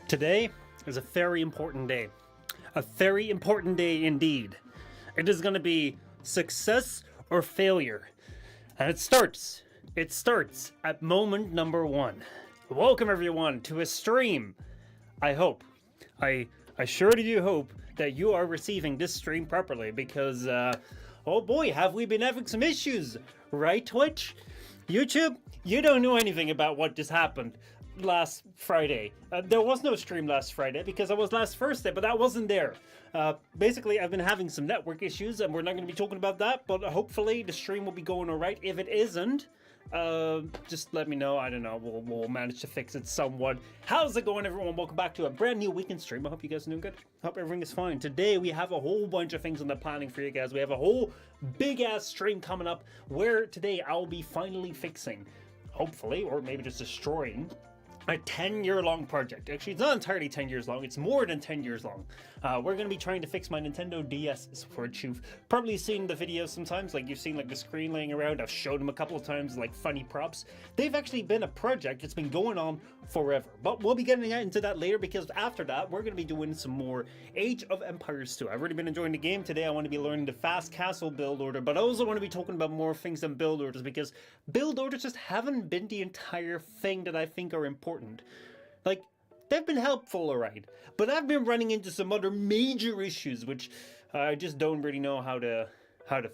Today is a very important day. A very important day indeed. It is going to be success or failure. And it starts at moment number 1. Welcome everyone to a stream. I surely do hope that you are receiving this stream properly because, oh boy, have we been having some issues. Right, Twitch? YouTube? You don't know anything about what just happened last Friday. There was no stream last Friday because I was last Thursday, but that wasn't there. Basically, I've been having some network issues and we're not going to be talking about that, but hopefully the stream will be going alright. If it isn't, just let me know. I don't know. We'll manage to fix it somewhat. How's it going, everyone? Welcome back to a brand new weekend stream. I hope you guys are doing good. Hope everything is fine. Today, we have a whole bunch of things on the planning for you guys. We have a whole big-ass stream coming up where today I'll be finally fixing, hopefully, or maybe just destroying, a 10-year-long project. Actually, it's not entirely 10 years long. It's more than 10 years long. We're going to be trying to fix my Nintendo DSes, which you've probably seen the videos sometimes. Like, you've seen, like, the screen laying around. I've showed them a couple of times, like, funny props. They've actually been a project that's been going on forever. But we'll be getting into that later because after that, we're going to be doing some more Age of Empires 2. I've already been enjoying the game. Today, I want to be learning the fast castle build order, but I also want to be talking about more things than build orders because build orders just haven't been the entire thing that I think are important. Like, they've been helpful, alright, but I've been running into some other major issues which I just don't really know how to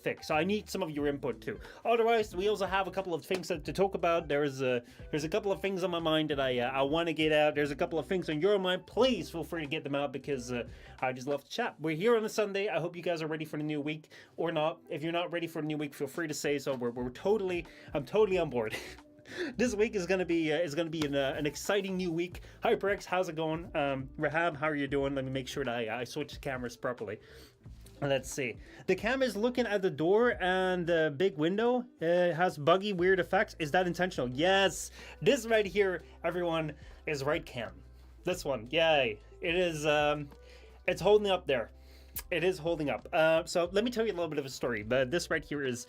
fix. So I need some of your input too. Otherwise, we also have a couple of things to talk about. There's a couple of things on my mind that I want to get out. There's a couple of things on your mind. Please feel free to get them out because I just love to chat. We're here on a Sunday. I hope you guys are ready for the new week or not. If you're not ready for the new week, feel free to say so. I'm totally on board. This week is gonna be an exciting new week. HyperX, how's it going? Rahab, how are you doing? Let me make sure that I switch the cameras properly. Let's see. The cam is looking at the door and the big window has buggy, weird effects. Is that intentional? Yes. This right here, everyone, is right cam. This one, yay! It is. It's holding up there. It is holding up. So let me tell you a little bit of a story. But this right here is.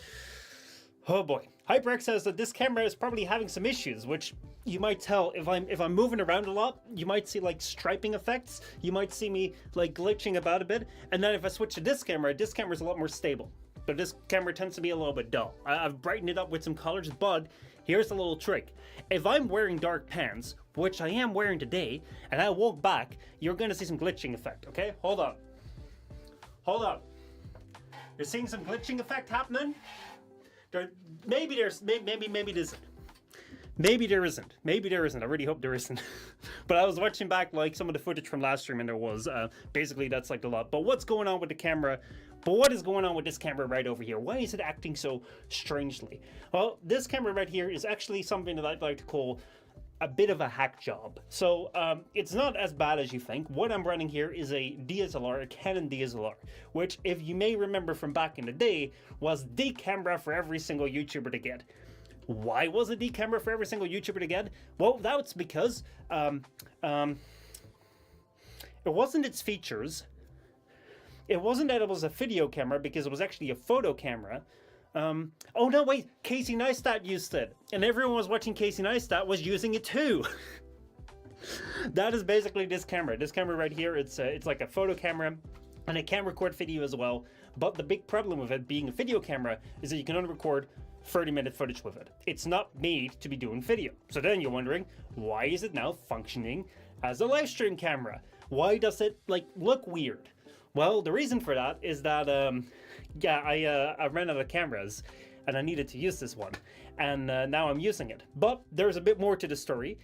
Oh boy. HyperX says that this camera is probably having some issues, which you might tell if I'm moving around a lot. You might see like striping effects. You might see me like glitching about a bit. And then if I switch to this camera is a lot more stable. But this camera tends to be a little bit dull. I've brightened it up with some colors, but here's a little trick. If I'm wearing dark pants, which I am wearing today, and I walk back, you're gonna see some glitching effect, okay? Hold on. Hold on. You're seeing some glitching effect happening? Maybe there isn't. Maybe there isn't. I really hope there isn't. But I was watching back like some of the footage from last stream and there was. Basically that's like a lot. But what's going on with the camera? But what is going on with this camera right over here? Why is it acting so strangely? Well, this camera right here is actually something that I'd like to call a bit of a hack job. So it's not as bad as you think. What I'm running here is a DSLR, a Canon DSLR, which if you may remember from back in the day was the camera for every single YouTuber to get. Why was it the camera for every single YouTuber to get? Well, that's because it wasn't its features. It wasn't that it was a video camera because it was actually a photo camera. Oh no, wait, Casey Neistat used it, and everyone was watching Casey Neistat was using it too. That is basically this camera. This camera right here, it's like a photo camera, and it can record video as well. But the big problem with it being a video camera is that you can only record 30-minute footage with it. It's not made to be doing video. So then you're wondering, why is it now functioning as a live stream camera? Why does it like look weird? Well, the reason for that is that I ran out of cameras and I needed to use this one, and now I'm using it. But there's a bit more to the story.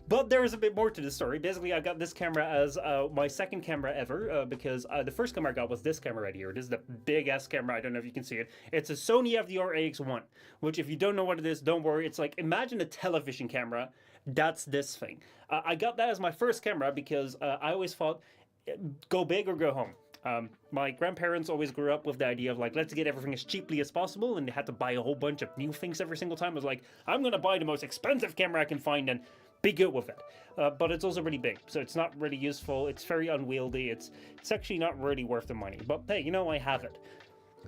Basically, I got this camera as my second camera ever because the first camera I got was this camera right here. This is the big ass camera. I don't know if you can see it. It's a Sony FDR AX1, which if you don't know what it is, don't worry. It's like, imagine a television camera. That's this thing. I got that as my first camera because I always thought, go big or go home. My grandparents always grew up with the idea of like, let's get everything as cheaply as possible, and they had to buy a whole bunch of new things every single time. I was like, I'm gonna buy the most expensive camera I can find and be good with it. But it's also really big, so it's not really useful. It's very unwieldy. It's actually not really worth the money. But hey, you know, I have it.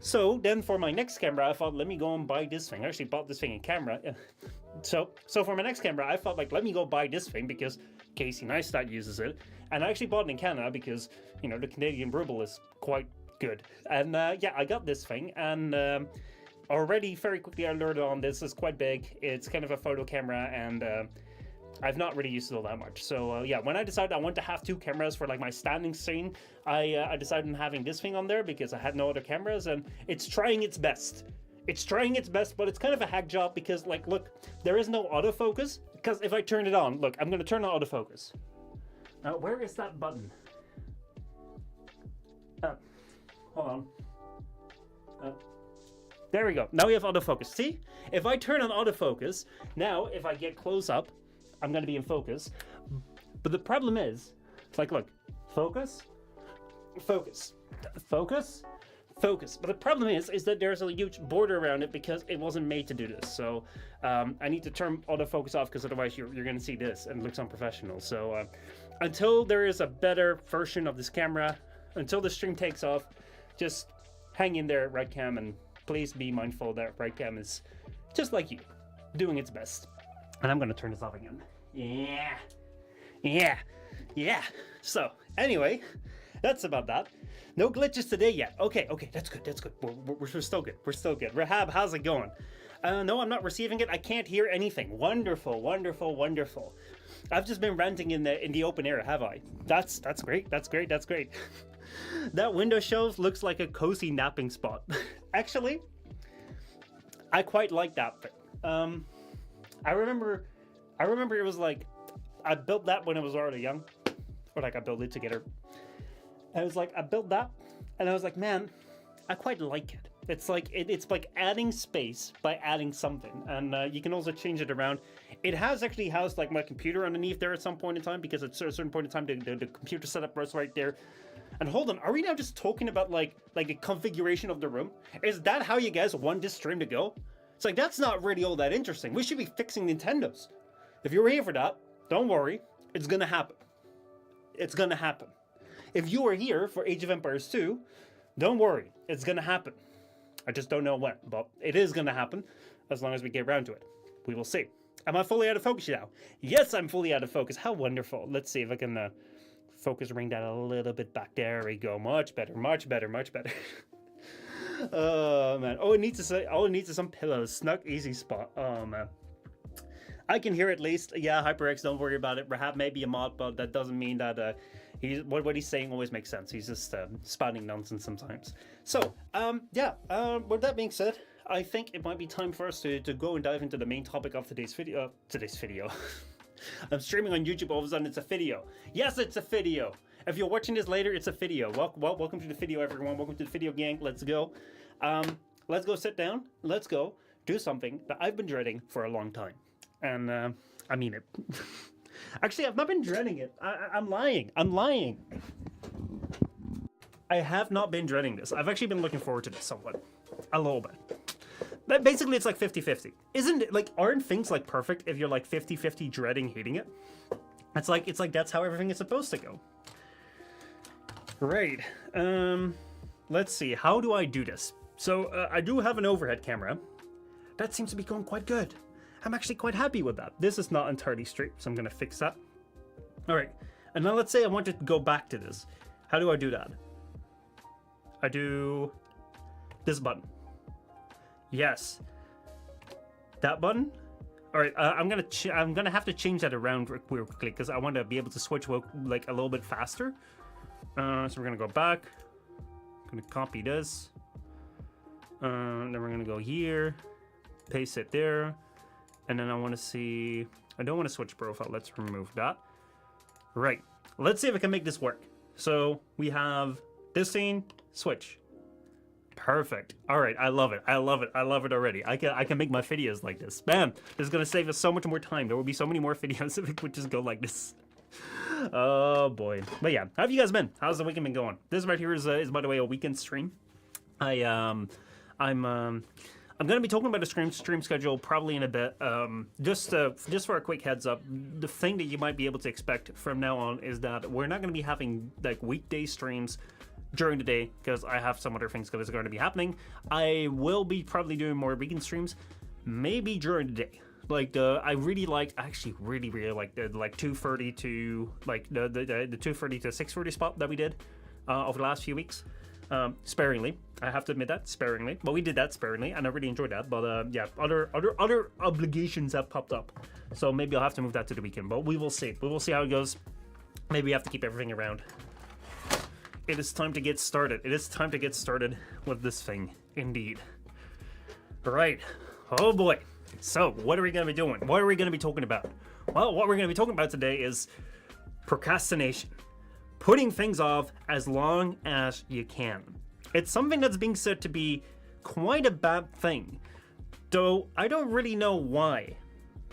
So then for my next camera, I thought, let me go and buy this thing. I actually bought this thing in camera. So for my next camera, I thought, like, let me go buy this thing because Casey Neistat uses it. And I actually bought it in Canada because, you know, the Canadian ruble is quite good. And yeah, I got this thing. And already very quickly I learned on this. It's quite big. It's kind of a photo camera, and I've not really used it all that much. So yeah, when I decided I want to have two cameras for like my standing scene, I decided on having this thing on there because I had no other cameras, and it's trying its best. It's trying its best, but it's kind of a hack job because, like, look, there is no autofocus. Because if I turn it on, look, I'm going to turn on autofocus. Where is that button? Hold on. There we go. Now we have autofocus. See? If I turn on autofocus, now if I get close up, I'm going to be in focus. But the problem is, it's like, look, focus, focus, focus, focus. But the problem is that there's a huge border around it because it wasn't made to do this. So I need to turn autofocus off because otherwise you're going to see this and it looks unprofessional. So until there is a better version of this camera, until the stream takes off, just hang in there, RightCam, and please be mindful that RightCam is just like you, doing its best. And I'm going to turn this off again. Yeah. So anyway, that's about that. No glitches today yet. Okay, that's good. We're still good. We're still good. Rahab, how's it going? No, I'm not receiving it. I can't hear anything. Wonderful. I've just been ranting in the open air, have I? That's great. That's great. That window shelf looks like a cozy napping spot. Actually, I quite like that thing. I remember it was like, I built that when I was already young, or like I built it together. I was like, I built that, and I was like, man, I quite like it. It's like it's like adding space by adding something, and you can also change it around. It has actually housed like my computer underneath there at some point in time, because at a certain point in time the computer setup was right there. And hold on, are we now just talking about like the configuration of the room? Is that how you guys want this stream to go? It's like, that's not really all that interesting. We should be fixing Nintendos. If you're here for that, don't worry, it's gonna happen. It's gonna happen. If you are here for Age of Empires 2, don't worry, it's gonna happen. I just don't know when, but it is gonna happen as long as we get around to it. We will see. Am I fully out of focus now? Yes, I'm fully out of focus. How wonderful. Let's see if I can focus ring that a little bit back. There we go. Much better. Oh man. All it needs is some pillows. Snug, easy spot. Oh man. I can hear at least. Yeah, HyperX, don't worry about it. Rahab may be a mod, but that doesn't mean that what he's saying always makes sense. He's just spouting nonsense sometimes. So, with that being said, I think it might be time for us to go and dive into the main topic of today's video. I'm streaming on YouTube, all of a sudden it's a video. Yes, it's a video. If you're watching this later, it's a video. Welcome to the video, everyone. Welcome to the video gang. Let's go. Let's go sit down. Let's go do something that I've been dreading for a long time. And I mean it. Actually, I've not been dreading it. I'm lying. I have not been dreading this. I've actually been looking forward to this somewhat. A little bit. But basically, it's like 50-50. Isn't it, like, aren't things, like, perfect if you're, like, 50-50 dreading hating it? It's like that's how everything is supposed to go. Right. Let's see. How do I do this? So, I do have an overhead camera. That seems to be going quite good. I'm actually quite happy with that. This is not entirely straight, so I'm going to fix that. All right. And now let's say I want to go back to this. How do I do that? I do this button. Yes. That button? All right, I'm gonna have to change that around real quickly because I want to be able to switch like a little bit faster. So we're gonna go back. I'm gonna copy this. Then we're gonna go here, paste it there, and then I want to see. I don't want to switch profile. Let's remove that. Right. Let's see if I can make this work. So we have this scene. Switch. Perfect. All right, I love it already. I can make my videos like this. Man, this is gonna save us so much more time. There will be so many more videos if it would just go like this. Oh boy. But yeah, how have you guys been? How's the weekend been going? This right here is by the way a weekend stream. I'm gonna be talking about the stream schedule probably in a bit. Just for a quick heads up, the thing that you might be able to expect from now on is that we're not gonna be having like weekday streams during the day because I have some other things that is going to be happening. I will be probably doing more weekend streams, maybe during the day. Like I actually really like the 2:30 to like the 2:30 to 6:30 spot that we did over the last few weeks. Sparingly, I have to admit that, sparingly. But we did that sparingly, and I really enjoyed that. But yeah, other obligations have popped up, so maybe I'll have to move that to the weekend. But we will see. We will see how it goes. Maybe we have to keep everything around. It is time to get started. It is time to get started with this thing, indeed. Right. Oh boy. So, what are we going to be doing? What are we going to be talking about? Well, what we're going to be talking about today is procrastination. Putting things off as long as you can. It's something that's being said to be quite a bad thing, though I don't really know why.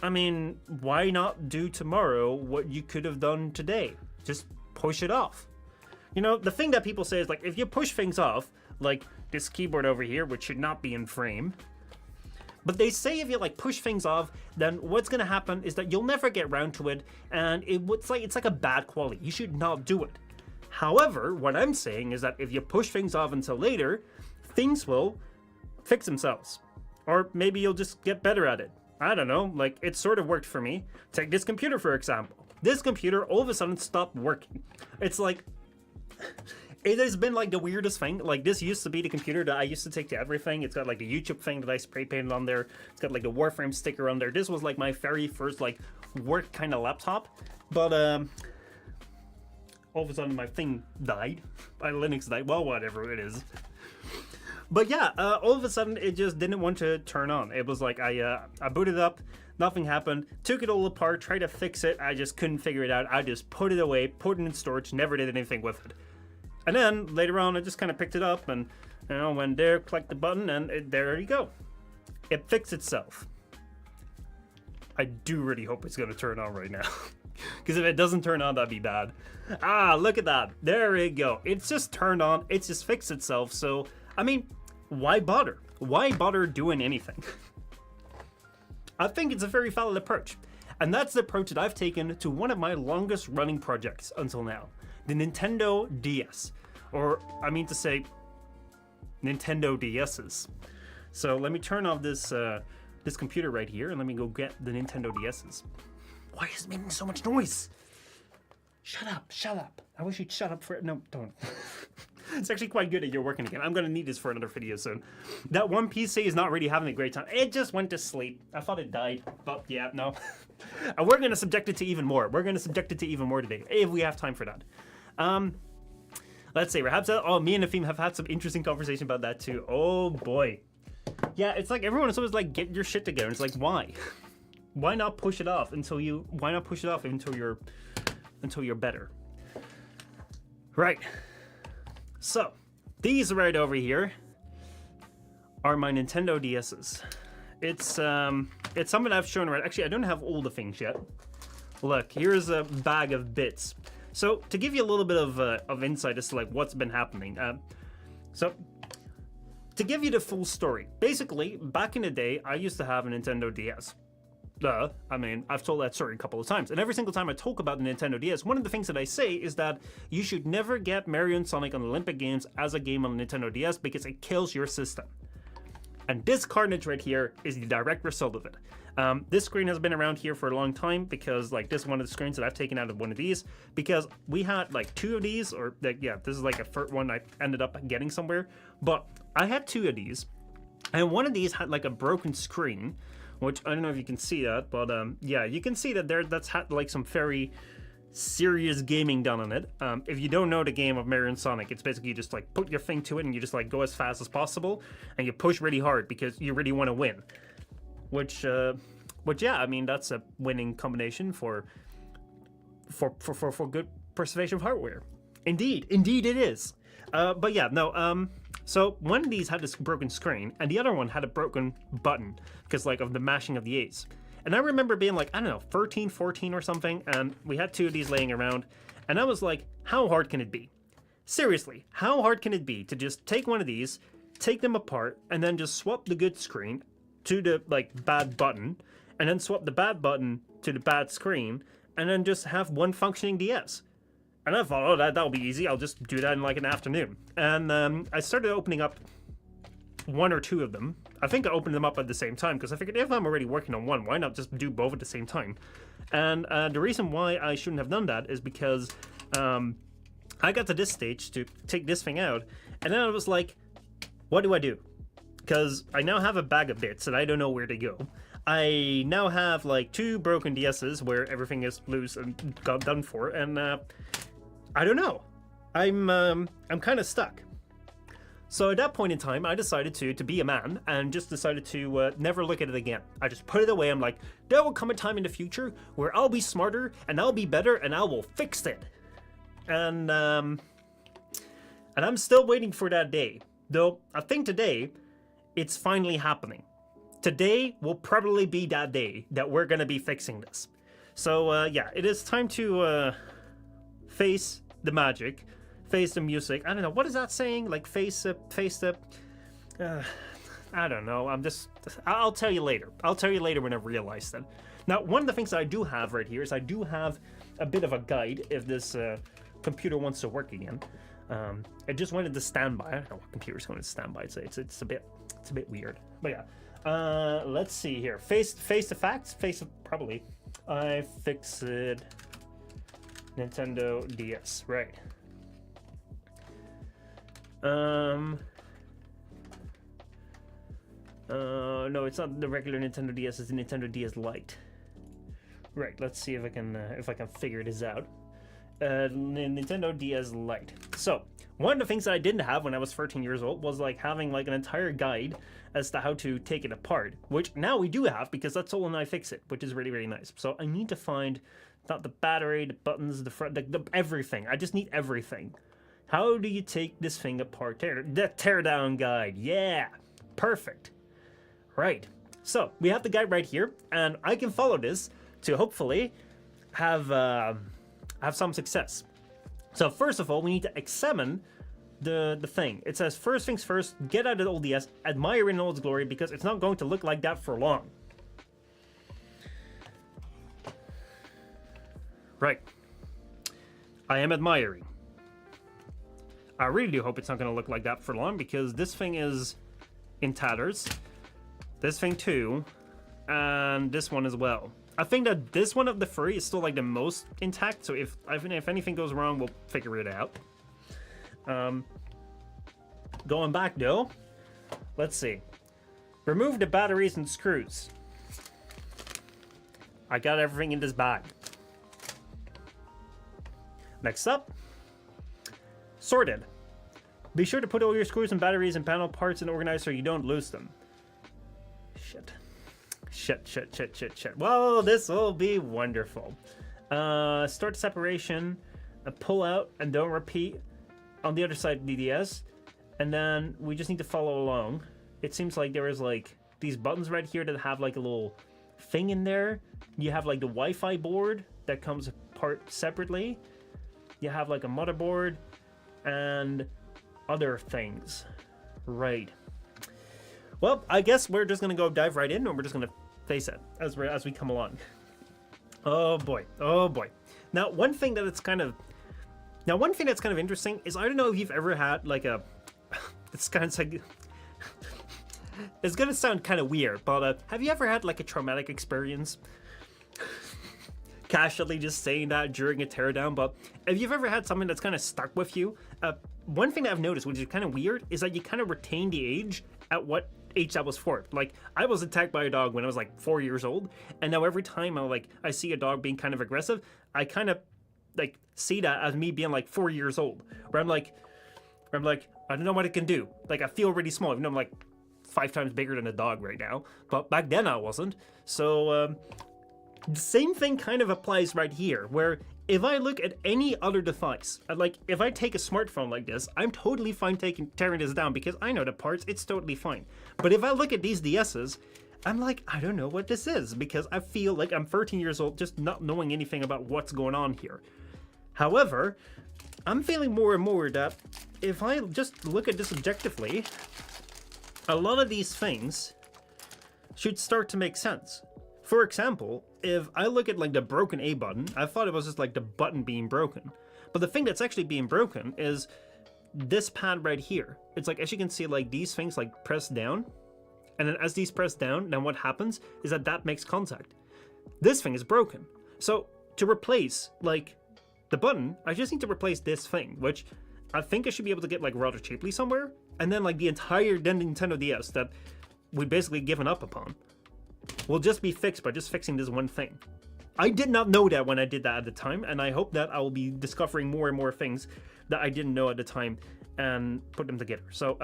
I mean, why not do tomorrow what you could have done today? Just push it off. You know, the thing that people say is like, if you push things off, like this keyboard over here, which should not be in frame, but they say if you like push things off, then what's gonna happen is that you'll never get around to it, and it's like a bad quality. You should not do it. However, what I'm saying is that if you push things off until later, things will fix themselves. Or maybe you'll just get better at it. I don't know, like it sort of worked for me. Take this computer for example. This computer all of a sudden stopped working. It's like, it has been like the weirdest thing. Like this used to be the computer that I used to take to everything. It's got like the YouTube thing that I spray painted on there. It's got like the Warframe sticker on there. This was like my very first like work kind of laptop. But all of a sudden my thing died. My Linux died. Well, whatever it is. But yeah, all of a sudden it just didn't want to turn on. It was like I booted up, nothing happened, took it all apart, tried to fix it. I just couldn't figure it out. I just put it away, put it in storage, never did anything with it. And then later on, I just kind of picked it up and, you know, went there, clicked the button, and there you go. It fixed itself. I do really hope it's going to turn on right now. Because if it doesn't turn on, that'd be bad. Ah, look at that. There you go. It's just turned on. It's just fixed itself. So, I mean, why bother? Why bother doing anything? I think it's a very valid approach. And that's the approach that I've taken to one of my longest running projects until now. The Nintendo DS, or I mean to say, Nintendo DSes. So let me turn off this this computer right here, and let me go get the Nintendo DSes. Why is it making so much noise? Shut up, shut up. I wish you'd shut up for it. No, don't. It's actually quite good that you're working again. I'm gonna need this for another video soon. That one PC is not really having a great time. It just went to sleep. I thought it died, but yeah, no. And we're gonna subject it to even more. We're gonna subject it to even more today, if we have time for that. Let's see, perhaps, oh, me and Nafim have had some interesting conversation about that too. Oh boy. Yeah, it's like everyone is always like, get your shit together. It's like, why? Why not push it off until you're better? Right. So, these right over here are my Nintendo DSes. It's something I've shown around. Actually, I don't have all the things yet. Look, here's a bag of bits. So, to give you a little bit of insight as to like what's been happening. So, to give you the full story, basically, back in the day, I used to have a Nintendo DS. I mean, I've told that story a couple of times, and every single time I talk about the Nintendo DS, one of the things that I say is that you should never get Mario and Sonic on the Olympic Games as a game on the Nintendo DS because it kills your system. And this carnage right here is the direct result of it. This screen has been around here for a long time because like this is one of the screens that I've taken out of one of these because we had like two of these, or like, yeah, this is like a first one I ended up getting somewhere, but I had two of these, and one of these had like a broken screen, which I don't know if you can see that, but yeah, you can see that that's had like some very serious gaming done on it. If you don't know the game of Mario and Sonic, it's basically you just like put your thing to it and you just like go as fast as possible and you push really hard because you really want to win. Which yeah, I mean that's a winning combination for good preservation of hardware. Indeed it is. But yeah, no. So one of these had this broken screen, and the other one had a broken button because like of the mashing of the A's. And I remember being like, I don't know, 13, 14 or something, and we had two of these laying around, and I was like, how hard can it be? Seriously, how hard can it be to just take one of these, take them apart, and then just swap the good screen to the like bad button, and then swap the bad button to the bad screen, and then just have one functioning DS? And I thought, oh, that'll be easy. I'll just do that in like an afternoon. And I started opening up one or two of them. I think I opened them up at the same time because I figured if I'm already working on one, why not just do both at the same time? And the reason why I shouldn't have done that is because I got to this stage to take this thing out, and then I was like, what do I do? Because I now have a bag of bits and I don't know where to go. I now have like 2 broken DSs where everything is loose and got done for, and I don't know. I'm kind of stuck. So at that point in time, I decided to be a man and just decided to never look at it again. I just put it away. I'm like, there will come a time in the future where I'll be smarter and I'll be better and I will fix it. And I'm still waiting for that day. Though I think today, it's finally happening. Today will probably be that day that we're gonna be fixing this. So yeah, it is time to face the magic. Face the music. I don't know, what is that saying? Like face the I don't know. I'll tell you later. I'll tell you later when I realize that. Now, one of the things I do have right here is I do have a bit of a guide if this computer wants to work again. It just went into standby. I don't know what computer's going to standby. It's a bit weird. But yeah. Let's see here. Face the facts. Probably. I fixed Nintendo DS. Right. No, it's not the regular Nintendo DS, it's the Nintendo DS Lite. Right, let's see if I can figure this out. Nintendo DS Lite. So, one of the things that I didn't have when I was 13 years old was like having like an entire guide as to how to take it apart, which now we do have because that's all and I fix it, which is really, really nice. So I need to find not the battery, the buttons, the front, the everything. I just need everything. How do you take this thing apart? The teardown guide. Yeah, perfect. Right. So we have the guide right here, and I can follow this to hopefully have some success. So first of all, we need to examine the thing. It says first things first, get out of the old DS, admire in all its glory, because it's not going to look like that for long. Right. I am admiring. I really do hope it's not going to look like that for long, because this thing is in tatters. This thing too. And this one as well. I think that this one of the three is still like the most intact, so if anything goes wrong, we'll figure it out. Going back though, let's see. Remove the batteries and screws. I got everything in this bag. Next up, sorted. Be sure to put all your screws and batteries and panel parts in organized so you don't lose them. Shit. Well, this will be wonderful. Start separation, pull out, and don't repeat on the other side of the DS. And then we just need to follow along. It seems like there is like these buttons right here that have like a little thing in there. You have like the Wi-Fi board that comes apart separately. You have like a motherboard and other things. Right. Well, I guess we're just gonna go dive right in, and we're just gonna face it as we come along. Oh boy. Now, one thing that's kind of interesting is I don't know if you've ever had like a. It's kind of like. It's gonna sound kind of weird, but have you ever had like a traumatic experience? Casually just saying that during a teardown, but if you've ever had something that's kind of stuck with you, one thing that I've noticed, which is kind of weird, is that you kind of retain the age at what age that was for. Like, I was attacked by a dog when I was like 4 years old, and now every time I see a dog being kind of aggressive, I kind of like see that as me being like 4 years old, where I'm like, I don't know what it can do. Like, I feel really small, even though I'm like 5 times bigger than a dog right now, but back then I wasn't. So the same thing kind of applies right here, where if I look at any other device, like if I take a smartphone like this, I'm totally fine tearing this down because I know the parts, it's totally fine. But if I look at these DSs, I'm like, I don't know what this is, because I feel like I'm 13 years old just not knowing anything about what's going on here. However, I'm feeling more and more that if I just look at this objectively, a lot of these things should start to make sense. For example, if I look at like the broken A button, I thought it was just like the button being broken. But the thing that's actually being broken is this pad right here. It's like, as you can see, like these things like press down, and then as these press down, then what happens is that makes contact. This thing is broken. So to replace like the button, I just need to replace this thing, which I think I should be able to get like rather cheaply somewhere. And then like the entire Nintendo DS that we've basically given up upon will just be fixed by just fixing this one thing. I did not know that when I did that at the time, and I hope that I will be discovering more and more things that I didn't know at the time and put them together. So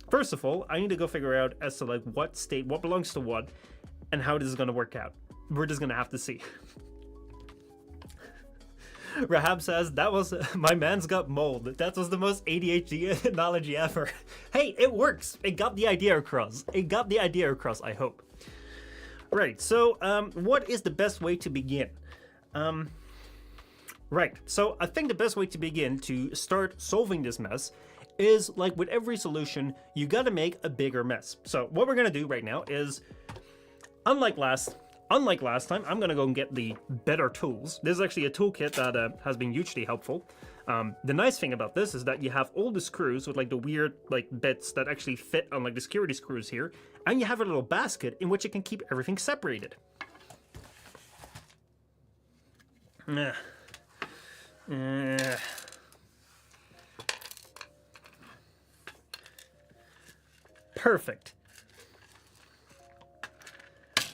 first of all, I need to go figure out as to like what belongs to what, and how this is going to work out. We're just going to have to see. Rahab says, that was, my man's got mold. That was the most ADHD analogy ever. Hey, it works. It got the idea across. I hope. Right, so what is the best way to begin? Right, so I think the best way to begin to start solving this mess is, like with every solution, you gotta make a bigger mess. So what we're gonna do right now is, unlike last time, I'm gonna go and get the better tools. This is actually a toolkit that has been hugely helpful. The nice thing about this is that you have all the screws with like the weird like bits that actually fit on like the security screws here, and you have a little basket in which you can keep everything separated. Perfect.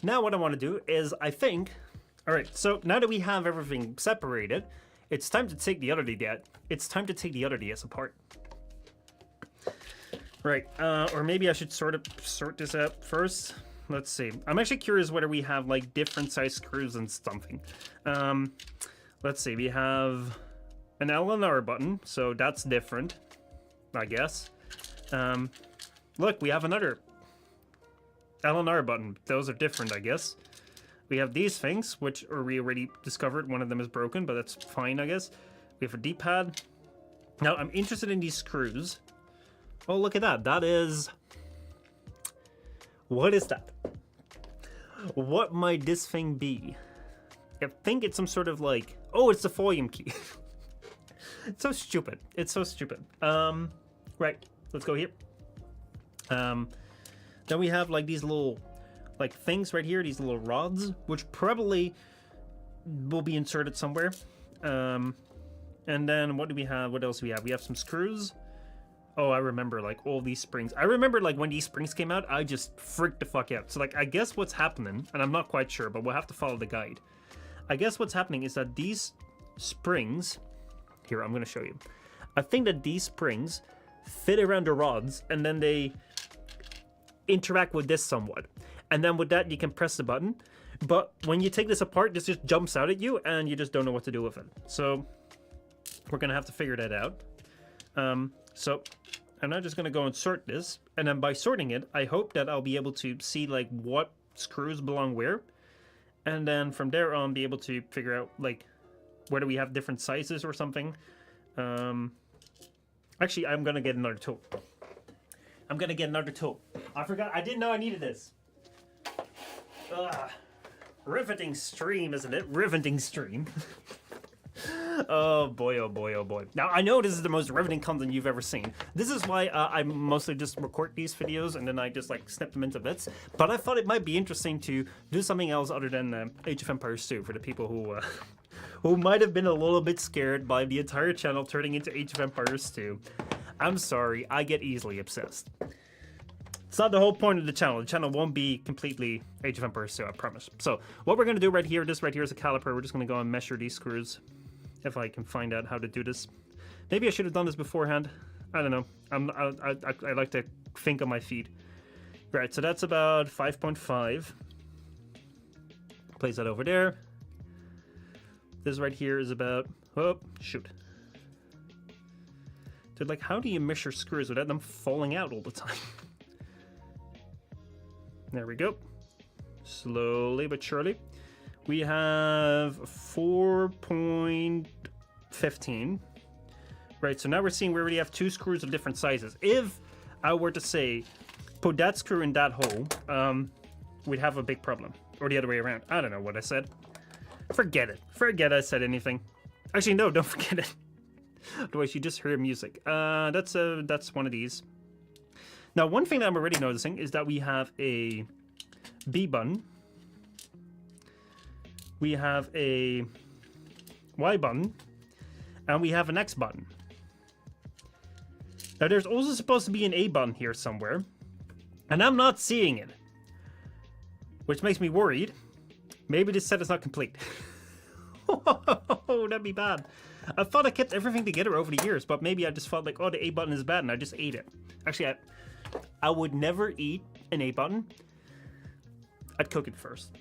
Now what I want to do is, I think, all right, so now that we have everything separated, it's time to take the other DS apart. Right, or maybe I should sort this out first. Let's see. I'm actually curious whether we have like different size screws and something. Let's see. We have an L and R button, so that's different, I guess. Look, we have another L and R button. Those are different, I guess. We have these things, which we already discovered. One of them is broken, but that's fine, I guess. We have a D-pad. Now, I'm interested in these screws. Oh, look at that. That is... What is that? What might this thing be? I think it's some sort of like... Oh, it's the volume key. It's so stupid. It's so stupid. Right. Let's go here. Then we have like these little like things right here, these little rods, which probably will be inserted somewhere. And then what do we have? What else do we have? We have some screws. Oh, I remember like all these springs. I remember like when these springs came out, I just freaked the fuck out. So like, I guess what's happening, and I'm not quite sure, but we'll have to follow the guide. I guess what's happening is that these springs, here, I'm going to show you. I think that these springs fit around the rods, and then they interact with this somewhat. And then with that, you can press the button. But when you take this apart, this just jumps out at you, and you just don't know what to do with it. So we're going to have to figure that out. So I'm now just going to go and sort this. And then by sorting it, I hope that I'll be able to see like what screws belong where. And then from there on, be able to figure out like whether we have different sizes or something. Actually, I'm going to get another tool. I forgot. I didn't know I needed this. Riveting stream, isn't it? Riveting stream. Oh boy, oh boy, oh boy. Now, I know this is the most riveting content you've ever seen. This is why I mostly just record these videos and then I just like snip them into bits. But I thought it might be interesting to do something else other than Age of Empires 2 for the people who might have been a little bit scared by the entire channel turning into Age of Empires 2. I'm sorry, I get easily obsessed. It's not the whole point of the channel. The channel won't be completely Age of Empires 2, I promise. So, what we're going to do right here, this right here is a caliper. We're just going to go and measure these screws. If I can find out how to do this. Maybe I should have done this beforehand. I don't know. I like to think on my feet. Right, so that's about 5.5. Place that over there. This right here is about... Oh, shoot. Dude, like, how do you measure screws without them falling out all the time? There we go. Slowly but surely. We have 4.15. Right, so now we're seeing we already have two screws of different sizes. If I were to say, put that screw in that hole, we'd have a big problem. Or the other way around. I don't know what I said. Forget it. Forget I said anything. Actually, no, don't forget it. Otherwise, you just hear music. That's one of these. Now, one thing that I'm already noticing is that we have a B button. We have a Y button. And we have an X button. Now, there's also supposed to be an A button here somewhere. And I'm not seeing it. Which makes me worried. Maybe this set is not complete. Oh, that'd be bad. I thought I kept everything together over the years, but maybe I just felt like, oh, the A button is bad, and I just ate it. Actually, I would never eat an A button. I'd cook it first.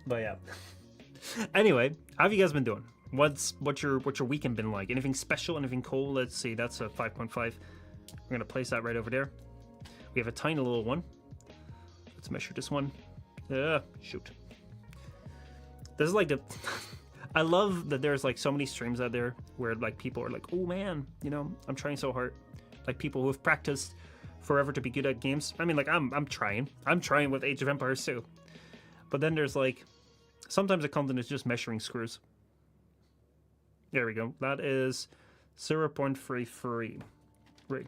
But yeah. Anyway, how have you guys been doing? What's your weekend been like? Anything special? Anything cool? Let's see. That's a 5.5. We're gonna place that right over there. We have a tiny little one. Let's measure this one. Shoot. This is like the. I love that there's like so many streams out there where like people are like, oh man, you know, I'm trying so hard. Like people who have practiced forever to be good at games. I mean, like I'm trying with Age of Empires too. But then there's like, sometimes the content is just measuring screws. There we go. That is 0.33. Right.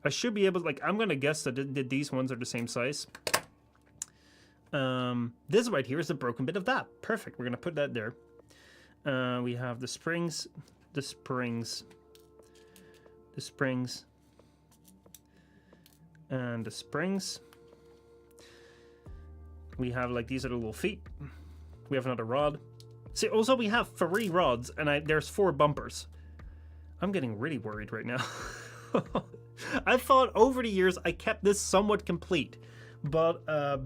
I should be able to, like, I'm gonna guess that these ones are the same size. This right here is the broken bit of that. Perfect. We're gonna put that there. We have the springs, and the springs. We have like these are the little feet. We have another rod. See, also we have 3 rods, and there's 4 bumpers. I'm getting really worried right now. I thought over the years I kept this somewhat complete, but I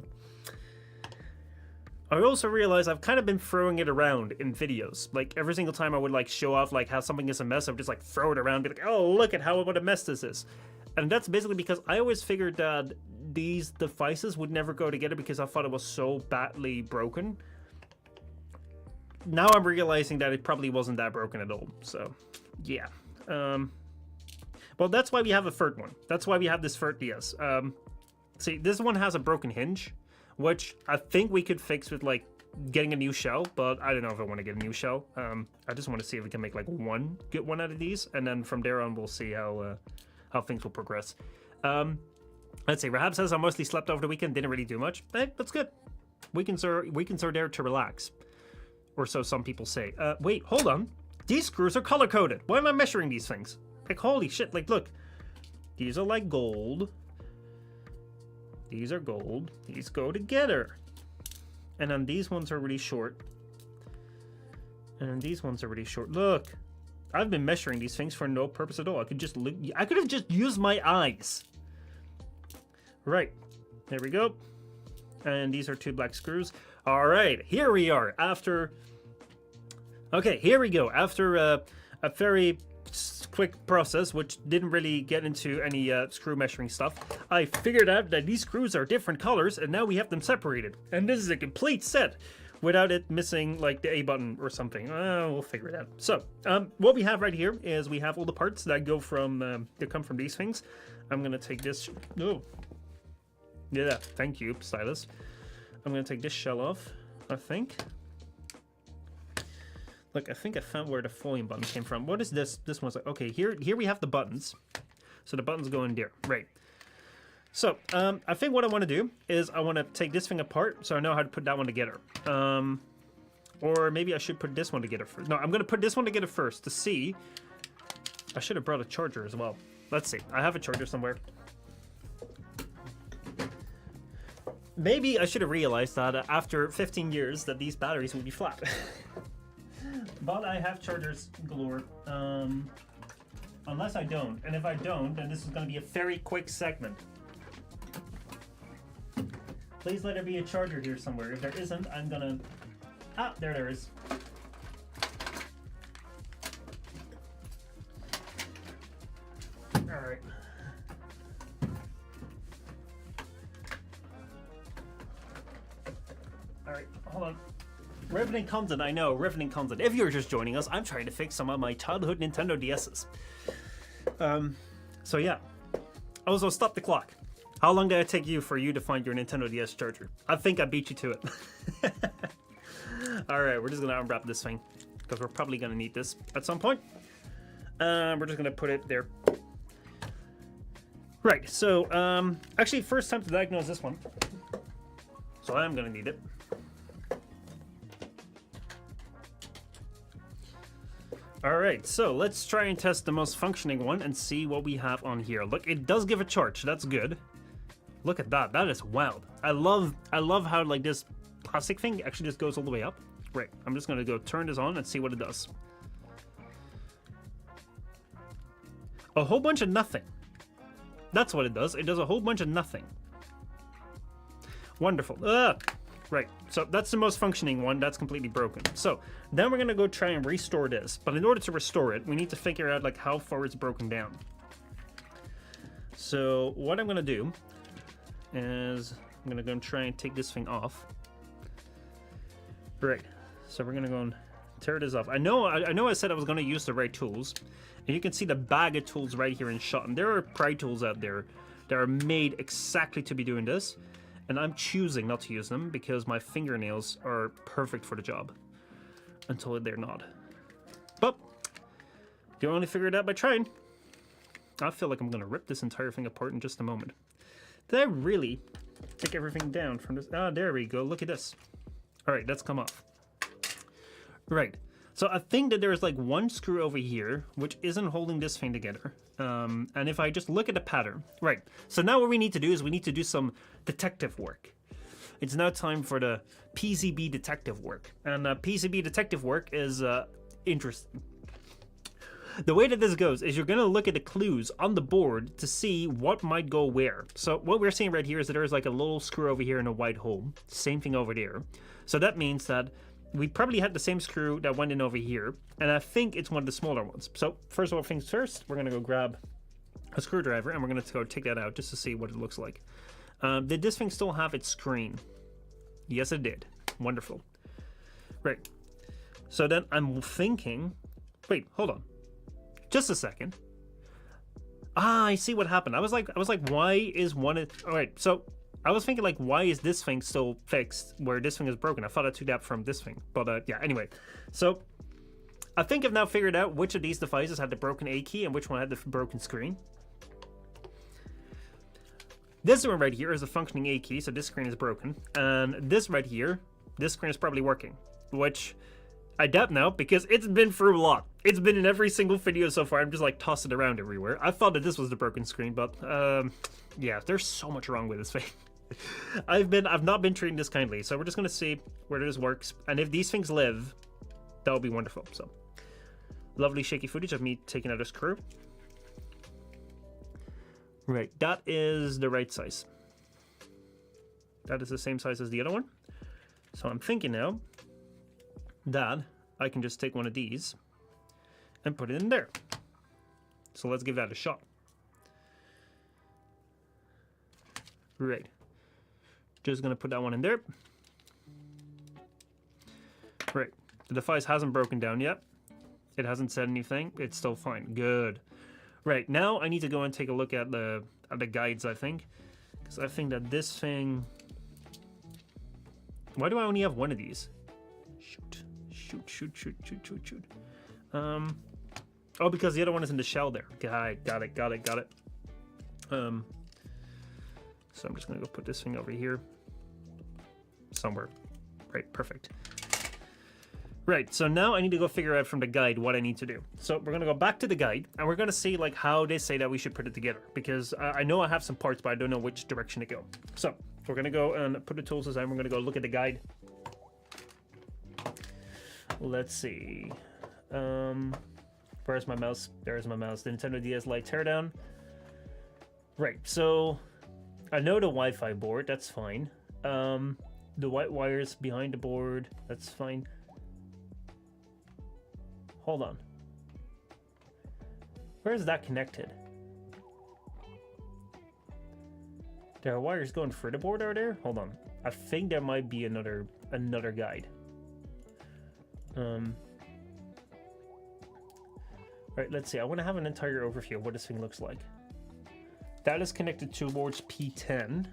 also realized I've kind of been throwing it around in videos. Like every single time I would like show off like how something is a mess, I would just like throw it around, be like, oh, look at what a mess this is. And that's basically because I always figured that these devices would never go together because I thought it was so badly broken. Now I'm realizing that it probably wasn't that broken at all. So, yeah. Well, that's why we have a third one. That's why we have this third DS. See, this one has a broken hinge, which I think we could fix with like getting a new shell, but I don't know if I want to get a new shell. I just want to see if we can make like one good one out of these, and then from there on we'll see how things will progress. Let's see. Rahab says I mostly slept over the weekend, didn't really do much. Hey, that's good. Weekends are there to relax, or so some people say. Wait, hold on. These screws are color coded. Why am I measuring these things? Like holy shit! Like look, these are like gold. These are gold. These go together. And then these ones are really short. And these ones are really short. Look. I've been measuring these things for no purpose at all. I could have just used my eyes. Right. There we go. And these are 2 black screws. All right. Here we are. Okay, here we go. After a very quick process, which didn't really get into any screw measuring stuff, I figured out that these screws are different colors, and now we have them separated. And this is a complete set without it missing like the A button or something. We'll figure it out. So what we have right here is we have all the parts that go from that come from these things. I'm gonna take this. Oh, yeah, thank you, stylus. I'm gonna take this shell off. I think. Look, I think I found where the volume button came from. What is this? This one's like, okay, here we have the buttons. So the buttons go in there, right. So, I think what I want to do is I want to take this thing apart so I know how to put that one together. Or maybe I should put this one together first. No, I'm going to put this one together first to see. I should have brought a charger as well. Let's see. I have a charger somewhere. Maybe I should have realized that after 15 years that these batteries would be flat. But I have chargers galore. Unless I don't. And if I don't, then this is going to be a very quick segment. Please let there be a charger here somewhere. If there isn't, I'm going to... Ah, there is. Alright. Alright, hold on. Riveting content, I know, riveting content. If you're just joining us, I'm trying to fix some of my childhood Nintendo DSs. So yeah. Also, stop the clock. How long did it take you for you to find your Nintendo DS charger? I think I beat you to it. Alright, we're just gonna unwrap this thing. because we're probably going to need this at some point. We're just going to put it there. Right, so actually first time to diagnose this one. So I am going to need it. Alright, so let's try and test the most functioning one and see what we have on here. Look, it does give a charge, that's good. Look at that, that is wild. I love how like this plastic thing actually just goes all the way up. Right, I'm just gonna go turn this on and see what it does. A whole bunch of nothing. That's what it does. It does a whole bunch of nothing. Wonderful. Right, so that's the most functioning one. That's completely broken. So then we're gonna go try and restore this. But in order to restore it, we need to figure out like how far it's broken down. So what I'm gonna do is I'm gonna go and try and take this thing off. Right, so we're gonna go and tear this off. I know I said I was gonna use the right tools, and you can see the bag of tools right here in shot. And there are pry tools out there that are made exactly to be doing this. And I'm choosing not to use them because my fingernails are perfect for the job. Until they're not. But you only figure it out by trying. I feel like I'm going to rip this entire thing apart in just a moment. Did I really take everything down from this? Ah, there we go. Look at this. All right, that's come off. Right. So I think that there's like one screw over here, which isn't holding this thing together. And if I just look at the pattern, right. So now what we need to do is we need to do some detective work. It's now time for the PCB detective work. And PCB detective work is interesting. The way that this goes is you're going to look at the clues on the board to see what might go where. So what we're seeing right here is that there's like a little screw over here in a white hole. Same thing over there. So that means that we probably had the same screw that went in over here, and I think it's one of the smaller ones. So first of all things first, we're gonna go grab a screwdriver and we're gonna go take that out just to see what it looks like. Did this thing still have its screen? Yes, it did. Wonderful. Right. So then I'm thinking, wait, hold on. Just a second. Ah, I see what happened. I was like, why is one of, all right, so I was thinking like, why is this thing still fixed where this thing is broken? I thought I took that from this thing, but yeah, anyway. So I think I've now figured out which of these devices had the broken A key and which one had the broken screen. This one right here is a functioning A key, so this screen is broken. And this right here, this screen is probably working, which I doubt now because it's been through a lot. It's been in every single video so far. I'm just like tossing it around everywhere. I thought that this was the broken screen, but yeah, there's so much wrong with this thing. I've not been treating this kindly, so we're just gonna see where this works, and if these things live, that would be wonderful. So lovely shaky footage of me taking out a screw. Right, that is the right size. That is the same size as the other one. So I'm thinking now that I can just take one of these and put it in there. So let's give that a shot. Right. Just gonna put that one in there. Right. The device hasn't broken down yet. It hasn't said anything. It's still fine. Good. Right. Now I need to go and take a look at the guides, I think. Because I think that this thing... Why do I only have one of these? Shoot. Oh, because the other one is in the shell there. Got it. So I'm just gonna go put this thing over here somewhere. Right, perfect. Right, so now I need to go figure out from the guide what I need to do. So we're gonna go back to the guide and we're gonna see like how they say that we should put it together, because I know I have some parts, but I don't know which direction to go. So we're gonna go and put the tools aside. We're gonna go look at the guide. Let's see. Where's my mouse? There's my mouse. The Nintendo DS Lite Teardown. Right, so I know the Wi-Fi board, that's fine. The white wires behind the board, that's fine. Hold on. Where is that connected? There are wires going for the board, are there? Hold on. I think there might be another guide. Right, let's see. I want to have an entire overview of what this thing looks like. That is connected towards P10.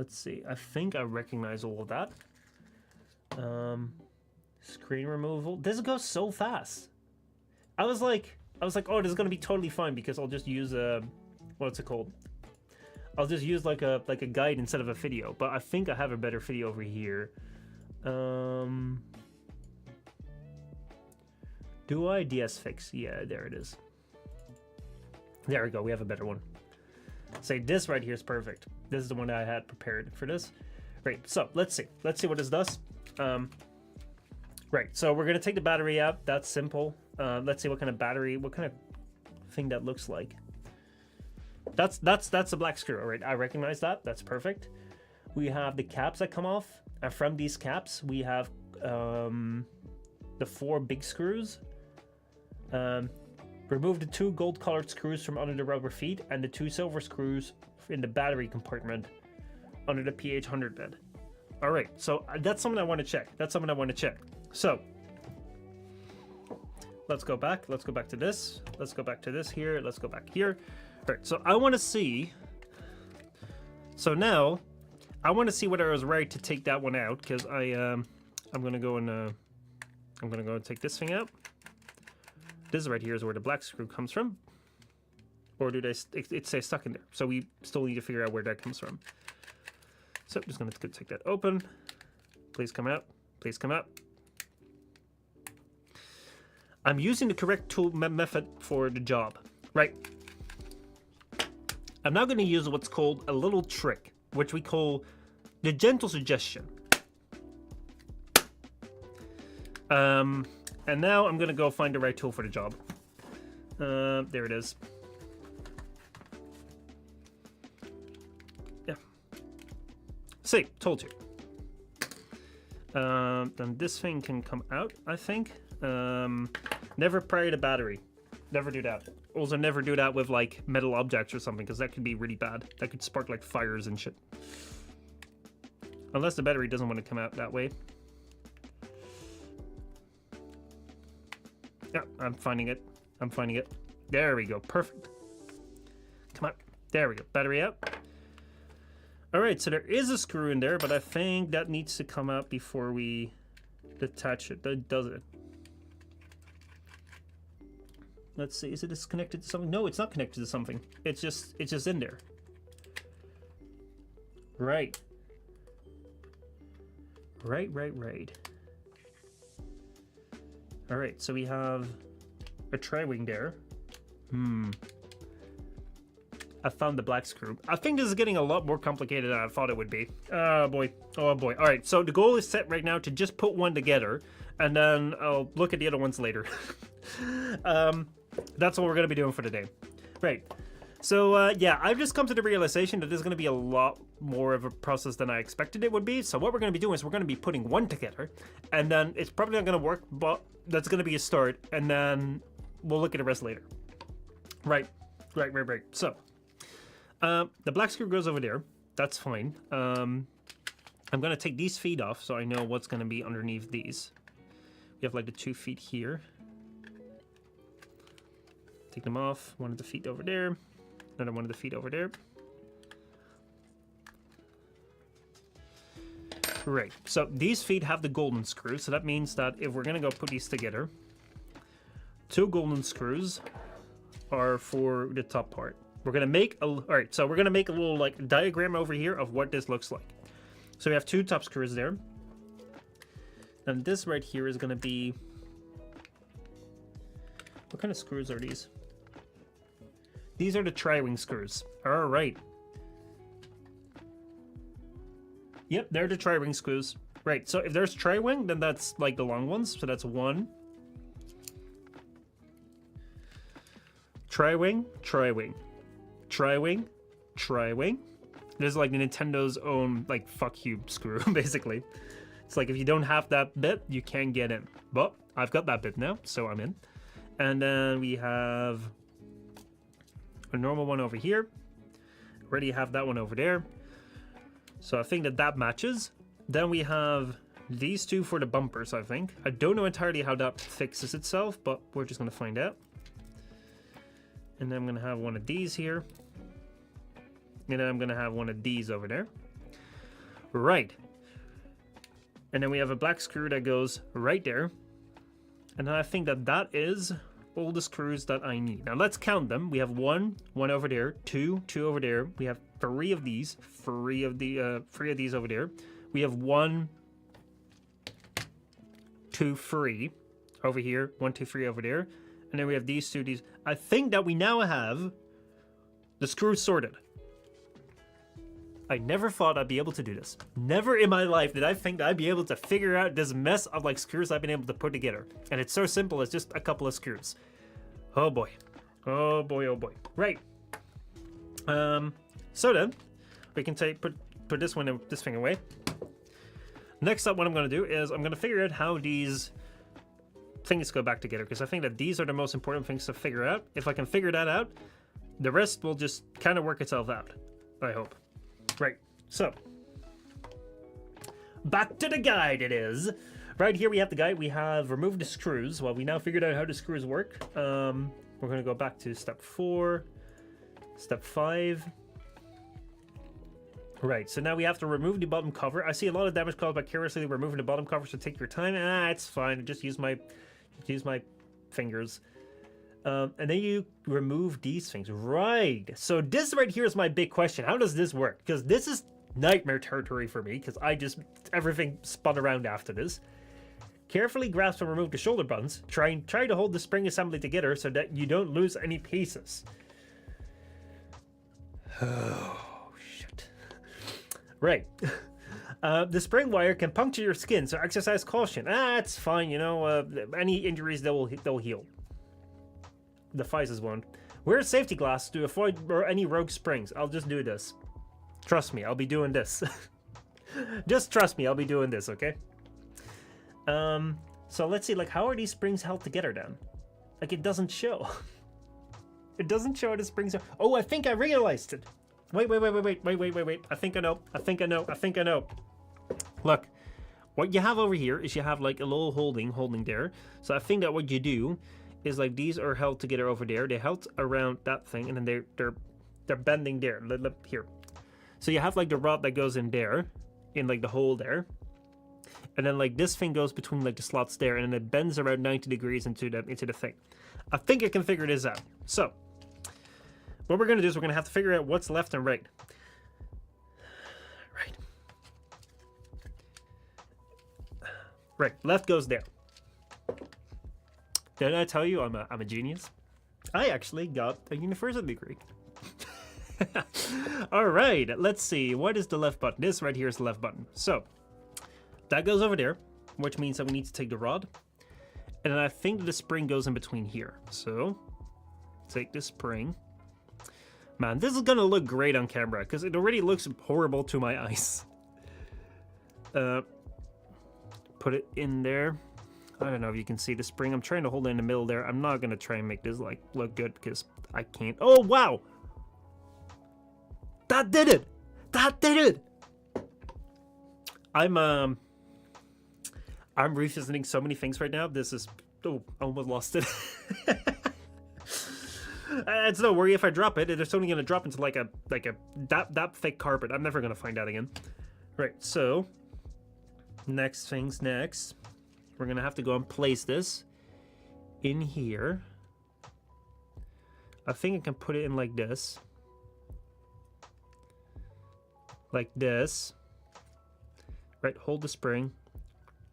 Let's see. I think I recognize all of that. Screen removal. This goes so fast. I was like, oh, this is gonna be totally fine because I'll just use a, what's it called? I'll just use like a guide instead of a video. But I think I have a better video over here. Do I DS fix? Yeah, there it is. There we go. We have a better one. Say this right here is perfect. This is the one that I had prepared for this. Right. So let's see. Let's see what this does. Right. So we're gonna take the battery out. That's simple. Let's see what kind of battery, what kind of thing that looks like. That's a black screw. All right. I recognize that. That's perfect. We have the caps that come off, and from these caps we have the 4 big screws. Remove the 2 gold-colored screws from under the rubber feet and the 2 silver screws in the battery compartment under the PH100 bed. All right, so that's something I want to check. So let's go back. Let's go back to this. Let's go back to this here. Let's go back here. All right, so I want to see. So now I want to see whether I was right to take that one out because I'm gonna go and take this thing out. This right here is where the black screw comes from. Or do it stays stuck in there? So we still need to figure out where that comes from. So I'm just going to take that open. Please come out. Please come out. I'm using the correct tool method for the job. Right. I'm now going to use what's called a little trick, which we call the gentle suggestion. And now I'm gonna go find the right tool for the job. There it is. Yeah. See, told you. Then this thing can come out, I think. Never pry the battery. Never do that. Also, never do that with like metal objects or something, because that could be really bad. That could spark like fires and shit. Unless the battery doesn't want to come out that way. Yeah, I'm finding it. There we go. Perfect. Come on. There we go. Battery out. All right, so there is a screw in there, but I think that needs to come out before we detach it. That does it. Let's see. Is it disconnected to something? No, it's not connected to something. It's just in there. Right. Right. All right, so we have a tri-wing there. I found the black screw. I think this is getting a lot more complicated than I thought it would be. Oh boy. All right, so the goal is set right now to just put one together, and then I'll look at the other ones later. That's what we're gonna be doing for today. Right. So yeah, I've just come to the realization that there's going to be a lot more of a process than I expected it would be. So what we're going to be doing is we're going to be putting one together, and then it's probably not going to work, but that's going to be a start, and then we'll look at the rest later. Right. So the black screw goes over there. That's fine. I'm going to take these feet off so I know what's going to be underneath these. We have like the 2 feet here. Take them off. One of the feet over there. Another one of the feet over there. Right, so these feet have the golden screw, so that means that if we're gonna go put these together, 2 golden screws are for the top part. We're gonna make a, alright, so we're gonna make a little like diagram over here of what this looks like. So we have 2 top screws there. And this right here is gonna be, what kind of screws are these? These are the tri-wing screws. All right. Yep, they're the tri-wing screws. Right, so if there's tri-wing, then that's like the long ones. So that's 1. Tri-wing. This is like the Nintendo's own, like, fuck you screw, basically. It's like if you don't have that bit, you can't get in. But I've got that bit now, so I'm in. And then we have a normal one over here. Already have that one over there. So I think that matches. Then we have these 2 for the bumpers, I think. I don't know entirely how that fixes itself, but we're just going to find out. And then I'm going to have one of these here. And then I'm going to have one of these over there. Right. And then we have a black screw that goes right there. And then I think that that is all the screws that I need. Now let's count them. We have one over there, two over there. We have three of these, three of these over there. We have 1, 2, 3 over here, 1, 2, 3 over there. And then we have these two, these. I think that we now have the screws sorted. I never thought I'd be able to do this. Never in my life did I think that I'd be able to figure out this mess of like screws I've been able to put together. And it's so simple as just a couple of screws. Oh boy. Oh boy, oh boy. Right. So then we can put this thing away. Next up, what I'm going to do is I'm going to figure out how these things go back together, because I think that these are the most important things to figure out. If I can figure that out, the rest will just kind of work itself out, I hope. Right, so back to the guide it is. Right here we have the guide. We have removed the screws. Well, we now figured out how the screws work. We're going to go back to step 4, step 5. Right, so now we have to remove the bottom cover. I see a lot of damage caused by carelessly removing the bottom cover, so take your time. It's fine. Just use my fingers. And then you remove these things. Right. So this right here is my big question. How does this work? Because this is nightmare territory for me, because everything spun around after this. Carefully grasp and remove the shoulder buttons. Try to hold the spring assembly together so that you don't lose any pieces. Oh, shit. Right. The spring wire can puncture your skin, so exercise caution. It's fine, you know. Any injuries, they'll heal. The Pfizer's one. Wear safety glasses to avoid any rogue springs. I'll just do this. Trust me, I'll be doing this. Just trust me, I'll be doing this, okay? So let's see, like, how are these springs held together then? Like, it doesn't show. It doesn't show the springs are... Oh, I think I realized it. Wait. I think I know. Look, what you have over here is you have like a little holding there. So I think that what you do is like these are held together over there. They're held around that thing, and then they're bending there. Here. So you have like the rod that goes in there, in like the hole there. And then like this thing goes between like the slots there, and then it bends around 90 degrees into the thing. I think I can figure this out. So what we're gonna do is we're gonna have to figure out what's left and right. Right, left goes there. Did I tell you I'm a genius? I actually got a university degree. All right, let's see. What is the left button? This right here is the left button. So that goes over there, which means that we need to take the rod. And then I think the spring goes in between here. So take the spring. Man, this is gonna look great on camera because it already looks horrible to my eyes. Put it in there. I don't know if you can see the spring. I'm trying to hold it in the middle there. I'm not gonna try and make this like look good because I can't. Oh wow! That did it! That did it! I'm revisiting so many things right now. This is I almost lost it. It's no worry if I drop it. It's only gonna drop into like a that thick carpet. I'm never gonna find out again. Right. So next things next. We're gonna have to go and place this in here. I think I can put it in like this. Like this. Right, hold the spring.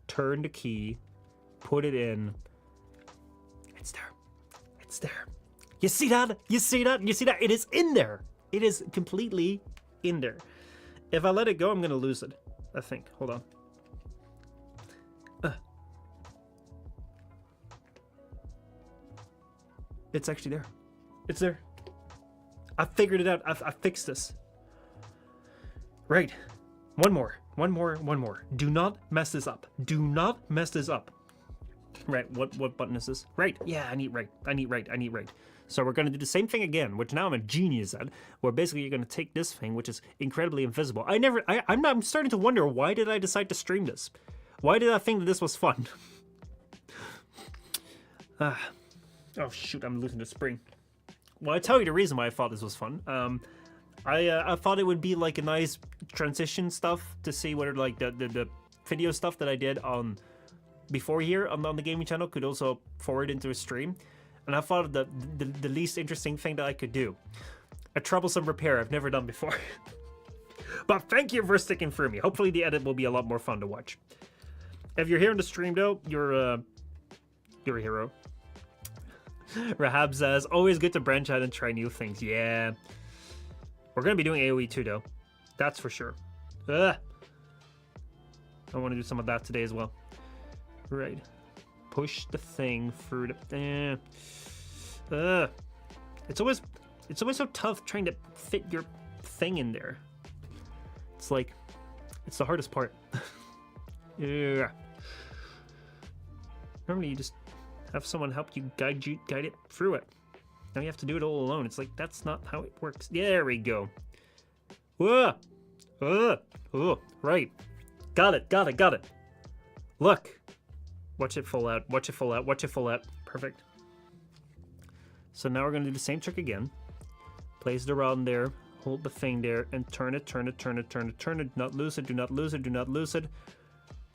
Turn the key. Put it in. It's there. It's there. You see that? You see that? You see that? It is in there. It is completely in there. If I let it go, I'm gonna lose it. I think. Hold on. It's actually there. It's there. I figured it out. I fixed this. Right. One more. Do not mess this up. Do not mess this up. Right. What button is this? Right. Yeah, I need right. So we're going to do the same thing again, which now I'm a genius at, where basically you're going to take this thing, which is incredibly invisible. I'm starting to wonder, why did I decide to stream this? Why did I think that this was fun? Oh shoot, I'm losing the spring. Well, I tell you the reason why I thought this was fun. I thought it would be like a nice transition stuff to see whether like the video stuff that I did on before here on the gaming channel could also forward into a stream. And I thought the least interesting thing that I could do. A troublesome repair I've never done before. But thank you for sticking through me. Hopefully the edit will be a lot more fun to watch. If you're here in the stream though, you're a hero. Rahab says, always good to branch out and try new things. Yeah. We're going to be doing AoE2 though. That's for sure. I want to do some of that today as well. Right. Push the thing through the... It's always so tough trying to fit your thing in there. It's like... It's the hardest part. Yeah. Normally you just have someone help you guide it through it. Now you have to do it all alone. It's like, that's not how it works. There we go. Whoa! Oh, right. Got it. Look. Watch it full out. Watch it full out. Perfect. So now we're going to do the same trick again. Place the rod in there. Hold the thing there and turn it. Do not lose it.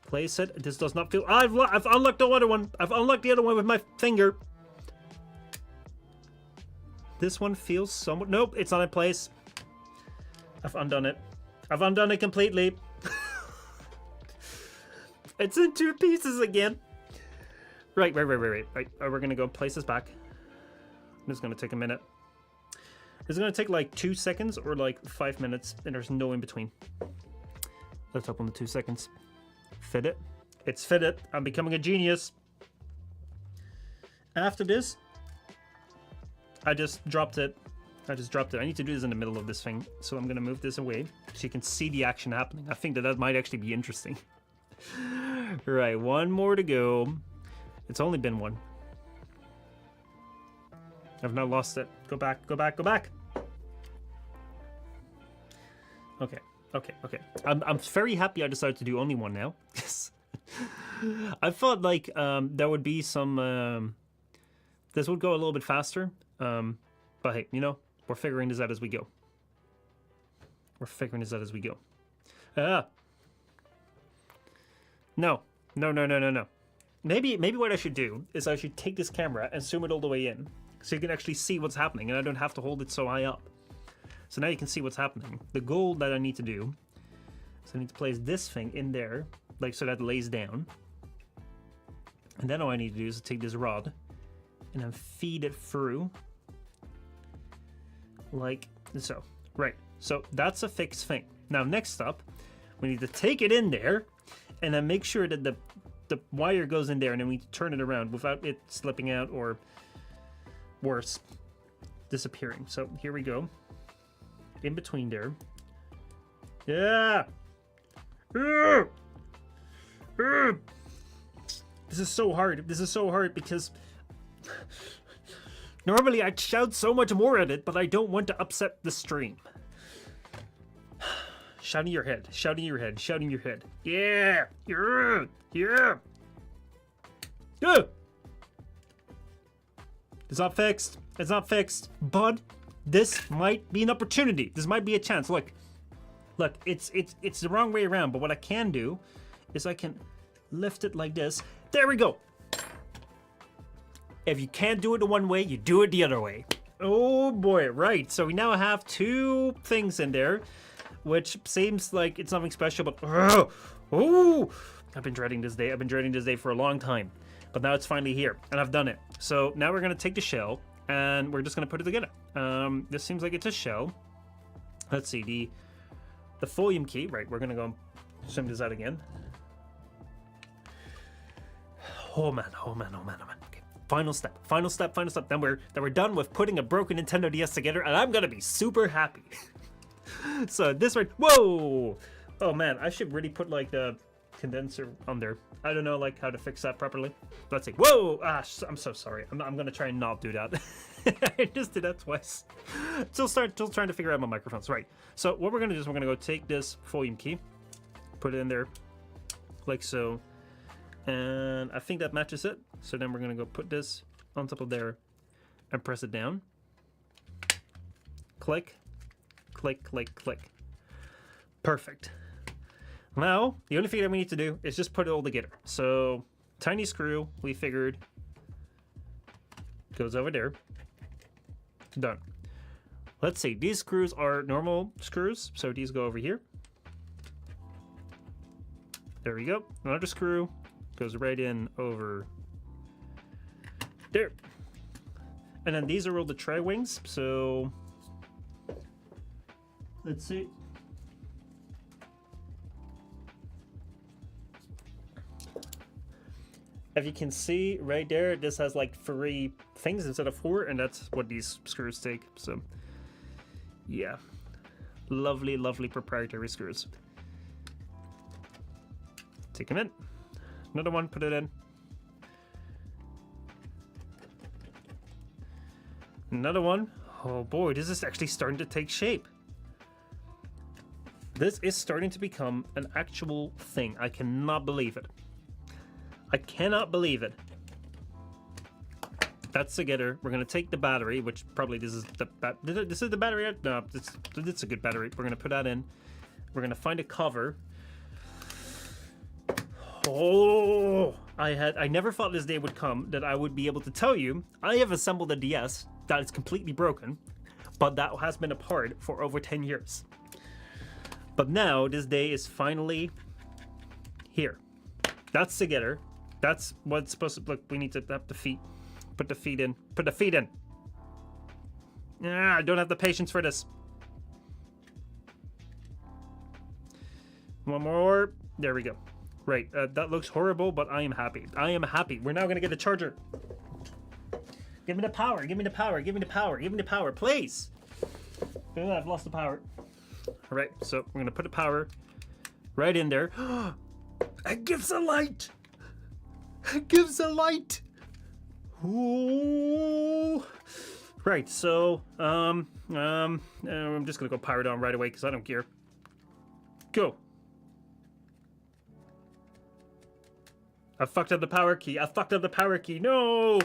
Place it. This does not feel... I've unlocked the other one. I've unlocked the other one with my finger. This one feels somewhat... Nope, it's not in place. I've undone it. I've undone it completely. It's in two pieces again. Right. We're gonna go place this back. This is gonna take a minute. It's gonna take like 2 seconds or like 5 minutes, and there's no in between. Let's open the 2 seconds. Fit it. It's fitted. I'm becoming a genius. After this, I just dropped it. I need to do this in the middle of this thing, so I'm gonna move this away so you can see the action happening. I think that might actually be interesting. Right, one more to go. It's only been one. I've now lost it. Go back. Okay. I'm very happy I decided to do only one now. I thought like there would be some... this would go a little bit faster. But hey, you know, we're figuring this out as we go. No. Maybe what I should do is I should take this camera and zoom it all the way in, so you can actually see what's happening, and I don't have to hold it so high up. So now you can see what's happening. The goal that I need to do is I need to place this thing in there, like so that it lays down. And then all I need to do is take this rod and then feed it through. Like so. Right. So that's a fixed thing. Now next up, we need to take it in there and then make sure that the wire goes in there, and then we turn it around without it slipping out or worse, disappearing. So here we go. In between there. Yeah. This is so hard. Because normally I'd shout so much more at it, but I don't want to upset the stream. Shouting your head. Yeah. It's not fixed. But this might be an opportunity. This might be a chance. Look, it's the wrong way around, but what I can do is I can lift it like this. There we go. If you can't do it the one way, you do it the other way. Oh boy, right. So we now have two things in there, which seems like it's nothing special, but I've been dreading this day for a long time, but now it's finally here, and I've done it. So now we're gonna take the shell, and we're just gonna put it together. This seems like it's a shell. Let's see, the volume key, right, we're gonna go zoom this out again. Oh man. Okay, final step. Then we're done with putting a broken Nintendo DS together, and I'm gonna be super happy. So this one, whoa! Oh man, I should really put like the condenser on there. I don't know like how to fix that properly. Let's see. Whoa! I'm so sorry. I'm gonna try and not do that. I just did that twice. Still trying to figure out my microphones. Right. So what we're gonna do is we're gonna go take this volume key, put it in there, like so, and I think that matches it. So then we're gonna go put this on top of there and press it down. Click. click, click, click. Perfect. Now, the only thing that we need to do is just put it all together. So, tiny screw, we figured, goes over there. Done. Let's see, these screws are normal screws, so these go over here. There we go. Another screw goes right in over there. And then these are all the tri-wings, so let's see. If you can see right there, this has like 3 things instead of 4, and that's what these screws take. So yeah, lovely, lovely proprietary screws. Take them in. Another one, put it in. Another one. Oh boy, this is actually starting to take shape. This is starting to become an actual thing. I cannot believe it. I cannot believe it. That's together. We're gonna take the battery, which probably this is the this is the battery. No, it's a good battery. We're gonna put that in. We're gonna find a cover. Oh, I never thought this day would come that I would be able to tell you I have assembled a DS that is completely broken, but that has been apart for over 10 years. But now this day is finally here. That's together. That's what's supposed to look. We need to have the feet. Put the feet in. Put the feet in. Ah, I don't have the patience for this. One more. There we go. Right, that looks horrible, but I am happy. I am happy. We're now gonna get the charger. Give me the power, give me the power, give me the power, give me the power, please. Oh, I've lost the power. All right, so we're gonna put the power right in there. It gives a light. It gives a light. Ooh. Right, so, I'm just gonna go power it on right away because I don't care. Go. I fucked up the power key. I fucked up the power key. No!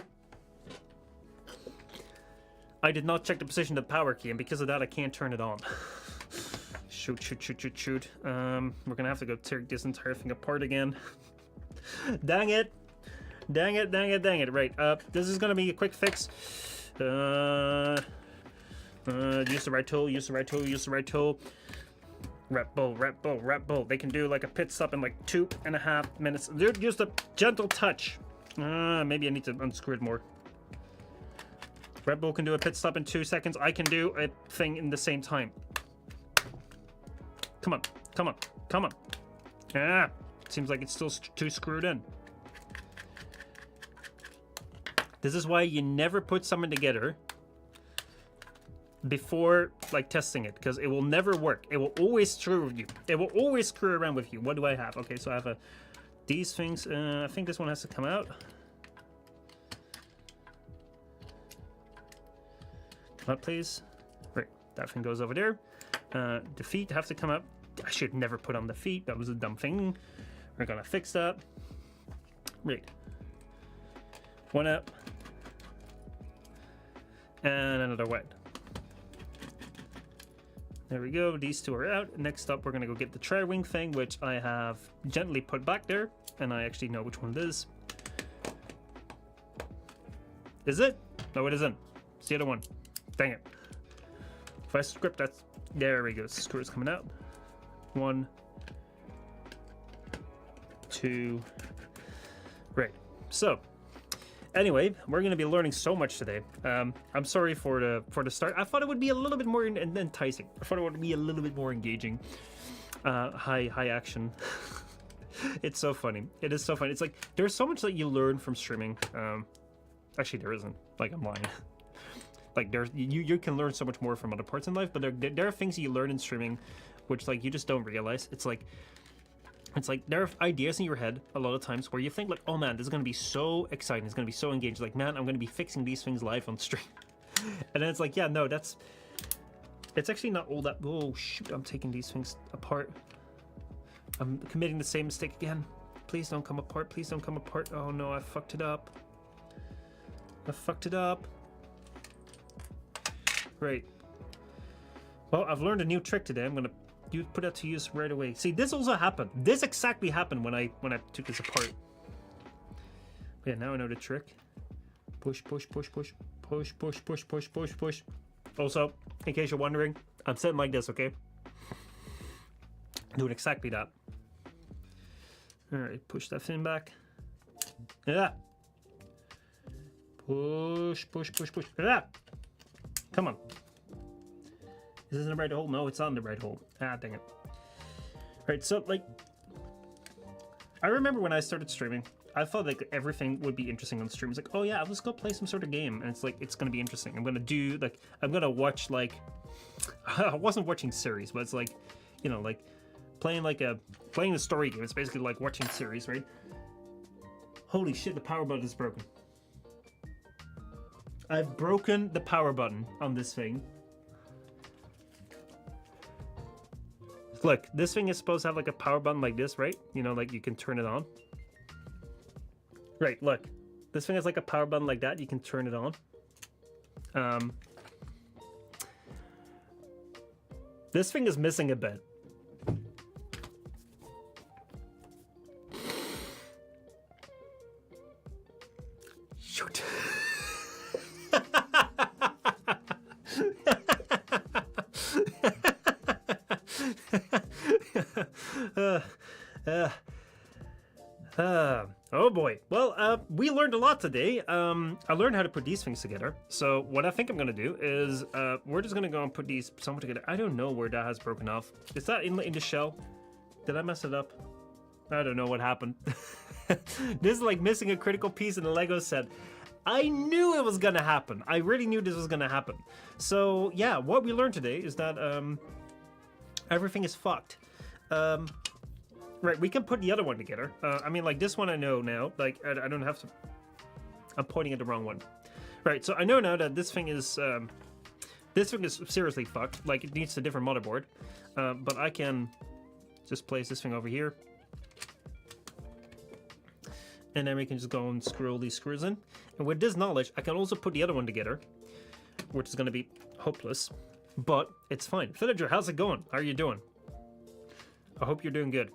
I did not check the position of the power key, and because of that, I can't turn it on. Shoot, shoot, shoot, shoot, shoot. We're gonna have to go tear this entire thing apart again. Dang it! Dang it, dang it, dang it. Right, this is gonna be a quick fix. Use the right tool, use the right tool, use the right tool. Red Bull, Red Bull, Red Bull. They can do like a pit stop in like 2.5 minutes. Dude, just a gentle touch. Maybe I need to unscrew it more. Red Bull can do a pit stop in 2 seconds. I can do a thing in the same time. Come on, come on, come on. Ah, seems like it's still too screwed in. This is why you never put something together before like testing it, because it will never work. It will always screw with you. It will always screw around with you. What do I have? Okay, so I have these things. I think this one has to come out. Come out, please. Right, that thing goes over there. The feet have to come out. I should never put on the feet. That was a dumb thing. We're gonna fix that. Right. One up. And another wet. There we go, these 2 are out. Next up, we're gonna go get the tri-wing thing, which I have gently put back there, and I actually know which one it is. Is it? No, it isn't. It's the other one. Dang it. If I script that, there we go, screw is coming out. 1, 2, right. So, anyway, we're going to be learning so much today. I'm sorry for the start. I thought it would be a little bit more enticing. I thought it would be a little bit more engaging. High action. It's so funny. It is so funny. It's like there's so much that you learn from streaming. Actually, there isn't. Like, I'm lying. Like you can learn so much more from other parts in life, but there are things you learn in streaming, which like you just don't realize. It's like there are ideas in your head a lot of times where you think like, oh man, this is going to be so exciting. It's going to be so engaged. Like, man, I'm going to be fixing these things live on stream. And then it's like, yeah, no, it's actually not all that. Oh shoot, I'm taking these things apart. I'm committing the same mistake again. Please don't come apart. Please don't come apart. Oh no, I fucked it up. I fucked it up. Right. Well, I've learned a new trick today. I'm gonna put that to use right away. See, this also happened. This exactly happened when I took this apart. Yeah, now I know the trick. Push, push, push, push, push, push, push, push, push, push. Also, in case you're wondering, I'm sitting like this, okay? Doing exactly that. All right, push that fin back. Yeah. Push, push, push, push. Yeah. Come on. Is this in the right hole? No, it's on the right hole. Ah, dang it. Right, so, like, I remember when I started streaming, I thought, like, everything would be interesting on stream. It's like, oh, yeah, let's go play some sort of game. And it's like, it's going to be interesting. I'm going to do, like, I'm going to watch, like, I wasn't watching series, but it's like, you know, like, playing a story game. It's basically like watching series, right? Holy shit, the power button is broken. I've broken the power button on this thing. Look, this thing is supposed to have like a power button like this, right? You know, like you can turn it on. Right, look. This thing has like a power button like that. You can turn it on. This thing is missing a bit. Shoot. Oh boy. Well, we learned a lot today. I learned how to put these things together. So what I think I'm gonna do is we're just gonna go and put these somewhere together. I don't know where that has broken off. Is that in the shell? Did I mess it up? I don't know what happened. This is like missing a critical piece in the Lego set. I knew it was gonna happen. I really knew this was gonna happen. So yeah, what we learned today is that everything is fucked. Right, we can put the other one together. I mean, like, this one I know now. Like, I don't have to... I'm pointing at the wrong one. Right, so I know now that this thing is seriously fucked. Like, it needs a different motherboard. But I can just place this thing over here. And then we can just go and screw all these screws in. And with this knowledge, I can also put the other one together, which is going to be hopeless. But it's fine. Villager, how's it going? How are you doing? I hope you're doing good.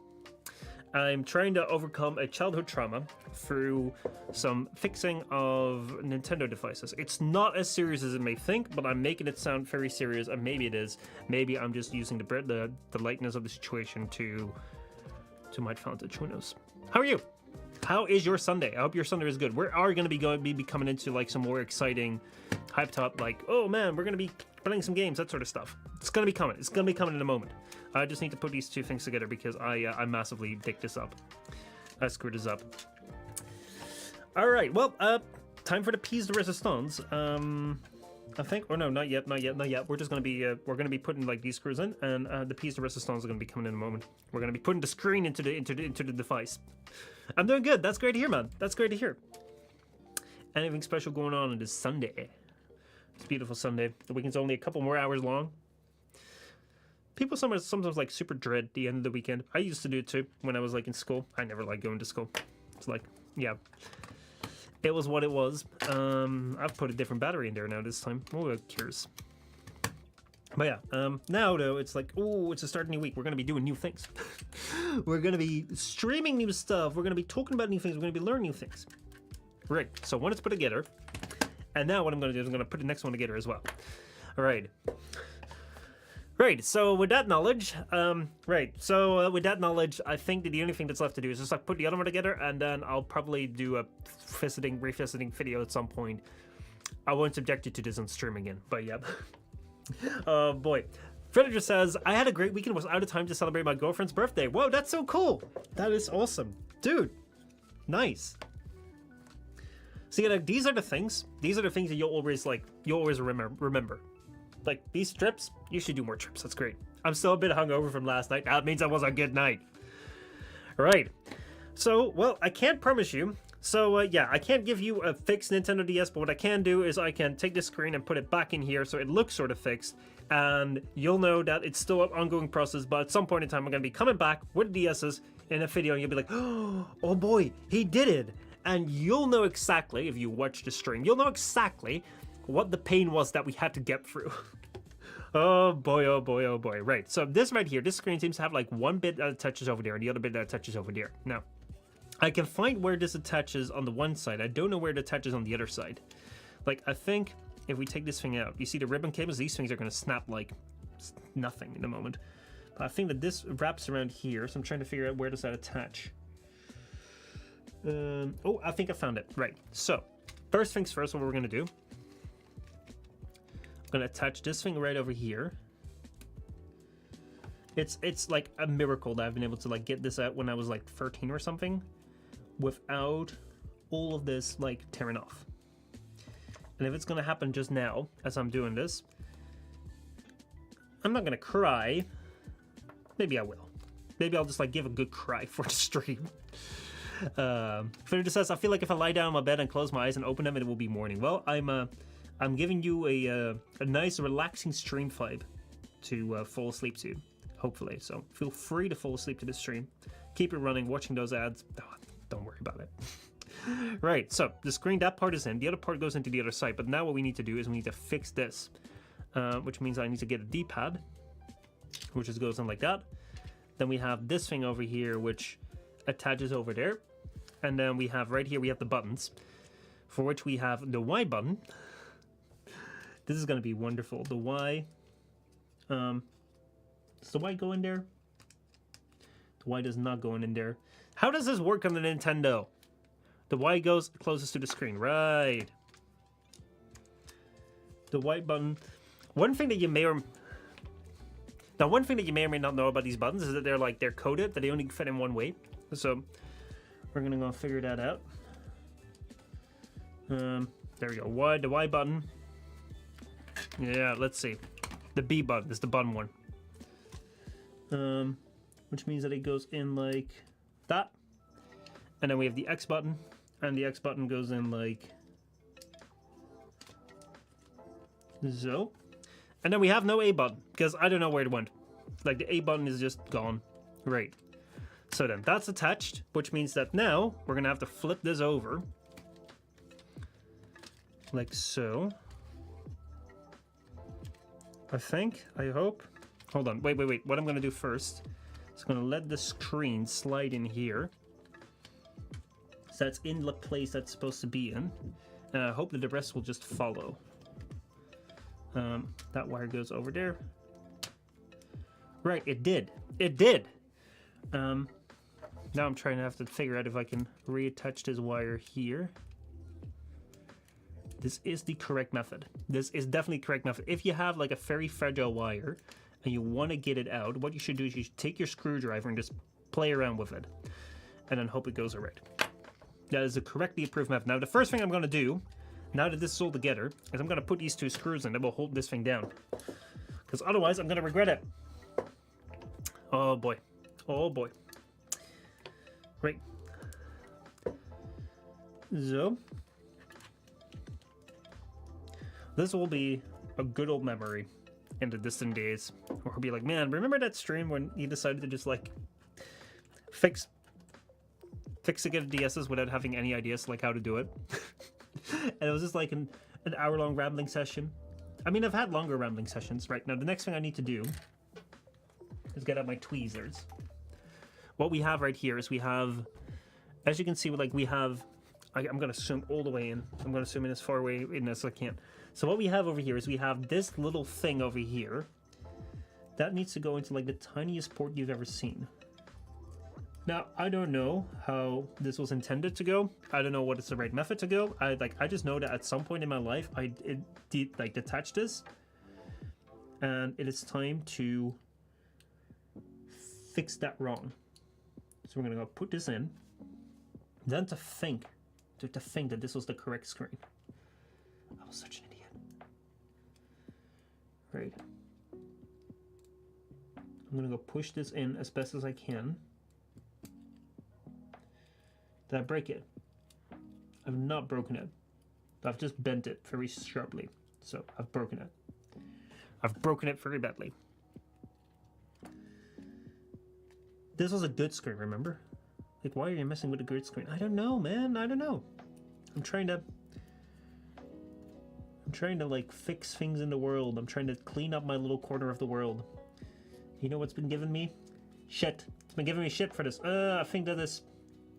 I'm trying to overcome a childhood trauma through some fixing of Nintendo devices. It's not as serious as it may think, but I'm making it sound very serious, and maybe it is. Maybe I'm just using the lightness of the situation to my advantage. Who knows? How are you? How is your Sunday? I hope your Sunday is good. We are going to be coming into like some more exciting, hyped up, like, oh man, we're going to be playing some games, that sort of stuff. It's going to be coming. It's going to be coming in a moment. I just need to put these two things together because I massively dicked this up. I screwed this up. All right, well, time for the piece de resistance. I think, or no, not yet. We're just gonna be putting like these screws in, and the piece de resistance is gonna be coming in a moment. We're gonna be putting the screen into the device. I'm doing good. That's great to hear, man. That's great to hear. Anything special going on this Sunday? It's a beautiful Sunday. The weekend's only a couple more hours long. People sometimes like super dread the end of the weekend. I used to do it too when I was like in school. I never liked going to school. It's like, yeah, it was what it was. I've put a different battery in there now this time. Oh, who cares? But yeah, now though, it's like, oh, it's a start of a new week. We're going to be doing new things. We're going to be streaming new stuff. We're going to be talking about new things. We're going to be learning new things. Right, so when it's put together, and now what I'm going to do is I'm going to put the next one together as well. All right. Right, so with that knowledge, with that knowledge, I think that the only thing that's left to do is just like put the other one together, and then I'll probably do a revisiting video at some point. I won't subject you to this on stream again, but yeah. Oh boy. Villager says, I had a great weekend, was out of time to celebrate my girlfriend's birthday. Whoa, that's so cool. That is awesome. Dude, nice. See, like, these are the things that you'll always remember. Like, these trips, you should do more trips. That's great. I'm still a bit hungover from last night. That means that was a good night. All right. So, well, I can't promise you. So, yeah, I can't give you a fixed Nintendo DS, but what I can do is I can take this screen and put it back in here so it looks sort of fixed, and you'll know that it's still an ongoing process, but at some point in time, I'm going to be coming back with the DSs in a video, and you'll be like, oh boy, he did it. And you'll know exactly, if you watch the stream, you'll know exactly what the pain was that we had to get through. Oh boy, oh boy, oh boy. Right, so this right here, this screen seems to have like one bit that attaches over there and the other bit that attaches over there. Now, I can find where this attaches on the one side. I don't know where it attaches on the other side. Like, I think if we take this thing out, you see the ribbon cables? These things are going to snap like nothing in a moment. But I think that this wraps around here, so I'm trying to figure out where does that attach. Oh, I think I found it. Right, so first things first, what we're going to do, I'm going to attach this thing right over here. It's like a miracle that I've been able to like get this out when I was like 13 or something without all of this like tearing off. And if it's going to happen just now as I'm doing this, I'm not going to cry. Maybe I will. Maybe I'll just like give a good cry for the stream. Flitter just says, I feel like if I lie down on my bed and close my eyes and open them, it will be morning. Well, I'm giving you a nice relaxing stream vibe to fall asleep to, hopefully. So feel free to fall asleep to this stream. Keep it running, watching those ads. Oh, don't worry about it. Right, so the screen, that part is in. The other part goes into the other side. But now what we need to do is we need to fix this, which means I need to get a D-pad, which just goes in like that. Then we have this thing over here, which attaches over there. And then we have right here, we have the buttons, for which we have the Y button. This is going to be wonderful. The Y, does the Y go in there? The Y does not go in there. How does this work on the Nintendo? The Y goes closest to the screen, right? The Y button. One thing that you may or may not know about these buttons is that they're coded, that they only fit in one way. So we're gonna go figure that out. There we go. The Y button. Yeah, let's see. The B button is the bottom one. Which means that it goes in like that. And then we have the X button, and the X button goes in like so. And then we have no A button, because I don't know where it went. Like, the A button is just gone. Right. So then that's attached, which means that now we're going to have to flip this over. Like so. I think, I hope. Hold on, wait. What I'm going to do first is going to let the screen slide in here. So that's in the place that's supposed to be in. And I hope that the rest will just follow. That wire goes over there. Right, it did. It did! Now I'm trying to have to figure out if I can reattach this wire here. This is the correct method. This is definitely the correct method. If you have like a very fragile wire and you want to get it out, what you should do is you should take your screwdriver and just play around with it. And then hope it goes alright. That is a correctly approved method. Now the first thing I'm going to do, now that this is all together, is I'm going to put these two screws in that will hold this thing down. Because otherwise I'm going to regret it. Oh boy. Oh boy. Right. So, this will be a good old memory in the distant days. Where we'll be like, man, remember that stream when you decided to just like fix the DSs without having any ideas like how to do it? And it was just like an hour-long rambling session. I mean, I've had longer rambling sessions. Right, now the next thing I need to do is get out my tweezers. What we have right here is we have, as you can see, like we have, I'm going to zoom all the way in. I'm going to zoom in as far away in as I can. So what we have over here is we have this little thing over here that needs to go into like the tiniest port you've ever seen. Now, I don't know how this was intended to go. I don't know what is the right method to go. I just know that at some point in my life, I did like detach this, and it is time to fix that wrong. So we're gonna go put this in. Then to think that this was the correct screen. I was such an idiot. Right. I'm gonna go push this in as best as I can. Did I break it? I've not broken it. I've just bent it very sharply. So I've broken it. I've broken it very badly. This was a good screen, remember? Like, why are you messing with a good screen? I don't know, man. I don't know. I'm trying to I'm trying to like fix things in the world. I'm trying to clean up my little corner of the world. You know what's been giving me? Shit. It's been giving me shit for this. I think that is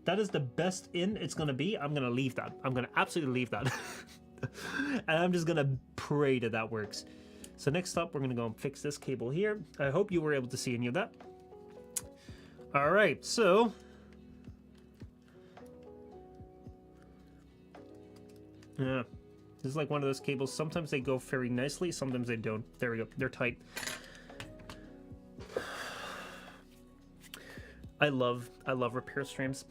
the best in it's gonna be. I'm gonna leave that. I'm gonna absolutely leave that. And I'm just gonna pray that that works. So next up, we're gonna go and fix this cable here. I hope you were able to see any of that. All right, so yeah, this is like one of those cables. Sometimes they go very nicely, sometimes they don't. There we go. They're tight. I love repair streams.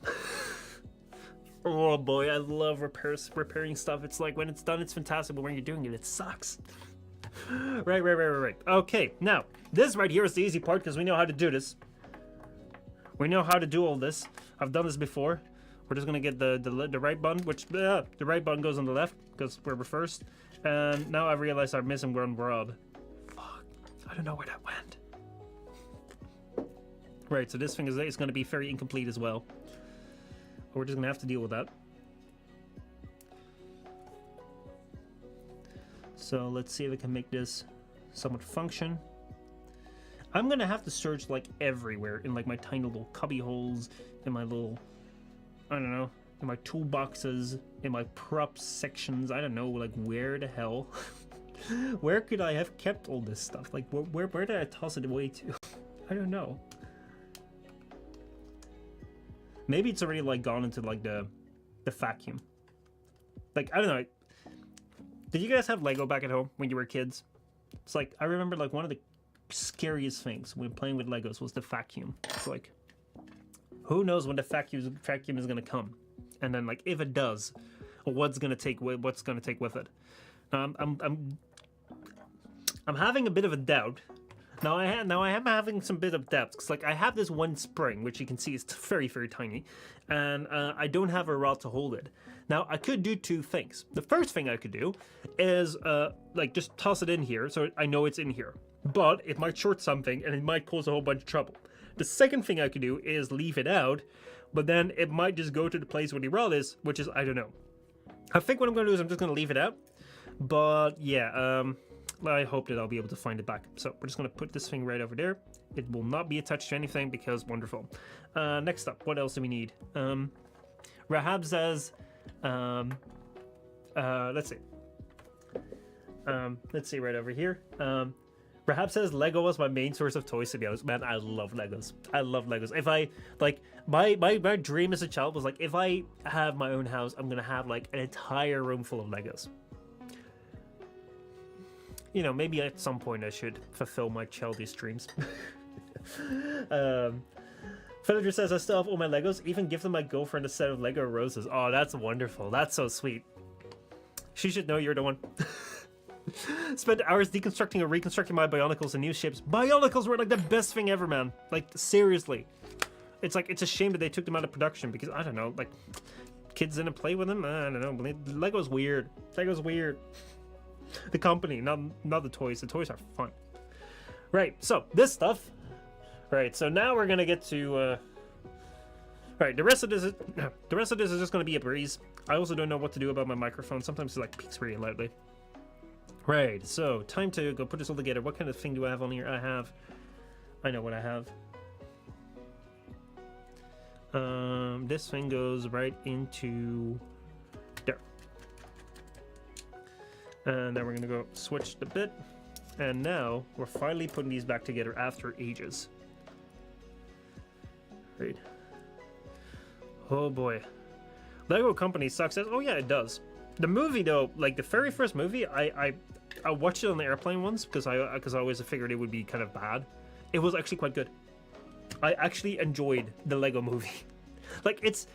Oh boy, I love repairing stuff. It's like when it's done, it's fantastic, but when you're doing it, it sucks. Right. Okay, now this right here is the easy part because we know how to do this. We know how to do all this. I've done this before. We're just gonna get the right button, which the right button goes on the left because we're reversed. And now I realize I'm missing one rod. Fuck, I don't know where that went. Right, so this thing is going to be very incomplete as well. We're just going to have to deal with that. So let's see if I can make this somewhat function. I'm going to have to search like everywhere in like my tiny little cubby holes, in my little, I don't know, in my toolboxes, in my props sections. I don't know, like where the hell, where could I have kept all this stuff? Like where did I toss it away to? I don't know. Maybe it's already like gone into like the vacuum. Like, I don't know. Did you guys have Lego back at home when you were kids? It's like, I remember like one of the scariest things when playing with Legos was the vacuum. It's like, who knows when the vacuum is gonna come? And then like if it does, what's gonna take with it? I'm having a bit of a doubt. Now I am having some bit of depth because like I have this one spring which you can see is very tiny, and I don't have a rod to hold it. Now I could do two things. The first thing I could do is like just toss it in here so I know it's in here, but it might short something and it might cause a whole bunch of trouble. The second thing I could do is leave it out, but then it might just go to the place where the rod is, which is I don't know. I think what I'm going to do is I'm just going to leave it out, but yeah. I hope that I'll be able to find it back. So we're just going to put this thing right over there. It will not be attached to anything because wonderful. Next up, what else do we need? Rahab says, let's see. Let's see right over here. Rahab says Lego was my main source of toys, to be honest. Man, I love Legos. I love Legos. If I, like, my dream as a child was like, if I have my own house, I'm going to have like an entire room full of Legos. You know, maybe at some point I should fulfill my childish dreams. Villager says, I still have all my Legos, even give them my girlfriend a set of Lego roses. Oh, that's wonderful. That's so sweet. She should know you're the one. Spent hours deconstructing or reconstructing my Bionicles and new ships. Bionicles were like the best thing ever, man. Like, seriously. It's like, it's a shame that they took them out of production because, I don't know, like, kids didn't play with them? I don't know. Lego's weird. Lego's weird. The company, not the toys. The toys are fun. Right, so this stuff. Right, so now we're gonna get to right, the rest of this is just gonna be a breeze. I also don't know what to do about my microphone. Sometimes it like peaks really loudly. Right, so time to go put this all together. What kind of thing do I have on here? I know what I have. This thing goes right into there. And then we're gonna go switch the bit, and now we're finally putting these back together after ages. Right. Oh boy, Lego Company sucks. Oh yeah, it does. The movie though, like the very first movie, I watched it on the airplane once because I always figured it would be kind of bad. It was actually quite good. I actually enjoyed the Lego movie. Like it's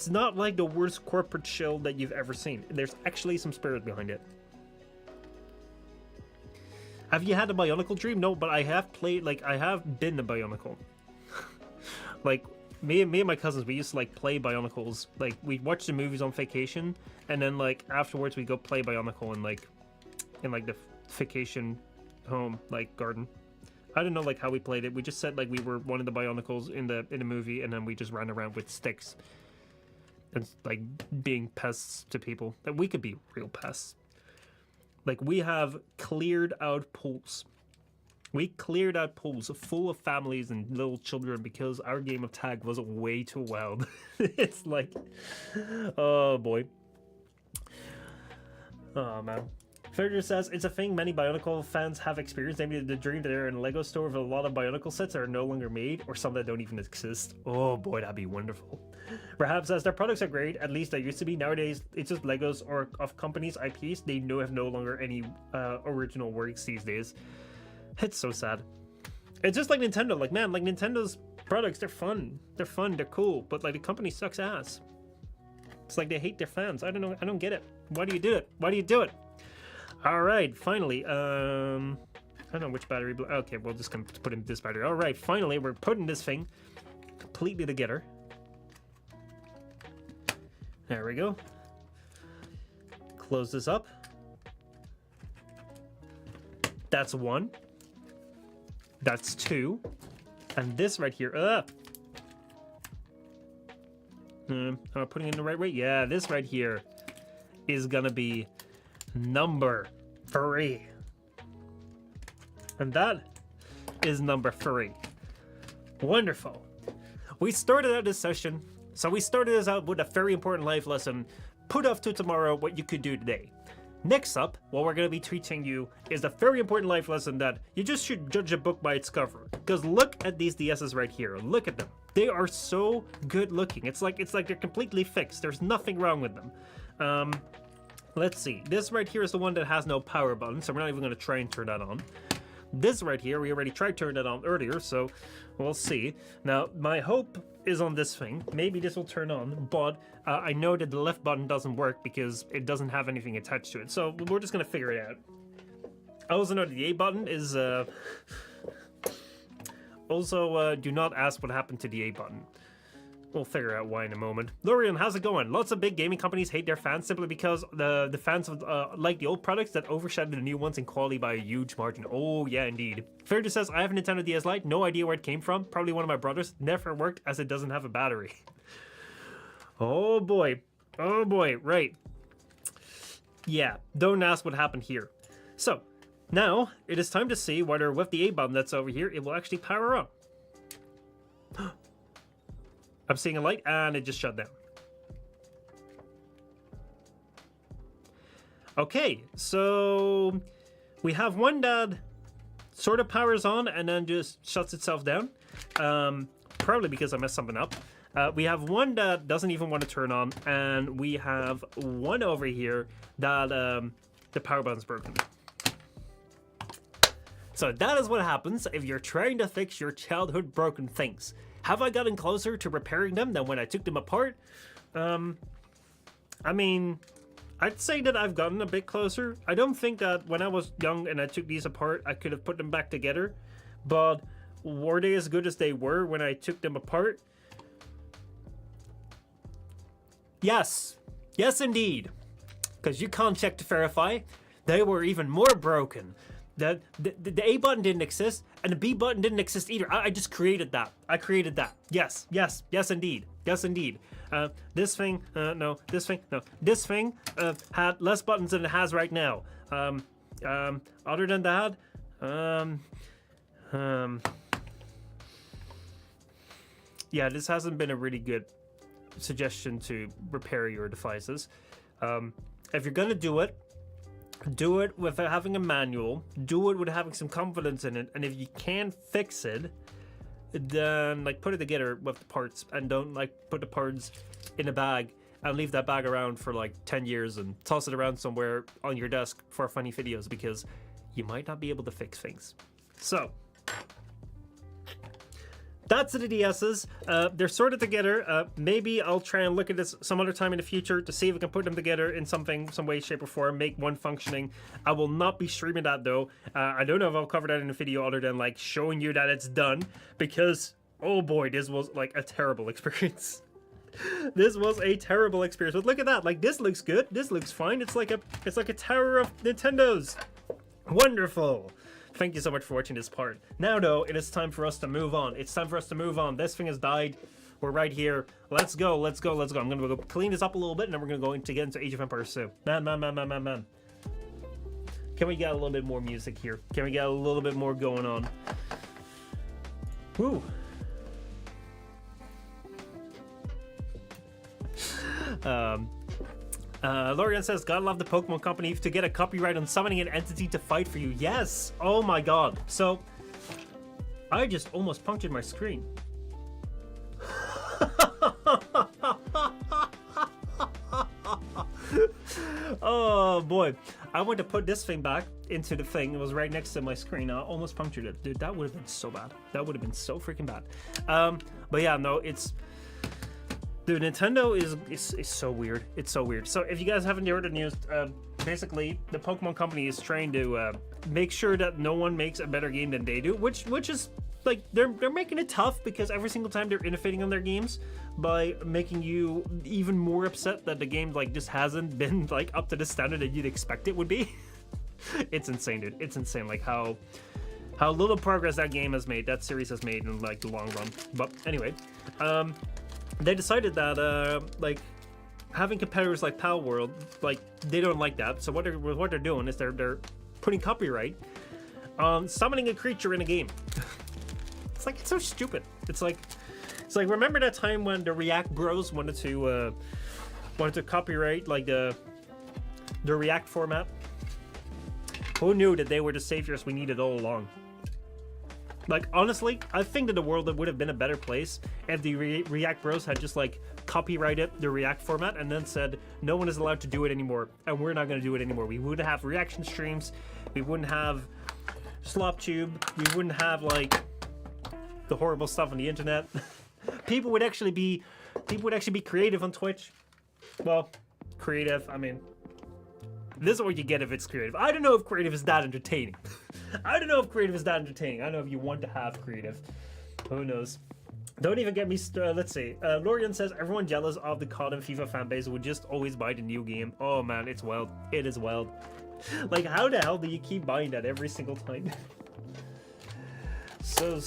not like the worst corporate shell that you've ever seen. There's actually some spirit behind it. Have you had a Bionicle dream? No, but I have played, like, I have been a Bionicle. Like, me and my cousins, we used to, like, play Bionicles. Like, we'd watch the movies on vacation, and then, like, afterwards we'd go play Bionicle in the vacation home, like, garden. I don't know, like, how we played it. We just said, like, we were one of the Bionicles in the movie, and then we just ran around with sticks. and like being pests to people. That we could be real pests. Like, we have cleared out pools. We cleared out pools full of families and little children because our game of tag was way too wild. It's like, oh boy. Oh man. Further says, it's a thing many Bionicle fans have experienced. Maybe the dream that they're in a Lego store with a lot of Bionicle sets that are no longer made, or some that don't even exist. Oh boy, that'd be wonderful. Rahab says, their products are great, at least they used to be. Nowadays, it's just Legos or of companies' IPs. They have no longer any original works these days. It's so sad. It's just like Nintendo. Like, man, like Nintendo's products, they're fun. They're fun, they're cool, but like the company sucks ass. It's like they hate their fans. I don't know, I don't get it. Why do you do it? Why do you do it? All right, finally, I don't know which battery. Okay, we're just gonna put in this battery. All right, finally, we're putting this thing completely together. There we go. Close this up. That's one. That's two. And this right here. Am I putting it in the right way? Yeah, this right here is gonna be number 3. And that is number 3. Wonderful. We started out this session, so we started this out with a very important life lesson. Put off to tomorrow what you could do today. Next up, what we're going to be teaching you is a very important life lesson that you just should judge a book by its cover. Because look at these DSs right here. Look at them. They are so good looking. It's like they're completely fixed. There's nothing wrong with them. Let's see. This right here is the one that has no power button, so we're not even going to try and turn that on. This right here, we already tried turning that on earlier, so we'll see. Now, my hope is on this thing. Maybe this will turn on, but I know that the left button doesn't work because it doesn't have anything attached to it, so we're just going to figure it out. I also know that the A button is... Also, do not ask what happened to the A button. We'll figure out why in a moment. Lorian, how's it going? Lots of big gaming companies hate their fans simply because the fans like the old products that overshadow the new ones in quality by a huge margin. Oh, yeah, indeed. Fergus says, I have a Nintendo DS Lite. No idea where it came from. Probably one of my brothers. Never worked as it doesn't have a battery. Oh, boy. Oh, boy. Right. Yeah, don't ask what happened here. So, now it is time to see whether with the A button that's over here, it will actually power up. I'm seeing a light and it just shut down. Okay, so we have one that sort of powers on and then just shuts itself down. Probably because I messed something up. We have one that doesn't even want to turn on, and we have one over here that the power button's broken. So that is what happens if you're trying to fix your childhood broken things. Have I gotten closer to repairing them than when I took them apart? I mean, I'd say that I've gotten a bit closer. I don't think that when I was young and I took these apart, I could have put them back together. But were they as good as they were when I took them apart? Yes. Yes, indeed. Because you can't check to verify. They were even more broken. The A button didn't exist, and the B button didn't exist either. I just created that. I created that. Yes, yes, yes, indeed. Yes, indeed. This thing, no. This thing, no. This thing had less buttons than it has right now. Other than that, yeah, this hasn't been a really good suggestion to repair your devices. If you're gonna do it with having a manual, do it with having some confidence in it, and if you can fix it, then like put it together with the parts, and don't like put the parts in a bag and leave that bag around for like 10 years and toss it around somewhere on your desk for funny videos, because you might not be able to fix things. So that's the DSs. They're sorted together. Maybe I'll try and look at this some other time in the future to see if we can put them together in some way, shape, or form, make one functioning. I will not be streaming that though. I don't know if I'll cover that in a video other than like showing you that it's done, because oh boy, this was like a terrible experience. This was a terrible experience. But look at that. Like, this looks good. This looks fine. It's like a tower of Nintendos. Wonderful. Thank you so much for watching this part. Now, though, it is time for us to move on. It's time for us to move on. This thing has died. We're right here. Let's go, let's go, let's go. I'm gonna go clean this up a little bit, and then we're gonna go into get into Age of Empires 2. Man. Can we get a little bit more music here? Can we get a little bit more going on? Woo. Lorian says, gotta love the Pokemon Company to get a copyright on summoning an entity to fight for you. Yes! Oh my god. So, I just almost punctured my screen. Oh boy. I went to put this thing back into the thing. It was right next to my screen. I almost punctured it. Dude, that would have been so bad. That would have been so freaking bad. But yeah, no, it's... Dude, Nintendo is so weird. It's so weird. So if you guys haven't heard the news, basically the Pokemon Company is trying to make sure that no one makes a better game than they do, which is like they're making it tough because every single time they're innovating on their games by making you even more upset that the game like just hasn't been like up to the standard that you'd expect it would be. It's insane, dude. It's insane like how little progress that game has made, that series has made in like the long run. But anyway, they decided that like having competitors like Pal World, like they don't like that. So what they're doing is they're putting copyright on summoning a creature in a game. It's so stupid. It's like remember that time when the React Bros wanted to copyright like the React format? Who knew that they were the saviors we needed all along? Like honestly, I think that the world would have been a better place if the React Bros had just like copyrighted the React format and then said no one is allowed to do it anymore, and we're not going to do it anymore. We wouldn't have reaction streams, we wouldn't have SlopTube, we wouldn't have like the horrible stuff on the internet. People would actually be creative on Twitch. Well, creative, I mean, this is what you get if it's creative. I don't know if creative is that entertaining. I don't know if creative is that entertaining. I don't know if you want to have creative. Who knows? Don't even get me let's see. Lorian says, everyone jealous of the COD and FIFA fanbase would just always buy the new game. Oh man, it's wild. It is wild. Like, how the hell do you keep buying that every single time? So,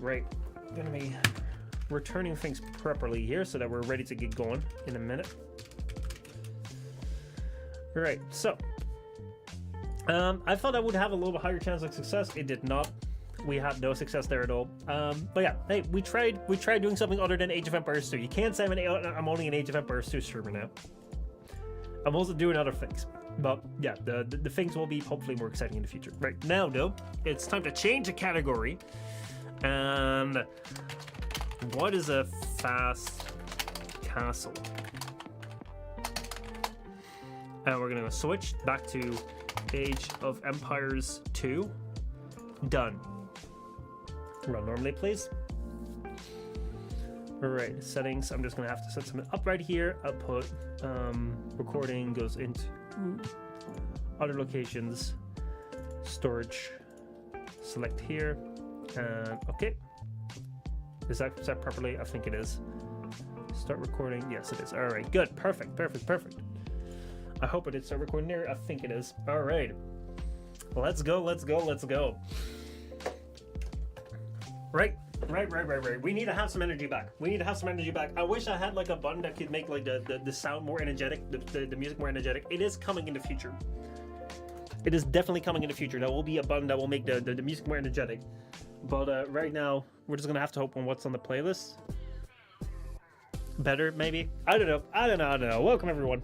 right. I'm gonna be returning things properly here so that we're ready to get going in a minute. Right, so I thought I would have a little bit higher chance of success. It did not. We had no success there at all. But yeah, hey, we tried doing something other than Age of Empires 2. You can't say I'm only an Age of Empires 2 streamer now. I'm also doing other things. But yeah, the things will be hopefully more exciting in the future. Right now, though, it's time to change a category. And what is a fast castle? And we're gonna switch back to Age of Empires 2. Done. Run normally, please. Alright, settings. I'm just gonna have to set something up right here. Output. Recording goes into other locations. Storage. Select here. And okay. Is that set properly? I think it is. Start recording. Yes, it is. Alright, good. Perfect. I hope I did start recording there. I think it is. Alright. Let's go. Right. We need to have some energy back. I wish I had like a button that could make like the sound more energetic, the music more energetic. It is coming in the future. It is definitely coming in the future. There will be a button that will make the music more energetic. But right now, we're just gonna have to hope on what's on the playlist. Better, maybe? I don't know. Welcome everyone.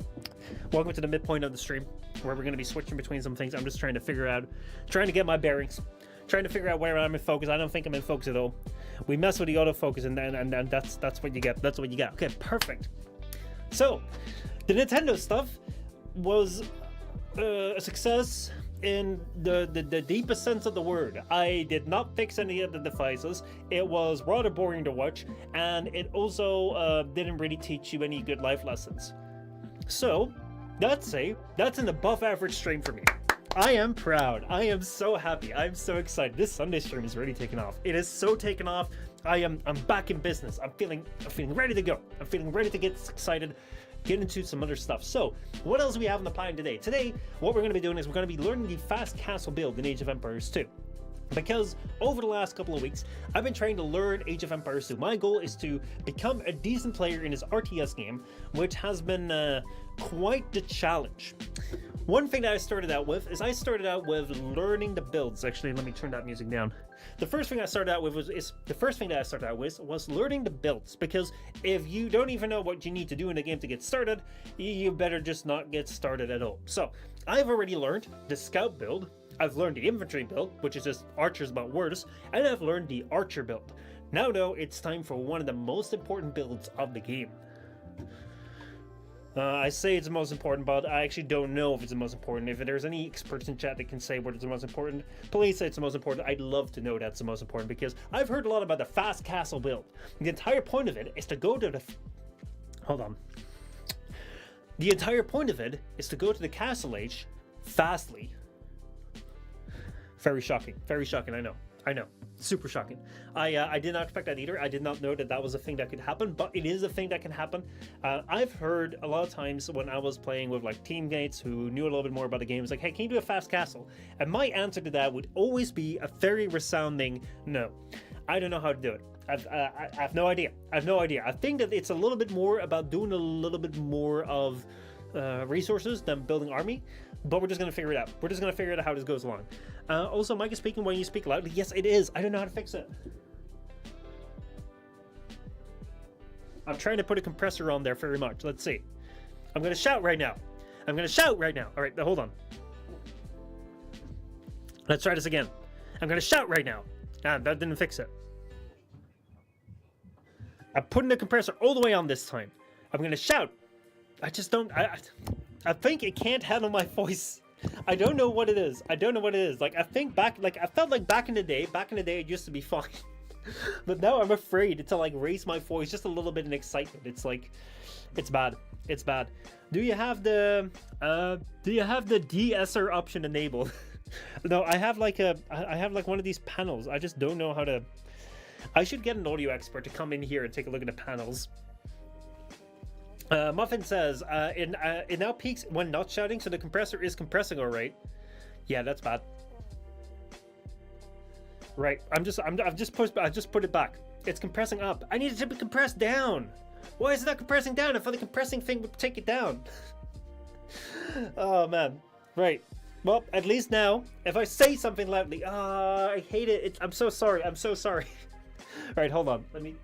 Welcome to the midpoint of the stream, where we're gonna be switching between some things. I'm just trying to get my bearings. Trying to figure out where I'm in focus. I don't think I'm in focus at all. We mess with the autofocus and that's what you get. That's what you got. Okay, perfect. So, the Nintendo stuff was a success in the deepest sense of the word. I did not fix any of the devices. It was rather boring to watch, and it also didn't really teach you any good life lessons. So, that's an above average stream for me. I am proud. I am so happy. I'm so excited. This Sunday stream is really taking off. It is so taken off. I'm back in business. I'm feeling ready to go. I'm feeling ready to get excited, get into some other stuff. So, what else do we have on the plan today? Today, what we're going to be doing is we're going to be learning the fast castle build in Age of Empires 2. Because over the last couple of weeks, I've been trying to learn Age of Empires 2. My goal is to become a decent player in this RTS game, which has been quite the challenge. One thing that I started out with is learning the builds. Actually, let me turn that music down. The first thing I started out with was learning the builds, because if you don't even know what you need to do in the game to get started, you better just not get started at all. So I've already learned the scout build. I've learned the infantry build, which is just archers but worse, and I've learned the archer build. Now though, it's time for one of the most important builds of the game. I say it's the most important, but I actually don't know if it's the most important. If there's any experts in chat that can say what is the most important, please say it's the most important. I'd love to know that's the most important, because I've heard a lot about the fast castle build. The entire point of it is to go to the... Hold on. The entire point of it is to go to the castle age fastly. Very shocking, I know, super shocking. I did not expect that either. I did not know that that was a thing that could happen, but it is a thing that can happen. I've heard a lot of times when I was playing with like teammates who knew a little bit more about the game, it's like, hey, can you do a fast castle? And my answer to that would always be a very resounding no. I don't know how to do it. I have no idea. I think that it's a little bit more about doing a little bit more of resources than building army, but we're just gonna figure it out. We're just gonna figure out how this goes along. Also, Mike is speaking when you speak loudly. Yes, it is. I don't know how to fix it. I'm trying to put a compressor on there very much. Let's see. I'm gonna shout right now. All right, hold on. Let's try this again. I'm gonna shout right now. That didn't fix it. I'm putting the compressor all the way on this time. I'm gonna shout. I just don't. I think it can't handle my voice. I don't know what it is. Like, I think I felt like back in the day it used to be fine. But now I'm afraid to like raise my voice just a little bit in excitement. It's like, it's bad. Do you have the de-esser option enabled? No, I have like one of these panels. I just don't know how to. I should get an audio expert to come in here and take a look at the panels. Muffin says, it now peaks when not shouting, so the compressor is compressing all right. Yeah, that's bad. Right, I've just put it back. It's compressing up. I need it to be compressed down. Why is it not compressing down? I thought the compressing thing would take it down. Oh man. Right. Well, at least now, if I say something loudly, I hate it. I'm so sorry. Right, hold on. Let me.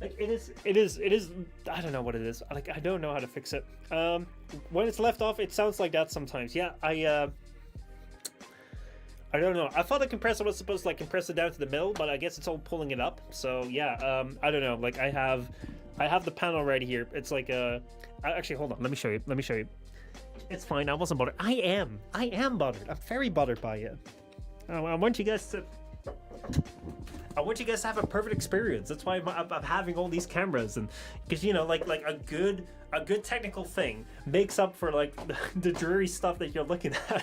Like, it is. I don't know what it is. Like, I don't know how to fix it. When it's left off, it sounds like that sometimes. Yeah, I don't know. I thought the compressor was supposed to like compress it down to the middle, but I guess it's all pulling it up. So yeah, I don't know. Like, I have the panel right here. It's like actually, hold on. Let me show you. It's fine. I wasn't bothered. I am bothered. I'm very bothered by it. I want you guys to have a perfect experience. That's why I'm having all these cameras, and because you know, like a good technical thing makes up for like the dreary stuff that you're looking at.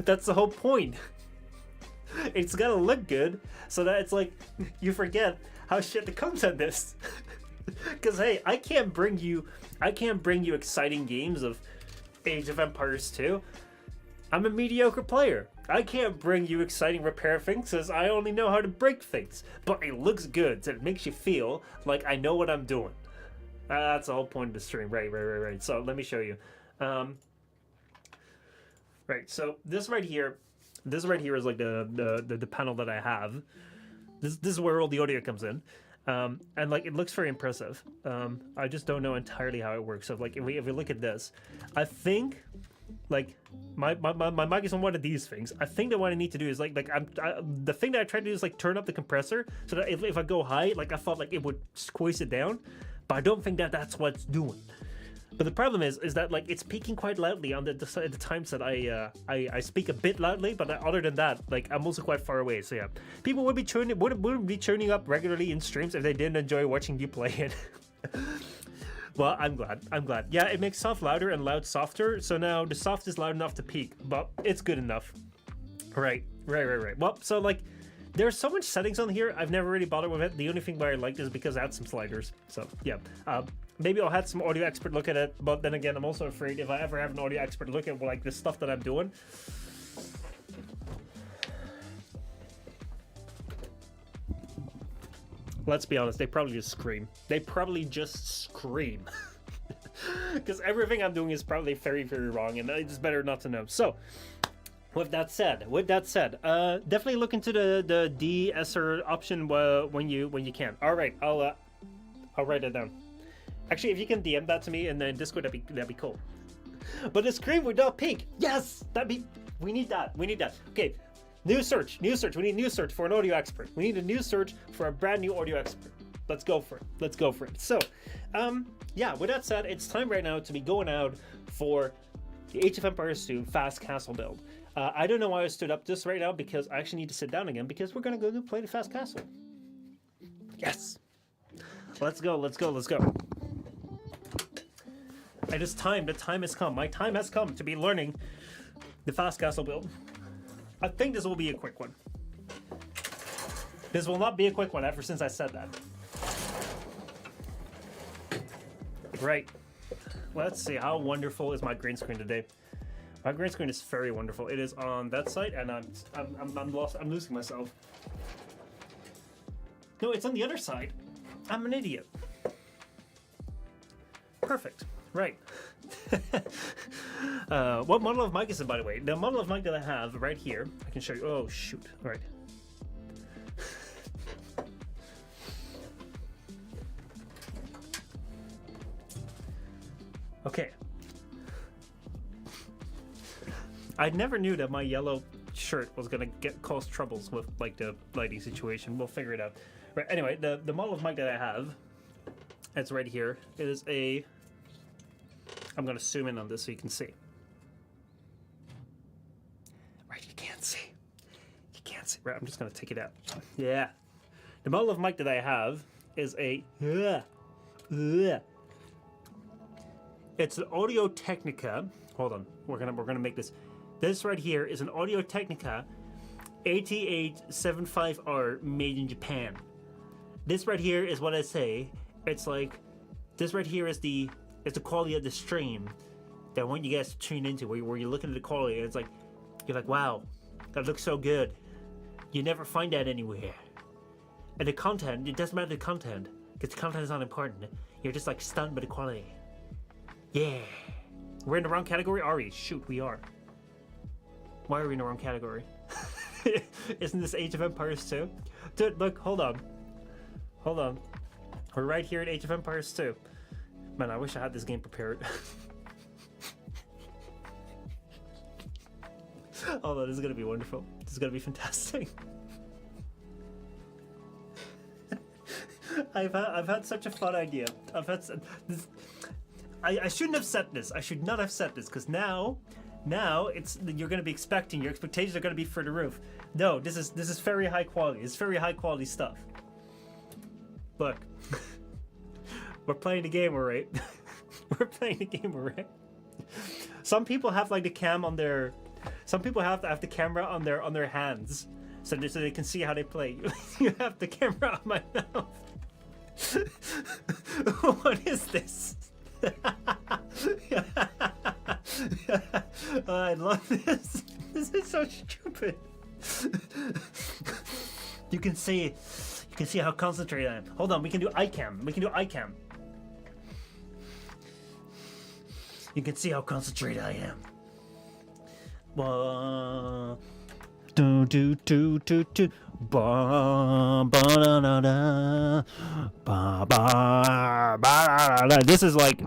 That's the whole point. It's gotta look good so that it's like you forget how shit the content is. Because hey, I can't bring you exciting games of Age of Empires 2. I'm a mediocre player. I can't bring you exciting repair things because I only know how to break things. But it looks good, so it makes you feel like I know what I'm doing. That's the whole point of the stream. Right. So let me show you. Right, so this right here is like the panel that I have. This is where all the audio comes in. And like it looks very impressive. I just don't know entirely how it works. So like if we look at this, I think like my mic is on one of these things. I think that what I need to do is like the thing that I try to do is like turn up the compressor so that if I go high, like I felt like it would squeeze it down, but I don't think that that's what it's doing. But the problem is that like it's peaking quite loudly on the times that I speak a bit loudly, but other than that, like I'm also quite far away. So yeah, people would be tuning up regularly in streams if they didn't enjoy watching you play it. Well, I'm glad. Yeah, it makes soft louder and loud softer. So now the soft is loud enough to peak, but it's good enough. Right. Well, so like there's so much settings on here. I've never really bothered with it. The only thing why I liked is because I had some sliders. So yeah. Maybe I'll have some audio expert look at it, but then again, I'm also afraid if I ever have an audio expert look at like the stuff that I'm doing, Let's be honest, they probably just scream. They probably just scream. Because everything I'm doing is probably very, very wrong, and it's better not to know. So, with that said, definitely look into the DSer option when you can. All right, I'll write it down. Actually, if you can DM that to me in the Discord, that'd be cool. But the screen without pink, yes, we need that. Okay, new search. We need new search for an audio expert. We need a new search for a brand new audio expert. Let's go for it. So, yeah, with that said, it's time right now to be going out for the Age of Empires 2 Fast Castle build. I don't know why I stood up just right now, because I actually need to sit down again, because we're going to go play the Fast Castle. Yes. Let's go. It is time. The time has come. My time has come to be learning the Fast Castle build. I think this will be a quick one. This will not be a quick one ever since I said that. Right. Let's see. How wonderful is my green screen today? My green screen is very wonderful. It is on that side, and I'm lost. I'm losing myself. No, it's on the other side. I'm an idiot. Perfect. Right. What model of mic is it, by the way? The model of mic that I have right here, I can show you. Oh, shoot. All right. Okay. I never knew that my yellow shirt was gonna cause troubles with like the lighting situation. We'll figure it out. Right. Anyway, the model of mic that I have, it's right here. It is a. I'm gonna zoom in on this so you can see. Right, you can't see. You can't see. Right, I'm just gonna take it out. Yeah. The model of mic that I have is a. It's an Audio Technica. Hold on, we're gonna make this. This right here is an Audio Technica 8875R made in Japan. This right here is what I say. It's like this right here is the quality of the stream that I want you guys to tune into, where you're looking at the quality and it's like you're like, wow, that looks so good. You never find that anywhere. And the content, it doesn't matter the content, because the content is not important. You're just like stunned by the quality. Yeah. We're in the wrong category, are we? Shoot, we are. Why are we in the wrong category? Isn't this Age of Empires 2? Dude, look, hold on. We're right here at Age of Empires 2. Man, I wish I had this game prepared. Oh no, this is gonna be wonderful. This is gonna be fantastic. I've had such a fun idea. This. I shouldn't have set this. I should not have set this, because now it's you're gonna be expecting. Your expectations are gonna be through the roof. No, this is very high quality. It's very high quality stuff. Look, we're playing the game, alright. We're playing the game, alright. Some people have like the cam on their. Some people have to have the camera on their hands, so they can see how they play. You have the camera on my mouth. What is this? Oh, I love this. This is so stupid. You can see how concentrated I am. Hold on, we can do iCam. You can see how concentrated I am.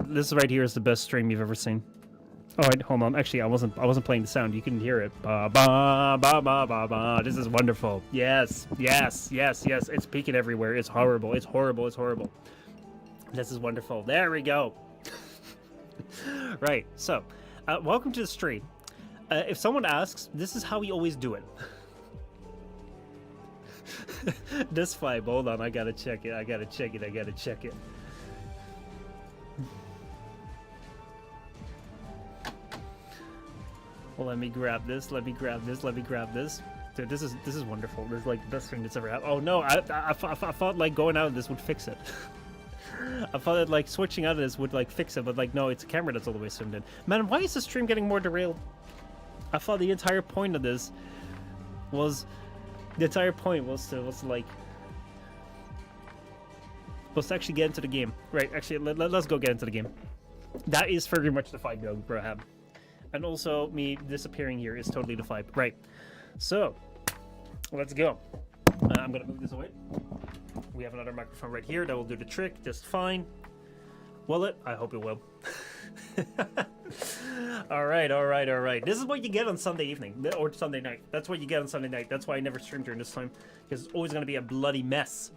This right here is the best stream you've ever seen. Oh wait, hold on. Actually, I wasn't playing the sound. You couldn't hear it. This is wonderful. Yes. It's peaking everywhere. It's horrible. This is wonderful. There we go. Right. So, welcome to the stream. If someone asks, this is how we always do it. This vibe, hold on, I gotta check it. Well, let me grab this. Dude, this is wonderful. This is like the best thing that's ever happened. Oh no, I thought like going out of this would fix it. I thought that like switching out of this would like fix it, but like no, it's a camera that's all the way zoomed in. Man, why is the stream getting more derailed? I thought the entire point of this was to like Let's actually get into the game. Right, actually, let's go get into the game. That is very much the vibe build, bro. And also, me disappearing here is totally the vibe. Right, so, let's go. I'm gonna move this away. We have another microphone right here that will do the trick just fine. Will it? I hope it will. All right. This is what you get on Sunday evening, or Sunday night. That's what you get on Sunday night. That's why I never stream during this time, because it's always gonna be a bloody mess.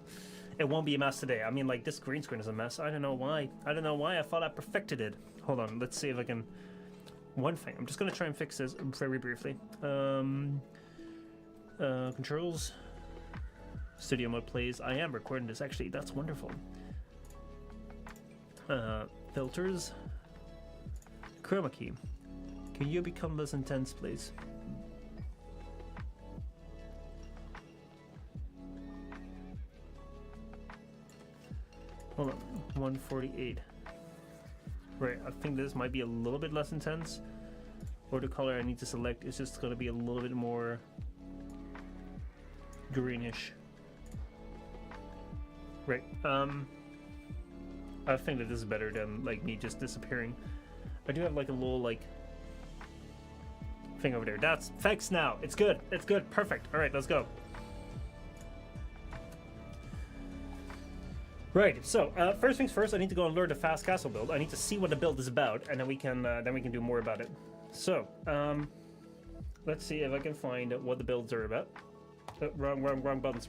It won't be a mess today. I mean, like, this green screen is a mess. I don't know why. I thought I perfected it. Hold on. Let's see if I can... One thing. I'm just going to try and fix this very briefly. Controls. Studio mode plays. I am recording this, actually. That's wonderful. Filters. Chroma key. Can you become less intense, please? Hold on, 148. Right, I think this might be a little bit less intense. Or the color I need to select is just going to be a little bit more greenish. Right, I think that this is better than, like, me just disappearing. I do have, like, a little, like, thing over there. That's fixed now. It's good. It's good. Perfect. All right, let's go. Right, so first things first, I need to go and learn the fast castle build. I need to see what the build is about, and then we can do more about it. So, let's see if I can find what the builds are about. Wrong buttons.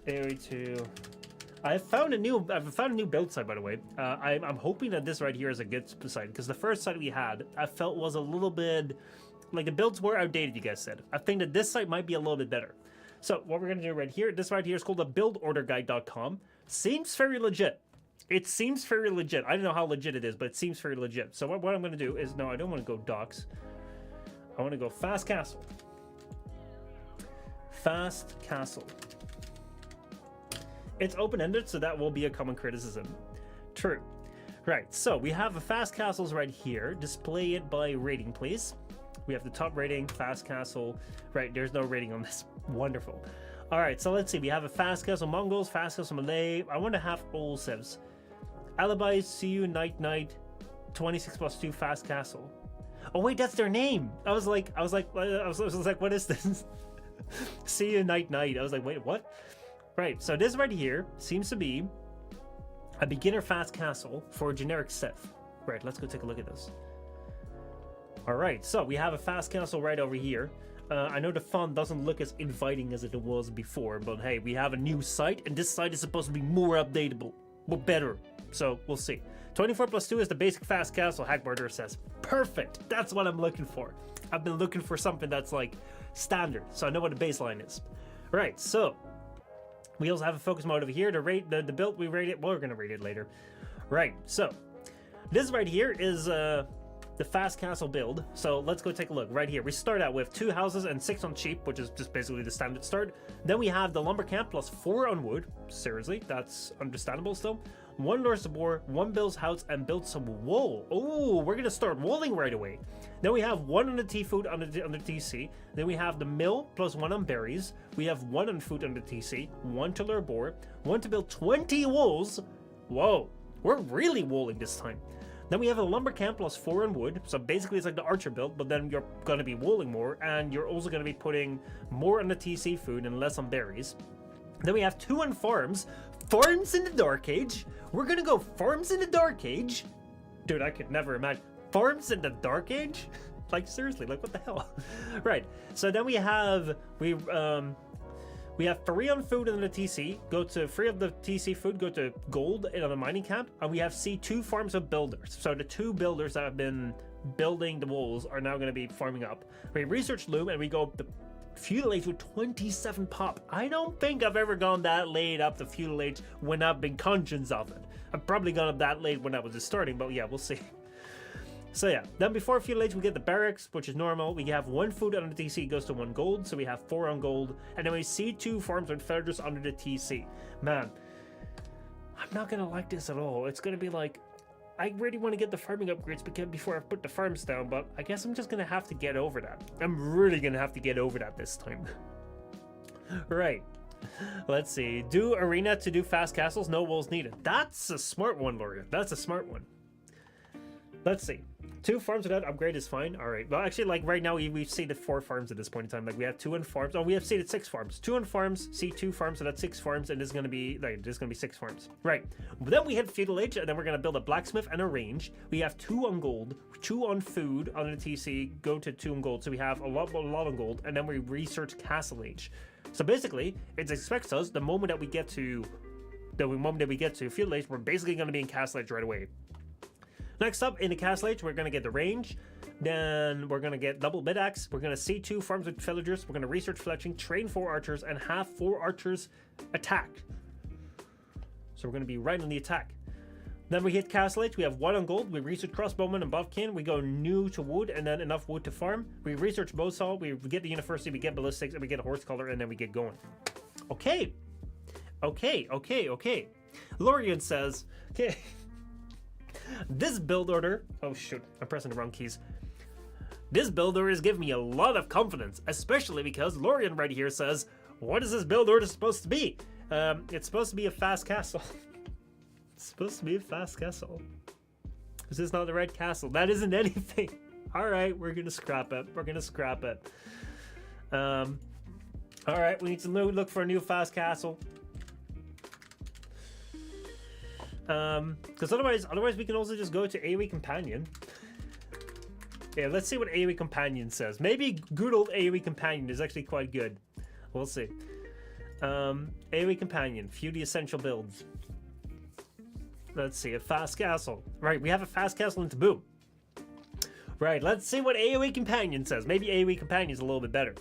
AoE2. I've found a new build site, by the way. I'm hoping that this right here is a good site, because the first site we had I felt was a little bit like the builds were outdated. You guys said. I think that this site might be a little bit better. So what we're going to do right here, this right here is called the buildorderguide.com. Seems very legit. It seems very legit. I don't know how legit it is, but it seems very legit. So what I'm going to do is, no, I don't want to go docs. I want to go fast castle. Fast castle. It's open-ended, so that will be a common criticism. True. Right, so we have the fast castles right here. Display it by rating, please. We have the top rating, fast castle. Right, there's no rating on this. Wonderful. All right, so let's see. We have a fast castle Mongols, fast castle Malay. I want to have all civs. Alibis, see you, night, 26+2 fast castle. Oh wait, that's their name. I was like, what is this? See you, night. I was like, wait, what? Right, so this right here seems to be a beginner fast castle for a generic civ. Right, let's go take a look at this. All right, so we have a fast castle right over here. I know the font doesn't look as inviting as it was before, but hey, we have a new site, and this site is supposed to be more updatable, but better. So we'll see. 24+2 is the basic fast castle, Hackbarter says. Perfect, that's what I'm looking for. I've been looking for something that's like standard, so I know what the baseline is. All right, so we also have a focus mode over here. The build we rate it. Well, we're gonna rate it later. Right, so this right here is the fast castle build. So let's go take a look right here. We start out with 2 houses and 6 on sheep, which is just basically the standard start. Then we have the lumber camp plus 4 on wood. Seriously, that's understandable still. 1 lures the boar, 1 builds house and builds some wool. Oh, we're gonna start wooling right away. Then we have 1 on the tea food under TC. Then we have the mill plus 1 on berries. We have 1 on food under TC, 1 to lure boar, 1 to build 20 wools. Whoa, we're really wooling this time. Then we have a lumber camp plus 4 on wood. So basically it's like the archer build, but then you're gonna be wooling more, and you're also gonna be putting more on the TC food and less on berries. Then we have 2 on farms. Farms in the Dark Age. We're gonna go farms in the Dark Age. Dude, I could never imagine. Farms in the Dark Age? Like, seriously, like, what the hell? Right, so then we have 3 on food in the TC, go to 3 of the TC food, go to gold in the mining camp, and we have C2 farms of builders. So the 2 builders that have been building the walls are now going to be farming up. We research loom, and we go the feudal age with 27 pop. I don't think I've ever gone that late up the feudal age when I've been conscious of it. I've probably gone up that late when I was just starting, but yeah, we'll see. So yeah, then before feudal age we get the barracks, which is normal. We have 1 food under the TC goes to 1 gold, so we have 4 on gold, and then we see 2 farms with feathers under the TC. Man, I'm not gonna like this at all. It's gonna be like, I really want to get the farming upgrades before I put the farms down, but I guess I'm just gonna have to get over that. I'm really gonna have to get over that this time. Right, Let's see. Do arena to do fast castles. No walls needed. That's a smart one, Loria. That's a smart one. Let's see. 2 farms without upgrade is fine. All right. Well, actually, like right now, we've seeded 4 farms at this point in time. Like we have 2 on farms. Oh, we have seeded 6 farms. 2 on farms. See 2 farms. So that's 6 farms, and this is gonna be like there's gonna be 6 farms. Right. But then we hit feudal age, and then we're gonna build a blacksmith and a range. We have 2 on gold, 2 on food on the TC. Go to 2 on gold. So we have a lot on gold, and then we research castle age. So basically, it expects us the moment that we get to feudal age, we're basically gonna be in castle age right away. Next up, in the castle age, we're going to get the range. Then we're going to get double bid axe. We're going to see 2 farms with villagers. We're going to research fletching, train 4 archers, and have 4 archers attack. So we're going to be right on the attack. Then we hit castle age. We have 1 on gold. We research crossbowman and buffkin. We go new to wood and then enough wood to farm. We research bowsaw. We get the university. We get ballistics, and we get a horse collar, and then we get going. Okay. Lorian says, okay. This build order, oh shoot, I'm pressing the wrong keys. This build order is giving me a lot of confidence, especially because Lorian right here says, what is this build order supposed to be? It's supposed to be a fast castle. It's supposed to be a fast castle. Is this not the right castle? That isn't anything. Alright, we're gonna scrap it. Alright, we need to look for a new fast castle. Because otherwise we can also just go to AoE Companion. Yeah, let's see what AoE Companion says. Maybe good old AoE Companion is actually quite good. We'll see. AoE Companion, few the essential builds. Let's see, a fast castle. Right, we have a fast castle in Taboo. Right, let's see what AoE Companion says. Maybe AoE Companion is a little bit better.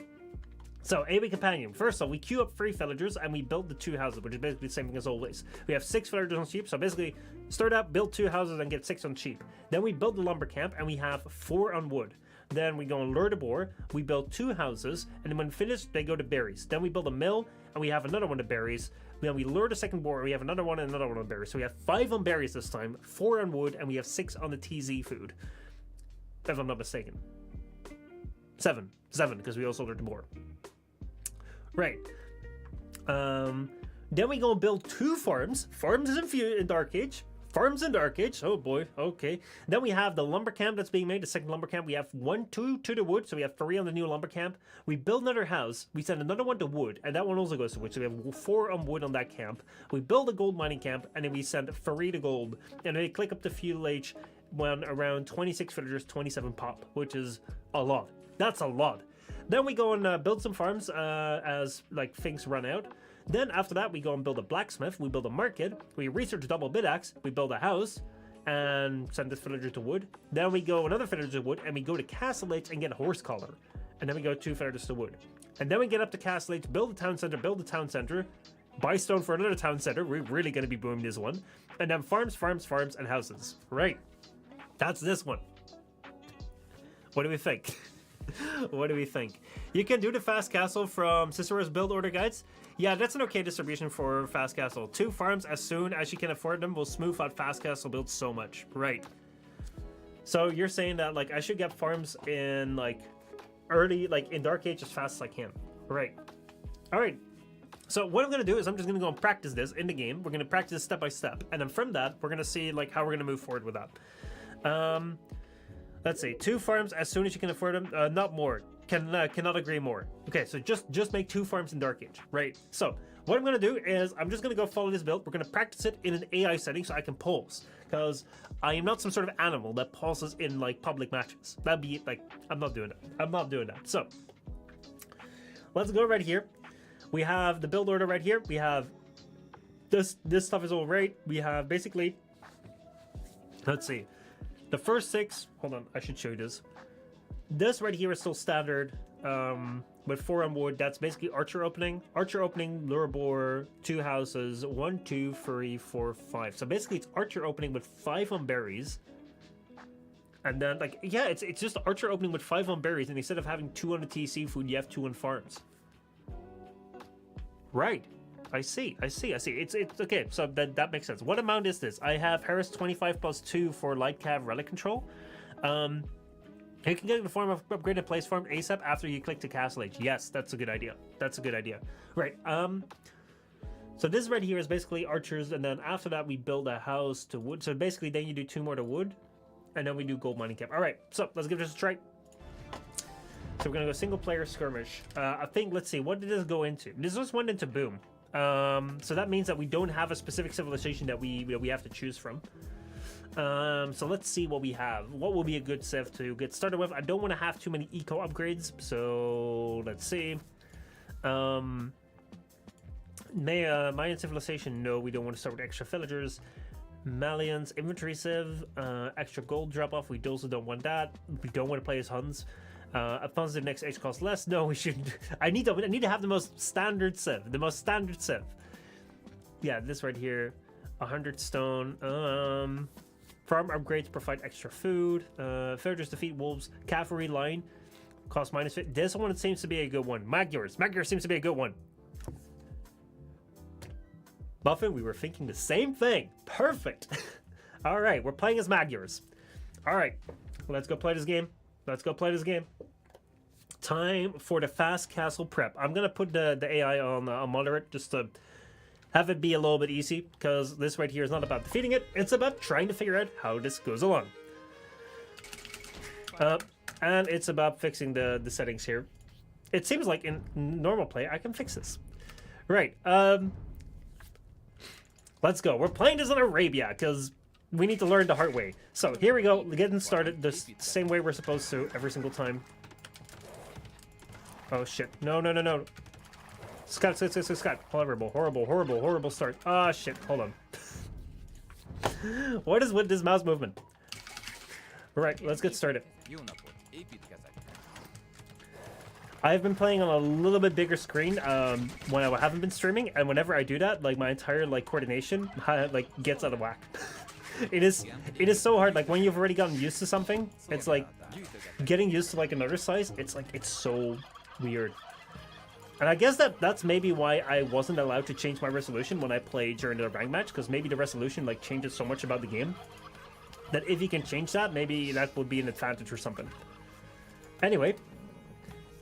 So, AoE Companion. First off, we queue up 3 villagers and we build the 2 houses, which is basically the same thing as always. We have 6 villagers on sheep, so basically start out, build 2 houses and get 6 on sheep. Then we build the lumber camp and we have 4 on wood. Then we go on lure de boar, we build 2 houses, and then when finished, they go to berries. Then we build a mill and we have another one to berries. Then we lure the second boar, we have another one and another one on berries. So we have 5 on berries this time, 4 on wood, and we have 6 on the TZ food. If I'm not mistaken. 7, because we also lured the boar. Right. Then we go and build 2 farms. Farms in Dark Age. Oh boy. Okay. Then we have the lumber camp that's being made. The second lumber camp. We have 2 to the wood. So we have 3 on the new lumber camp. We build another house. We send another one to wood. And that one also goes to wood. So we have 4 on wood on that camp. We build a gold mining camp. And then we send 3 to gold. And then we click up to feudal age when around 26 villagers, 27 pop. Which is a lot. That's a lot. Then we go and build some farms as like things run out. Then after that, we go and build a blacksmith. We build a market. We research double bid axe. We build a house and send this villager to wood. Then we go another villager to wood and we go to castle age and get a horse collar. And then we go 2 villagers to wood. And then we get up to castle age, build the town center, buy stone for another town center. We're really going to be booming this one. And then farms, and houses. Right. That's this one. What do we think? What do we think? You can do the fast castle from Cicero's build order guides. Yeah, that's an okay distribution for fast castle. 2 farms as soon as you can afford them will smooth out fast castle builds so much. Right. So you're saying that like I should get farms in like early, like in Dark Age as fast as I can. Right. All right. So what I'm going to do is I'm just going to go and practice this in the game. We're going to practice step by step. And then from that, we're going to see like how we're going to move forward with that. Let's see, 2 farms as soon as you can afford them, not more. Cannot agree more. Okay, so just make 2 farms in Dark Age, right? So what I'm gonna do is I'm just gonna go follow this build. We're gonna practice it in an AI setting so I can pulse, because I am not some sort of animal that pulses in like public matches. That'd be like I'm not doing that. So let's go right here. We have the build order right here. We have this stuff is all right. We have basically, let's see. The first 6, hold on, I should show you this. This right here is still standard, with 4 on wood. That's basically archer opening, lure boar, 2 houses, 1, 2, 3, 4, 5. So basically it's archer opening with 5 on berries. And then like, yeah, it's just archer opening with 5 on berries. And instead of having 2 on the TC food, you have 2 on farms. Right. I see. It's okay. So that makes sense. What amount is this? I have Harris 25 plus 2 for light cav relic control. You can get the form of upgraded place form ASAP after you click to Castle Age. Yes, that's a good idea. That's a good idea. Right. So this right here is basically archers, and then after that we build a house to wood. So basically then you do 2 more to wood, and then we do gold mining camp. All right, so let's give this a try. So we're gonna go single player skirmish. I think, let's see, what did this go into? This just went into boom. So that means that we don't have a specific civilization that we have to choose from. So let's see what we have. What will be a good civ to get started with? I don't want to have too many eco upgrades, so let's see. Mayan civilization, no, we don't want to start with extra villagers. Malians, infantry civ, extra gold drop off, we also don't want that. We don't want to play as Huns. Offensive next age costs less. No, we shouldn't. I need to have the most standard civ. Yeah, this right here, 100 stone. Farm upgrades provide extra food. Villagers defeat wolves. Cavalry line cost -50. This one seems to be a good one. Magyars seems to be a good one. Buffin, we were thinking the same thing. Perfect. All right, we're playing as Magyars. All right, let's go play this game. Time for the fast castle prep. I'm gonna put the AI on moderate just to have it be a little bit easy, because this right here is not about defeating it. It's about trying to figure out how this goes along. And it's about fixing the settings here. It seems like in normal play I can fix this. Right. Let's go. We're playing this in Arabia because we need to learn the hard way. So here we go, getting started the same way we're supposed to every single time. Oh shit. No. Scott. Horrible start. Ah, shit. Hold on. What is with this mouse movement? Right, let's get started. I've been playing on a little bit bigger screen when I haven't been streaming, and whenever I do that, like my entire coordination gets out of whack. It is so hard. Like when you've already gotten used to something, it's like getting used to another size. It's so weird. And I guess that's maybe why I wasn't allowed to change my resolution when I played during the rank match, because maybe the resolution changes so much about the game that if you can change that, maybe that would be an advantage or something. Anyway,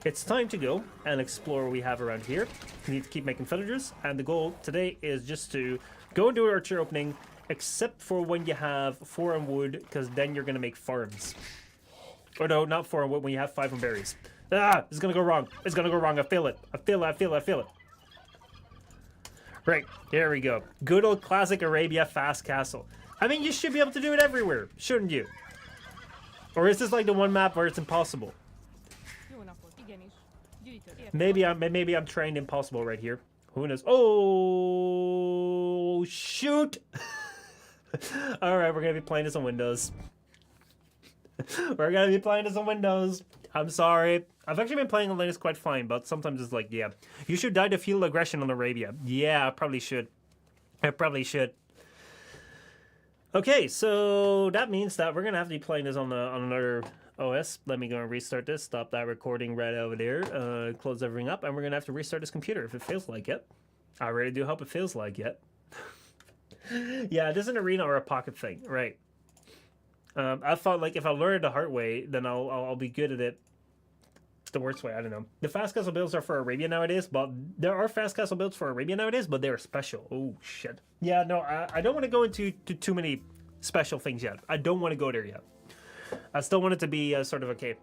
it's time to go and explore what we have around here. We need to keep making villagers, and the goal today is just to go into an archer opening, except for when you have 4 on wood, because then you're gonna make farms. Or no, not 4 on wood, when you have 5 on berries. Ah, it's gonna go wrong. It's gonna go wrong. I feel it. Right, here we go. Good old classic Arabia fast castle. I mean, you should be able to do it everywhere, shouldn't you? Or is this like the one map where it's impossible? Maybe I'm trying impossible right here. Who knows? Oh, shoot! All right, we're gonna be playing this on Windows. I'm sorry. I've actually been playing on Linux quite fine, but sometimes it's like, yeah, you should die to feel aggression on Arabia. Yeah, I probably should. Okay, so that means that we're gonna have to be playing this on another OS. Let me go and restart this. Stop that recording right over there. Close everything up, and we're gonna have to restart this computer if it feels like it. I really do hope it feels like it. Yeah, it is an arena or a pocket thing, right? I thought if I learn it the hard way, then I'll be good at it the worst way. I don't know. The fast castle builds are for Arabia nowadays, but there are fast castle builds for Arabia nowadays, but they're special. Oh shit. Yeah, no, I don't want to go into too many special things yet. I don't want to go there yet. I still want it to be sort of okay.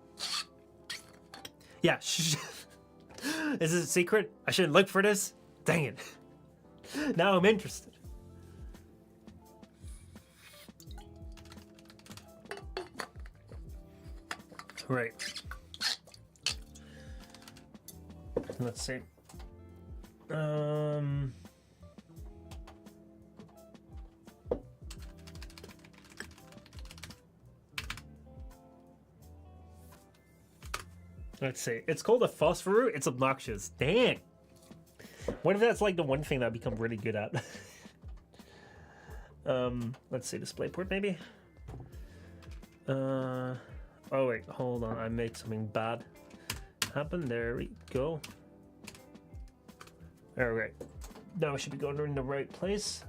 Yeah. Is this a secret? I shouldn't look for this? Dang it. Now I'm interested. Right. Let's see. Let's see. It's called a phosphor. It's obnoxious. Dang. What if that's the one thing that I become really good at? Let's see. DisplayPort maybe. Oh wait, hold on. I made something bad happen. There we go. All right. Now I should be going in the right place.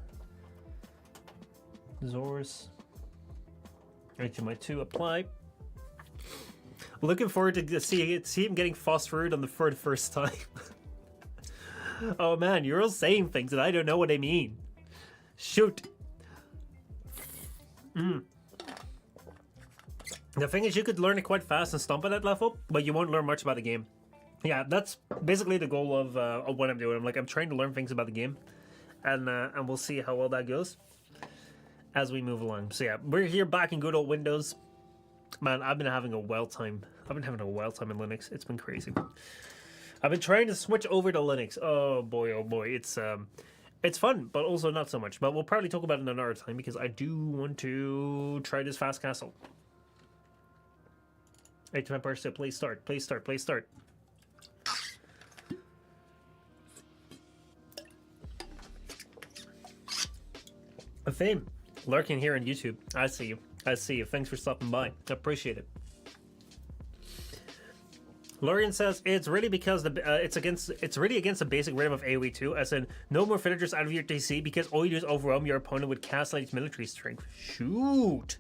Zors. HMI2 apply. Looking forward to see him getting phosphorid on the for the first time. Oh man, you're all saying things and I don't know what they mean. Shoot. The thing is, you could learn it quite fast and stomp at that level, but you won't learn much about the game. Yeah, that's basically the goal of what I'm doing. I'm trying to learn things about the game, and we'll see how well that goes as we move along. So yeah, we're here back in good old Windows. Man, I've been having a wild time. I've been having a wild time in Linux. It's been crazy. I've been trying to switch over to Linux. Oh boy, it's fun, but also not so much. But we'll probably talk about it another time because I do want to try this fast castle. 8 per step. Please start. Please start. Please start. A fame lurking here on YouTube. I see you. I see you. Thanks for stopping by. I appreciate it. Lorian says it's really because it's really against the basic rhythm of AoE2, as in no more villagers out of your DC because all you do is overwhelm your opponent with Castlight's military strength. Shoot.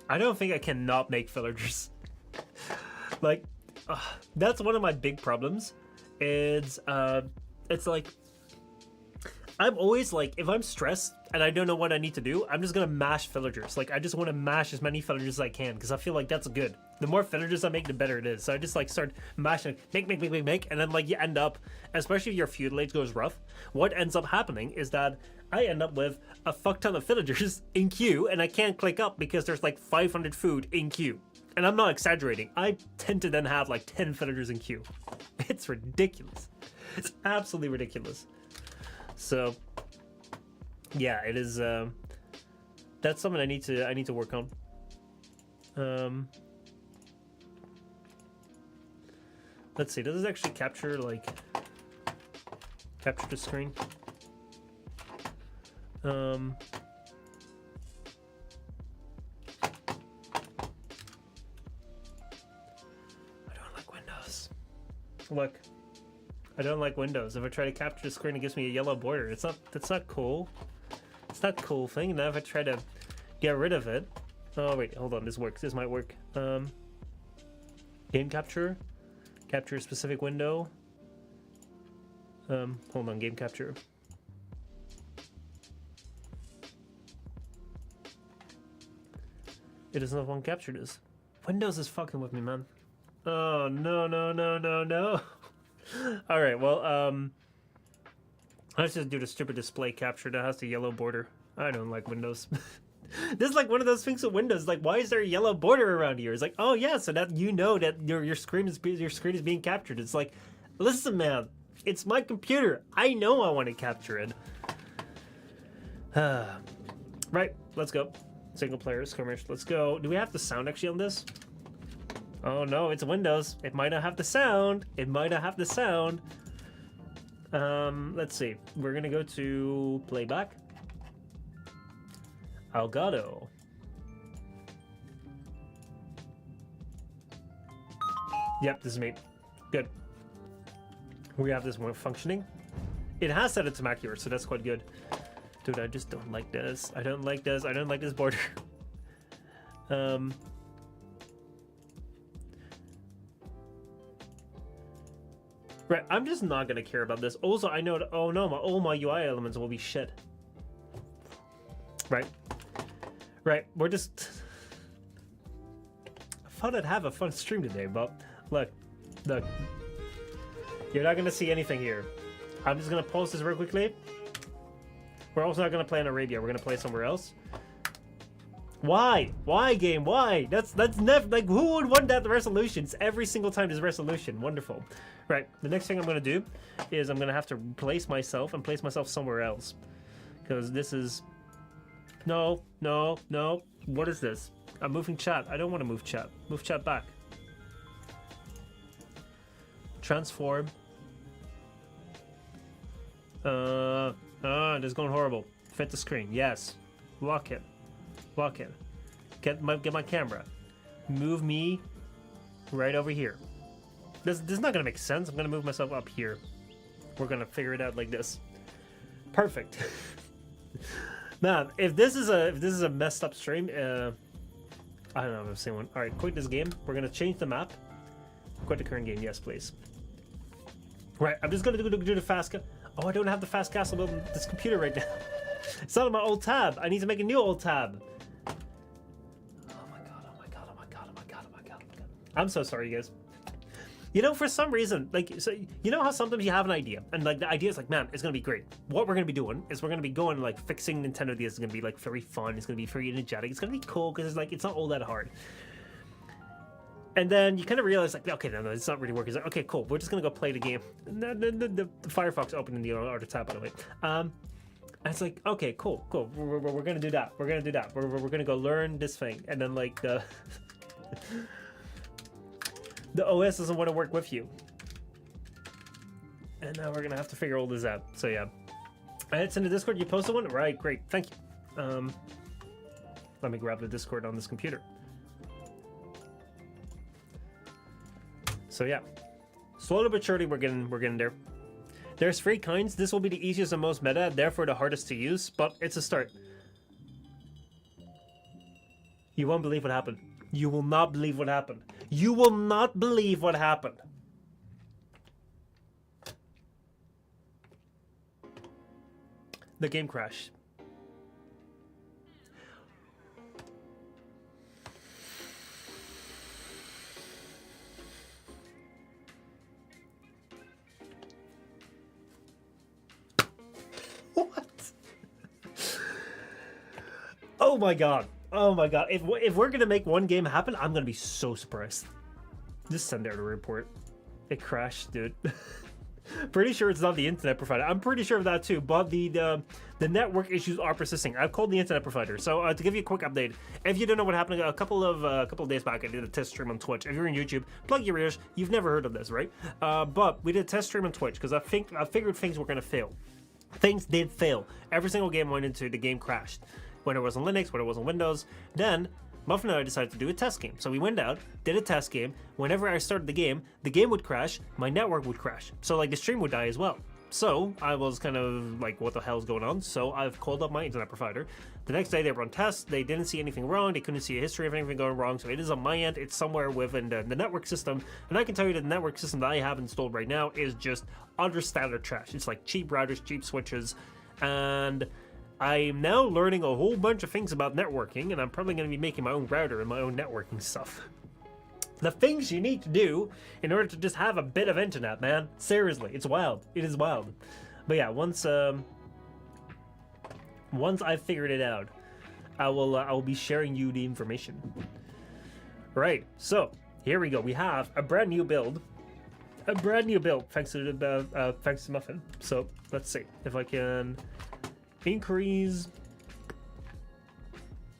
I don't think I cannot make villagers. Like, that's one of my big problems. It's like, I'm always like, if I'm stressed and I don't know what I need to do, I'm just gonna mash villagers. Like, I just want to mash as many villagers as I can because I feel like that's good. The more villagers I make, the better it is. So I just like start mashing, make, and then like you end up, especially if your feudal age goes rough, what ends up happening is that I end up with a fuck ton of villagers in queue and I can't click up because there's like 500 food in queue. And I'm not exaggerating. I tend to then have like 10 villagers in queue. It's ridiculous. It's absolutely ridiculous. So, yeah, it is. That's something I need to work on. Let's see. Does this actually capture the screen? I don't like Windows. Look. I don't like Windows. If I try to capture the screen, it gives me a yellow border. That's not cool. It's not a cool thing. Now if I try to get rid of it. Oh wait, hold on. This works. This might work. Game capture. Capture a specific window. Hold on. Game capture. It does not want to capture this. Windows is fucking with me, man. Oh no. All right, well, let's just do the stupid display capture that has the yellow border. I don't like Windows. This is like one of those things with Windows. Like, why is there a yellow border around here? It's like, oh yeah, so that you know that your screen is being captured. It's like, listen, man, it's my computer. I know I want to capture it. Right, let's go. Single player skirmish. Let's go. Do we have the sound actually on this? Oh no, it's Windows. It might not have the sound. Let's see. We're gonna go to playback. Elgato. Yep, this is me. Good. We have this one functioning. It has set it to accurate, so that's quite good. Dude, I just don't like this. I don't like this border. Right, I'm just not gonna care about this. Also, I know that, oh no, all my UI elements will be shit. Right, we're just... I thought I'd have a fun stream today, but look. You're not gonna see anything here. I'm just gonna pause this real quickly. We're also not gonna play in Arabia, we're gonna play somewhere else. Why? Why, game? Why? That's never, like, who would want that resolutions? Every single time there's resolution. Wonderful. Right, the next thing I'm gonna do is I'm gonna have to place myself somewhere else. Because this is... No. What is this? I'm moving chat. I don't want to move chat. Move chat back. Transform. This is going horrible. Fit the screen. Yes. Lock it. Get my camera. Move me right over here. This is not gonna make sense. I'm gonna move myself up here. We're gonna figure it out like this. Perfect. Man, if this is a messed up stream, I don't know if I've seen one. All right, quit this game. We're gonna change the map. Quit the current game, yes, please. Right, I'm just gonna do the fast. Oh, I don't have the fast castle built on this computer right now. It's not on my old tab. I need to make a new old tab. Oh my god! Oh my god! Oh my god! Oh my god! Oh my god! Oh my god! I'm so sorry, guys. You know, for some reason, like, so you know how sometimes you have an idea, and like the idea is like, man, it's gonna be great. What we're gonna be doing is we're gonna be going like fixing Nintendo DS. Is gonna be like very fun. It's gonna be very energetic. It's gonna be cool because it's like it's not all that hard. And then you kind of realize like, okay, no, it's not really working. It's like, okay, cool. We're just gonna go play the game. The Firefox opened in the other tab, by the way. And it's like, okay, cool. We're gonna do that. We're gonna do that. We're gonna go learn this thing, and then like the OS doesn't want to work with you. And now we're gonna have to figure all this out. So yeah. It's in the Discord. You posted one? Right, great. Thank you. Let me grab the Discord on this computer. So yeah. Slowly but surely we're getting there. There's 3 kinds. This will be the easiest and most meta, therefore the hardest to use, but it's a start. You won't believe what happened. You will not believe what happened. You will not believe what happened. The game crashed. What? Oh my god. Oh my god. If we're gonna make one game happen, I'm gonna be so surprised. Just send out a report. It crashed, dude. Pretty sure it's not the internet provider. I'm pretty sure of that too, but the network issues are persisting. I've called the internet provider. So to give you a quick update, if you don't know what happened, a couple of days back, I did a test stream on Twitch. If you're on YouTube, plug your ears. You've never heard of this, right? But we did a test stream on Twitch because I figured things were gonna fail. Things did fail. Every single game I went into, the game crashed. When it was on Linux, when it was on Windows. Then Muffin and I decided to do a test game. So we went out, did a test game. Whenever I started the game would crash, my network would crash. So like the stream would die as well. So I was kind of like, what the hell's going on? So I've called up my internet provider. The next day they were on tests. They didn't see anything wrong. They couldn't see a history of anything going wrong. So it is on my end. It's somewhere within the network system. And I can tell you that the network system that I have installed right now is just utter standard trash. It's like cheap routers, cheap switches. And I'm now learning a whole bunch of things about networking, and I'm probably going to be making my own router and my own networking stuff. The things you need to do in order to just have a bit of internet, man. Seriously, it's wild. It is wild. But yeah, once I've figured it out, I will be sharing you the information. Right. So here we go. We have a brand new build. A brand new build, thanks to Muffin. So let's see if I can increase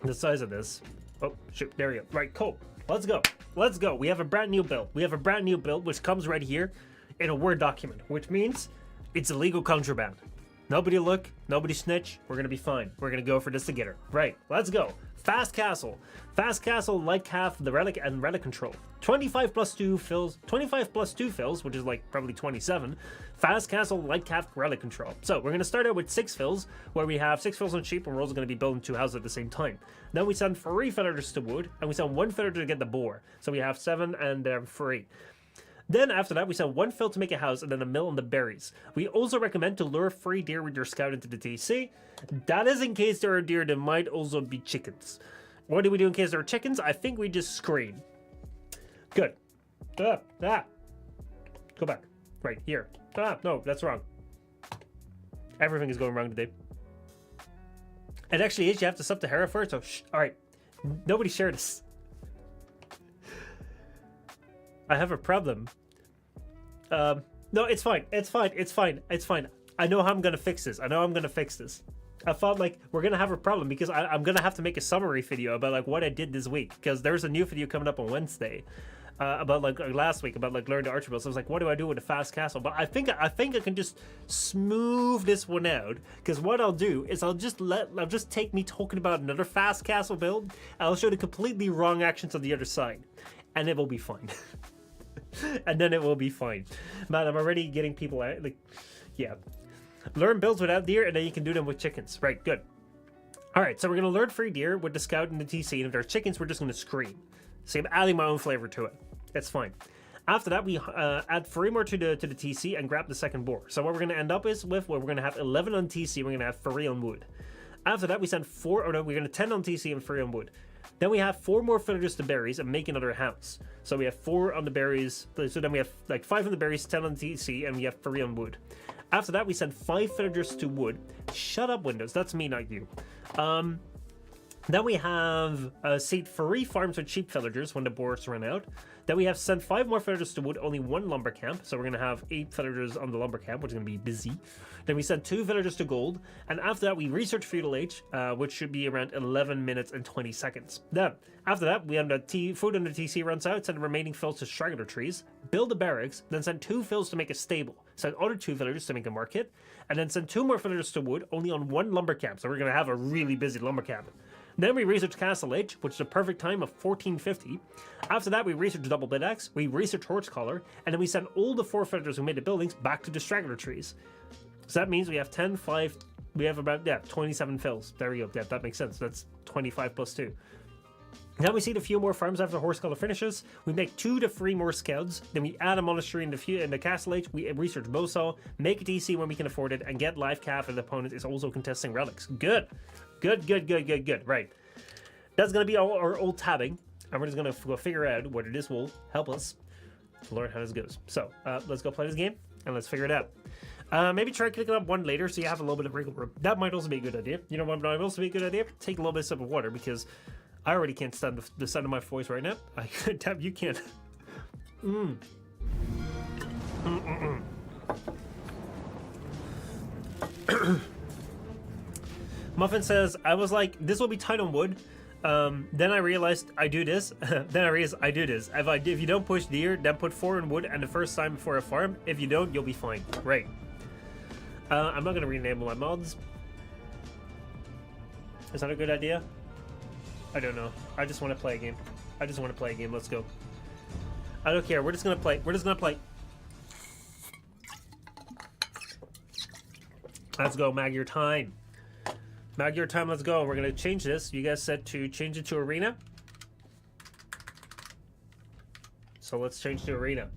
the size of this. Oh shoot, there we go. Right, cool. Let's go. Let's go. We have a brand new build. We have a brand new build which comes right here in a Word document, which means it's illegal contraband. Nobody look, nobody snitch. We're gonna be fine. We're gonna go for this together. Right, let's go. Fast Castle. Fast Castle, Light Calf, the Relic, and Relic Control. 25 plus 2 fills, 25 plus 2 fills, which is like probably 27. Fast Castle, Light Calf, Relic Control. So we're going to start out with 6 fills, where we have 6 fills on sheep, and we're also going to be building 2 houses at the same time. Then we send 3 feathers to wood, and we send 1 feather to get the boar. So we have 7 and 3. Then after that, we send 1 fill to make a house and then a mill on the berries. We also recommend to lure 3 deer with your scout into the TC. That is in case there are deer, there might also be chickens. What do we do in case there are chickens? I think we just scream. Good. Go back. Right, here. No, that's wrong. Everything is going wrong today. It actually is. You have to sub to Hera first. So, shh. All right. Nobody share this. I have a problem. No, it's fine. It's fine. It's fine. It's fine. I know how I'm gonna fix this. I thought like we're gonna have a problem because I'm gonna have to make a summary video about like what I did this week, because there's a new video coming up on Wednesday about like last week about like learning the archer build. So I was like, what do I do with a fast castle? But I think I can just smooth this one out, because what I'll do is I'll just take me talking about another fast castle build. I'll show the completely wrong actions on the other side, and it will be fine. And then it will be fine. Man, I'm already getting people out. Like, yeah. Learn builds without deer, and then you can do them with chickens. Right, good. Alright, so we're going to lure 3 deer with the scout and the TC, and if there's chickens, we're just going to scream. So I'm adding my own flavor to it. That's fine. After that, we add 3 more to the TC and grab the second boar. So what we're going to end up with, we're going to have 11 on TC, we're going to have 3 on wood. After that, we send 4, or no, we're going to 10 on TC and 3 on wood. Then we have 4 more villagers to berries and make another house. So we have 4 on the berries, so then we have like 5 on the berries, 10 on TC, and we have 3 on wood. After that, we send 5 villagers to wood. Shut up, Windows, that's me, not you. Then we have seed 3 farms with cheap villagers when the boars run out. Then we have sent 5 more villagers to wood, only 1 lumber camp. So we're going to have 8 villagers on the lumber camp, which is going to be busy. Then we sent 2 villagers to gold. And after that, we research feudal age, which should be around 11 minutes and 20 seconds. Then, after that, we have the food under TC runs out, send the remaining fills to straggler trees, build the barracks, then send 2 fills to make a stable, send other 2 villagers to make a market, and then send 2 more villagers to wood, only on 1 lumber camp. So we're going to have a really busy lumber camp. Then we research Castle Age, which is a perfect time of 1450. After that, we research Double Bit Axe, we research Horse Collar, and then we send all the 4 villagers who made the buildings back to the straggler trees. So that means we have 10, 5, we have about, 27 fills. There we go. Yeah, that makes sense. That's 25 plus 2. Then we see a few more farms after Horse Collar finishes. We make 2 to 3 more scouts. Then we add a monastery in the Castle Age. We research Bowsaw, make a DC when we can afford it, and get live calf if the opponent is also contesting relics. Good. Good. Right. That's going to be our old tabbing. And we're just going to go figure out whether this will help us learn how this goes. So let's go play this game and let's figure it out. Maybe try clicking up 1 later so you have a little bit of wriggle room. That might also be a good idea. You know what might also be a good idea? Take a little bit of sip of water because I already can't stand the sound of my voice right now. Tab, you can't. Muffin says, I was like, this will be tight on wood. Then I realized I do this. If you don't push deer, then put 4 in wood and the first time before a farm. If you don't, you'll be fine. Right. I'm not going to rename my mods. Is that a good idea? I don't know. I just want to play a game. Let's go. I don't care. We're just going to play. Let's go, Mag your time. Let's go. We're going to change this. You guys said to change it to arena. So let's change to arena.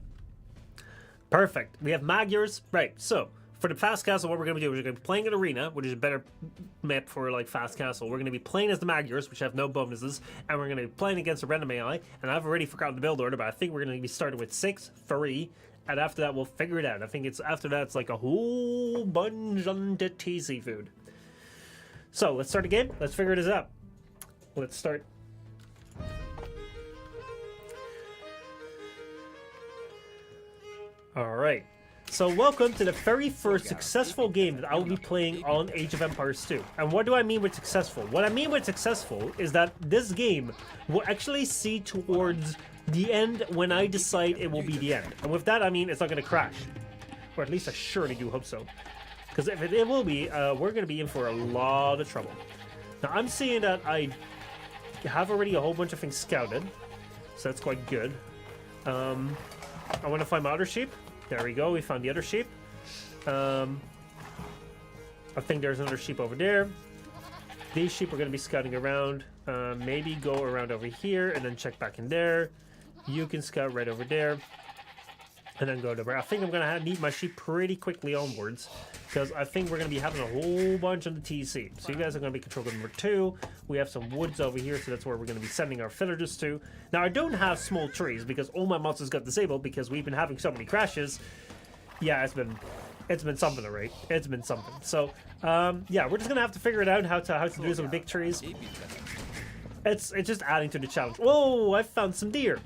Perfect. We have Magyars. Right. So for the fast castle, what we're going to do is we're going to be playing an arena, which is a better map for like fast castle. We're going to be playing as the Magyars, which have no bonuses, and we're going to be playing against a random AI. And I've already forgotten the build order, but I think we're going to be starting with 6, 3, and after that we'll figure it out. I think after that it's like a whole bunch of TC food. So let's start the game. Let's figure this out. Let's start. All right. So welcome to the very first successful game that I will be playing on Age of Empires 2. And what do I mean with successful? What I mean with successful is that this game will actually see towards the end when I decide it will be the end. And with that, I mean it's not going to crash. Or at least I surely do hope so. Because if it will be, we're going to be in for a lot of trouble. Now, I'm seeing that I have already a whole bunch of things scouted. So that's quite good. I want to find my other sheep. There we go. We found the other sheep. I think there's another sheep over there. These sheep are going to be scouting around. Maybe go around over here and then check back in there. You can scout right over there. And then go to... I think I'm going to need my sheep pretty quickly onwards. Because I think we're going to be having a whole bunch on the TC. So you guys are going to be control group number 2. We have some woods over here, so that's where we're going to be sending our villagers to. Now, I don't have small trees because all my monsters got disabled because we've been having so many crashes. Yeah, it's been something, alright. It's been something. So, yeah, we're just going to have to figure it out how to do this with big trees. It's just adding to the challenge. Whoa, I found some deer.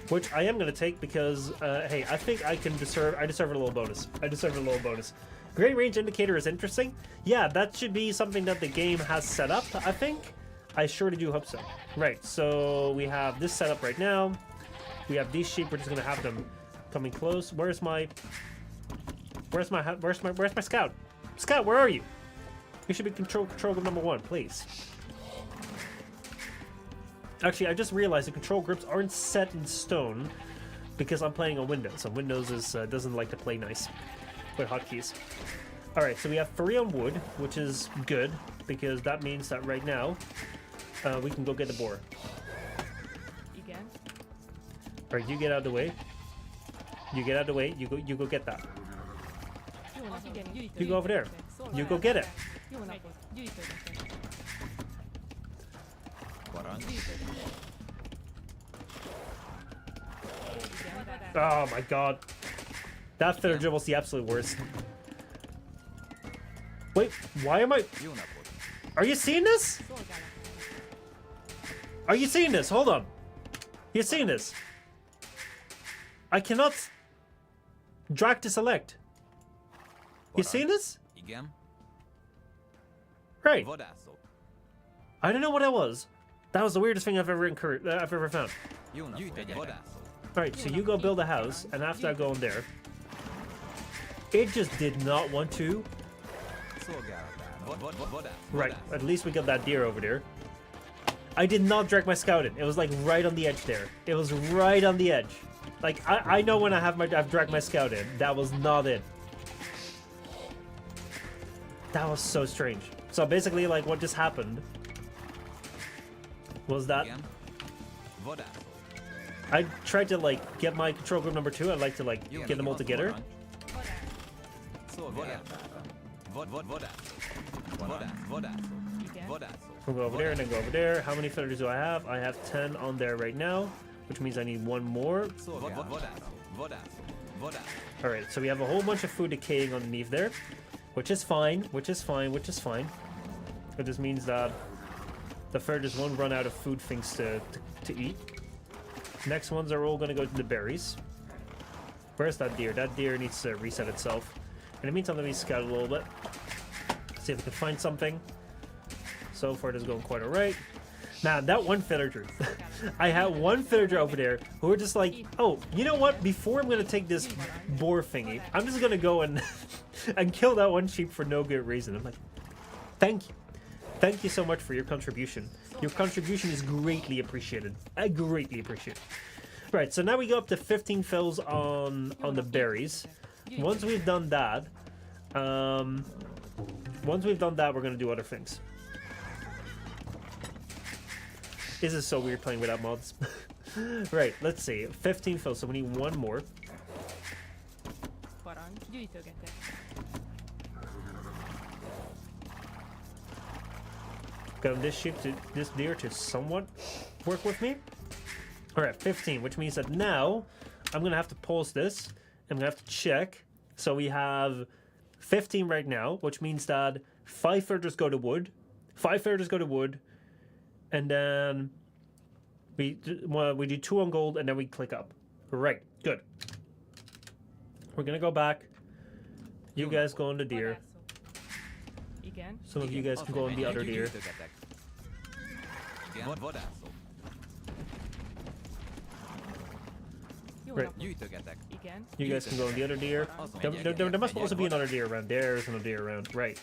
Which I am going to take because, hey, I think I deserve a little bonus. Great range indicator is interesting. Yeah, that should be something that the game has set up, I think. I surely do hope so. Right, so we have this set up right now. We have these sheep. We're just going to have them coming close. Where's my scout? Scout, where are you? You should be control group number 1, please. Actually, I just realized the control grips aren't set in stone because I'm playing on Windows, and Windows doesn't like to play nice with hotkeys. Alright, so we have 3 on wood, which is good, because that means that right now, we can go get the boar. Alright, you get out of the way. You get out of the way, you go get that. You go over there. You go get it. Oh my god. That villager was the absolute worst. Wait, why am I... Are you seeing this? Are you seeing this? Hold on. You seeing this? I cannot drag to select. You seeing this? Right. I don't know what that was. That was the weirdest thing I've ever found. Alright, so you go build a house, and after I go in there, it just did not want to. Right, at least we got that deer over there. I did not drag my scout in. It was like right on the edge there. It was right on the edge. Like, I know when I've dragged my scout in. That was not it. That was so strange. So basically, like, what just happened was that I tried to, like, get my control group number 2. I'd like to, like, get them all together. We'll go over there and then go over there. How many villagers do I have? I have 10 on there right now, which means I need 1 more. Alright, so we have a whole bunch of food decaying underneath there, which is fine, which is fine, which is fine. It just means that the villagers won't run out of food things to eat. Next ones are all going to go to the berries. Where's that deer? That deer needs to reset itself. In the meantime, let me scout a little bit. See if we can find something. So far, it is going quite alright. Now, that one villager. I had one villager over there who were just like, oh, you know what? Before I'm going to take this boar thingy, I'm just going to go and, and kill that one sheep for no good reason. I'm like, thank you. Thank you so much for your contribution. Your contribution is greatly appreciated. I greatly appreciate it. Right, so now we go up to 15 fills on the berries. Once we've done that, we're going to do other things. This is so weird playing without mods. Right, let's see. 15 fills, so we need 1 more. Got this deer to somewhat work with me. Alright, 15, which means that now I'm going to have to pause this. I'm going to have to check. So we have 15 right now, which means that 5 villagers go to wood. 5 villagers go to wood. And then we do 2 on gold, and then we click up. Right, good. We're going to go back. You guys go on the deer. Some of you guys can go on the other deer. Right. You guys can go on the other deer. There must also be another deer around. There's another deer around. Right.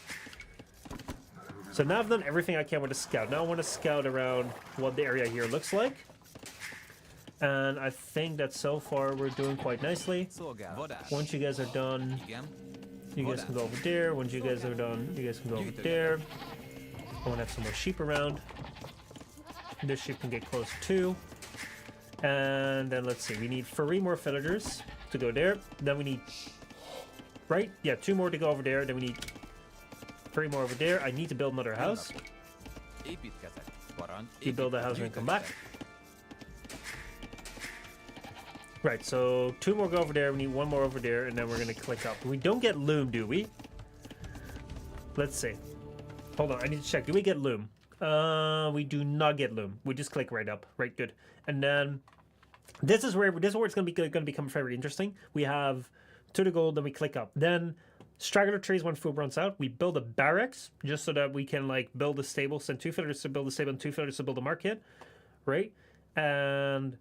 So now I've done everything I can with a scout. Now I want to scout around what the area here looks like. And I think that so far we're doing quite nicely. Once you guys are done, you guys can go over there. Once you guys are done, you guys can go over there. I want to have some more sheep around. This sheep can get close too. And then let's see, we need 3 more villagers to go there. Then we need, right? Yeah, 2 more to go over there. Then we need 3 more over there. I need to build another house. You build a house and come back. Right, so 2 more go over there. We need 1 more over there, and then we're going to click up. We don't get loom, do we? Let's see. Hold on, I need to check. Do we get loom? We do not get loom. We just click right up. Right, good. And then this is where it's going to become very interesting. We have 2 to gold, then we click up. Then straggler trees when food runs out. We build a barracks just so that we can like build a stable. Send 2 villagers to build a stable and 2 villagers to build a market, right? And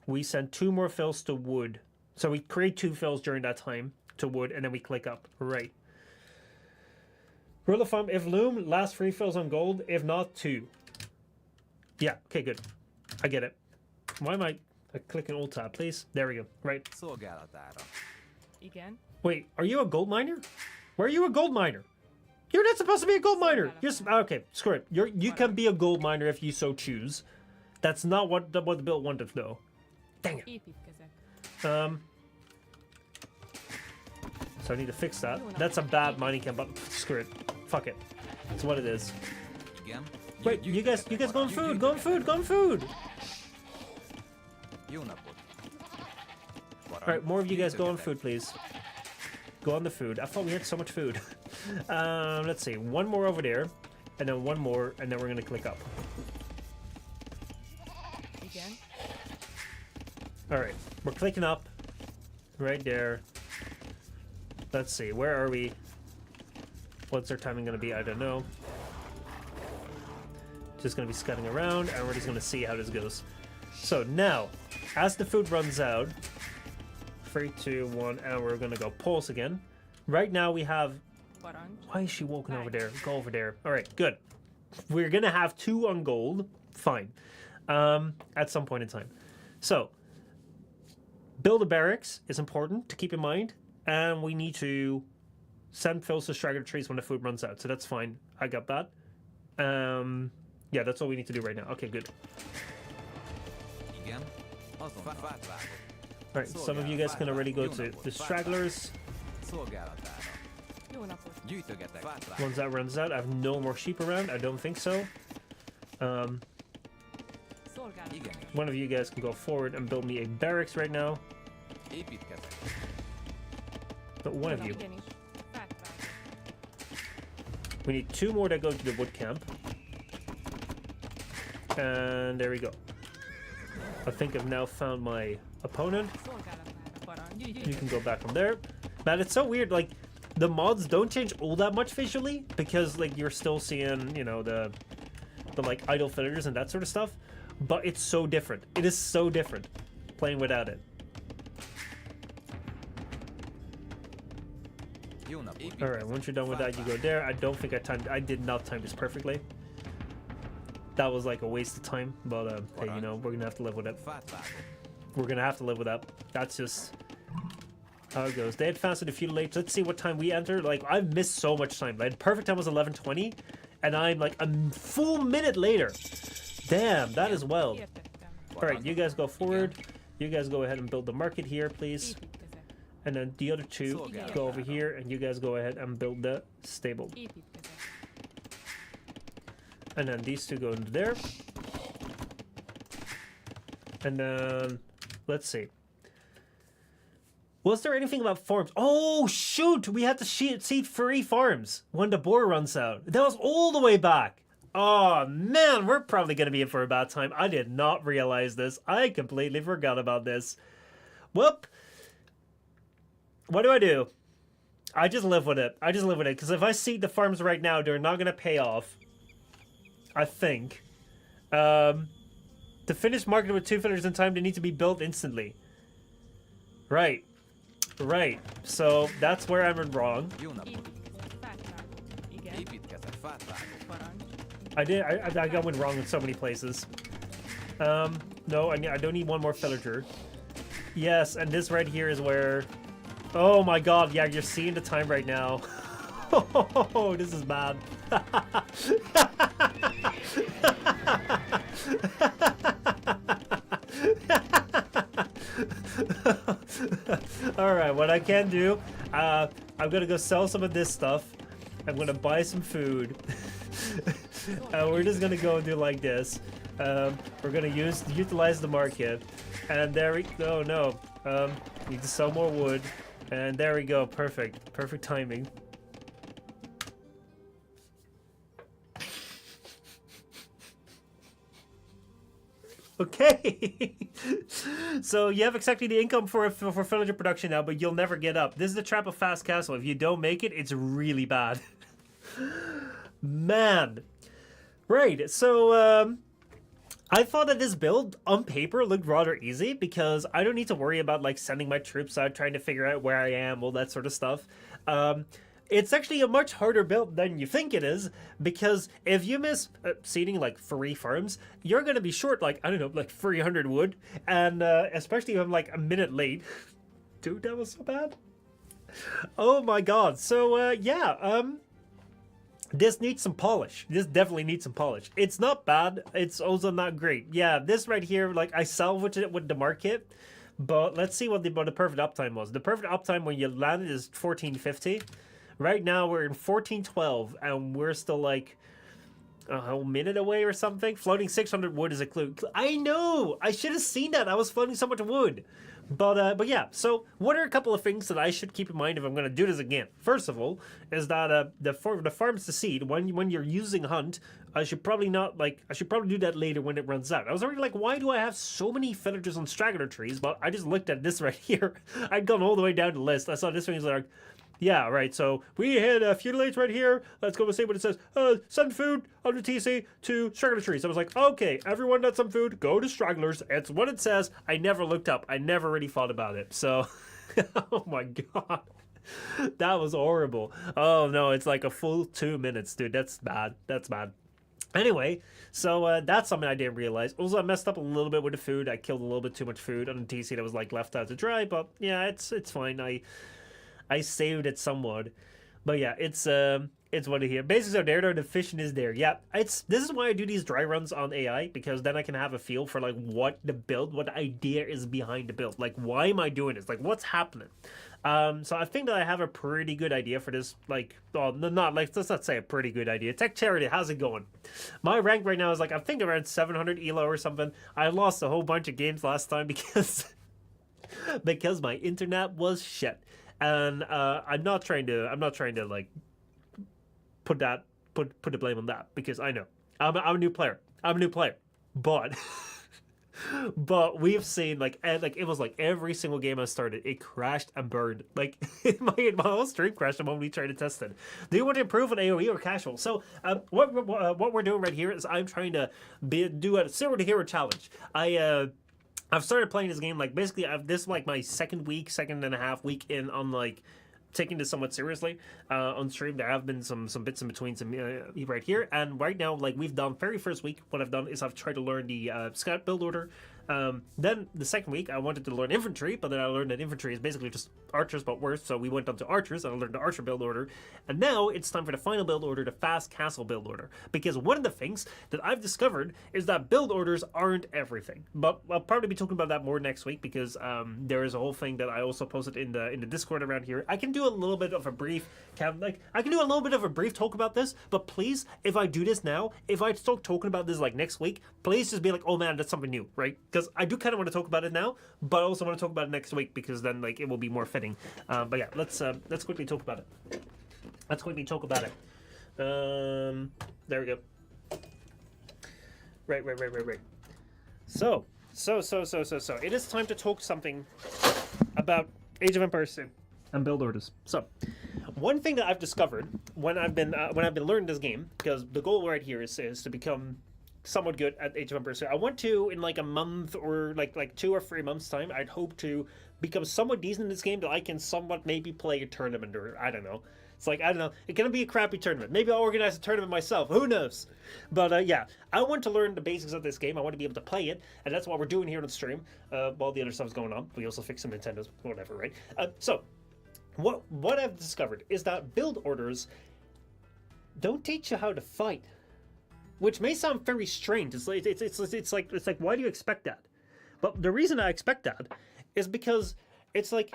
we send 2 more fills to wood. So we create 2 fills during that time to wood, and then we click up. Right. Rule of thumb, if loom, last 3 fills on gold. If not, 2. Yeah, okay, good. I get it. Why am I clicking alt tab, please? There we go. Right. Wait, are you a gold miner? Why are you a gold miner? You're not supposed to be a gold miner. Okay, screw it. You can be a gold miner if you so choose. That's not what the build wanted though. Dang it. So I need to fix that. That's a bad mining camp, but screw it. Fuck it. That's what it is. Wait, you guys go on food. Go on food. Go on food. Alright, more of you guys go on food, please. Go on the food. I thought we had so much food. Let's see. One more over there. And then one more. And then we're going to click up. Alright. We're clicking up. Right there. Let's see. Where are we? What's our timing going to be? I don't know. Just going to be scudding around. And we're just going to see how this goes. So now, as the food runs out... 3, 2, 1, and we're gonna go pulse again. Right now we have... Why is she walking over there? Go over there. Alright, good. We're gonna have 2 on gold. Fine. At some point in time. So, build a barracks is important to keep in mind. And we need to send fills to straggler trees when the food runs out. So that's fine. I got that. Yeah, that's all we need to do right now. Okay, good. Alright, some of you guys can already go to the stragglers. Once that runs out, I have no more sheep around. I don't think so. One of you guys can go forward and build me a barracks right now. But one of you. We need 2 more that go to the wood camp. And there we go. I think I've now found my opponent. You can go back from there. Man, it's so weird, like, the mods don't change all that much visually, because, like, you're still seeing, you know, the like, idle fillers and that sort of stuff, but it's so different. It is so different playing without it. Alright, once you're done with that, you go there. I don't think I did not time this perfectly. That was like a waste of time, but hey, you know, we're gonna have to live with it. We're gonna have to live with that. That's just how it goes. They advanced it a few late. Let's see what time we enter. Like, I've missed so much time. My perfect time was 11:20, and I'm like a full minute later. Damn, that is wild. Alright, you guys go forward. You guys go ahead and build the market here, please. And then the other 2 go over here, and you guys go ahead and build the stable. And then these 2 go into there. And then, let's see. Was there anything about farms? Oh, shoot! We had to seed free farms when the boar runs out. That was all the way back. Oh, man, we're probably going to be in for a bad time. I did not realize this. I completely forgot about this. Whoop. What do? I just live with it. I just live with it. Because if I seed the farms right now, they're not going to pay off. I think. To finish marketing with 2 fillers in time, they need to be built instantly. Right. Right. So that's where I'm wrong. I got one wrong in so many places. No, I don't need 1 more villager. Yes, and this right here is where... Oh my god, yeah, you're seeing the time right now. Oh, this is bad. Alright, what I can do, I'm gonna go sell some of this stuff. I'm gonna buy some food. We're just gonna go and do like this. We're gonna utilize the market. And there we go. No, need to sell more wood. And there we go. Perfect. Perfect timing. Okay. So you have exactly the income for villager production now, but you'll never get up. This is the trap of Fast Castle. If you don't make it, it's really bad. Man. Right. So I thought that this build on paper looked rather easy because I don't need to worry about like sending my troops out, trying to figure out where I am, all that sort of stuff. It's actually a much harder build than you think it is, because if you miss seeding like 3 farms, you're going to be short like, I don't know, like 300 wood, and especially if I'm like a minute late. Dude, that was so bad. Oh my god. So this needs some polish. This definitely needs some polish. It's not bad. It's also not great. Yeah, this right here, like I salvaged it with the market, but let's see what the perfect uptime was. The perfect uptime when you landed is 1450. Right now we're in 1412 and we're still like a whole minute away or something. Floating 600 wood is a clue. I know. I should have seen that. I was floating so much wood. But yeah, so what are a couple of things that I should keep in mind if I'm going to do this again? First of all, is that the farms to seed, when you're using hunt, I should probably do that later when it runs out. I was already like, why do I have so many villagers on straggler trees? But I just looked at this right here. I'd gone all the way down the list. I saw this thing is like, yeah, right, so we hit feudalates right here. Let's go and see what it says. Send food on the TC to straggler trees. I was like, okay, everyone that's some food, go to stragglers. It's what it says. I never looked up. I never really thought about it. So, oh my god. That was horrible. Oh no, it's like a full 2 minutes, dude. That's bad. That's bad. Anyway, so that's something I didn't realize. Also, I messed up a little bit with the food. I killed a little bit too much food on the TC that was like left out to dry, but yeah, it's fine. I saved it somewhat, but yeah, it's what it here. Basics are there, though. The fishing is there. Yeah, this is why I do these dry runs on AI, because then I can have a feel for like what the idea is behind the build. Like, why am I doing this? Like, what's happening? So I think that I have a pretty good idea for this. Like, well, not like, let's not say a pretty good idea. Tech Charity, how's it going? My rank right now is like, I think around 700 elo or something. I lost a whole bunch of games last time because because my internet was shit. And I'm not trying to like put the blame on that, because I know I'm a new player. But but we've seen like it was like every single game I started, it crashed and burned. Like my whole stream crashed the moment we tried to test it. Do you want to improve on AoE or casual? So what we're doing right here is I'm trying to do a zero to hero challenge. I've started playing this game, like, basically, this is, like, my second and a half week in on, like, taking this somewhat seriously on stream. There have been some bits in between right here, and right now, like, we've done, very first week, what I've done is I've tried to learn the scout build order. Then the second week, I wanted to learn infantry, but then I learned that infantry is basically just archers, but worse, so we went on to archers, and I learned the archer build order, and now it's time for the final build order, the fast castle build order, because one of the things that I've discovered is that build orders aren't everything, but I'll probably be talking about that more next week, because there is a whole thing that I also posted in the Discord around here. I can do a little bit of a brief, talk about this, but please, if I do this now, if I start talking about this like next week, please just be like, oh man, that's something new, right? Because I do kind of want to talk about it now, but I also want to talk about it next week, because then like it will be more fitting. But yeah, let's quickly talk about it. There we go. Right. So it is time to talk something about Age of Empires 2 and build orders. So one thing that I've discovered when I've been learning this game, because the goal right here is to become somewhat good at Age of Empires 2. I want to, in like a month or like 2 or 3 months time, I'd hope to become somewhat decent in this game that I can somewhat maybe play a tournament, or I don't know. It's like, I don't know, it's gonna be a crappy tournament. Maybe I'll organize a tournament myself, who knows? But yeah, I want to learn the basics of this game. I want to be able to play it, and that's what we're doing here on the stream while the other stuff's going on. We also fix some Nintendos, whatever, right? So what I've discovered is that build orders don't teach you how to fight, which may sound very strange. It's like why do you expect that? But the reason I expect that is because it's like,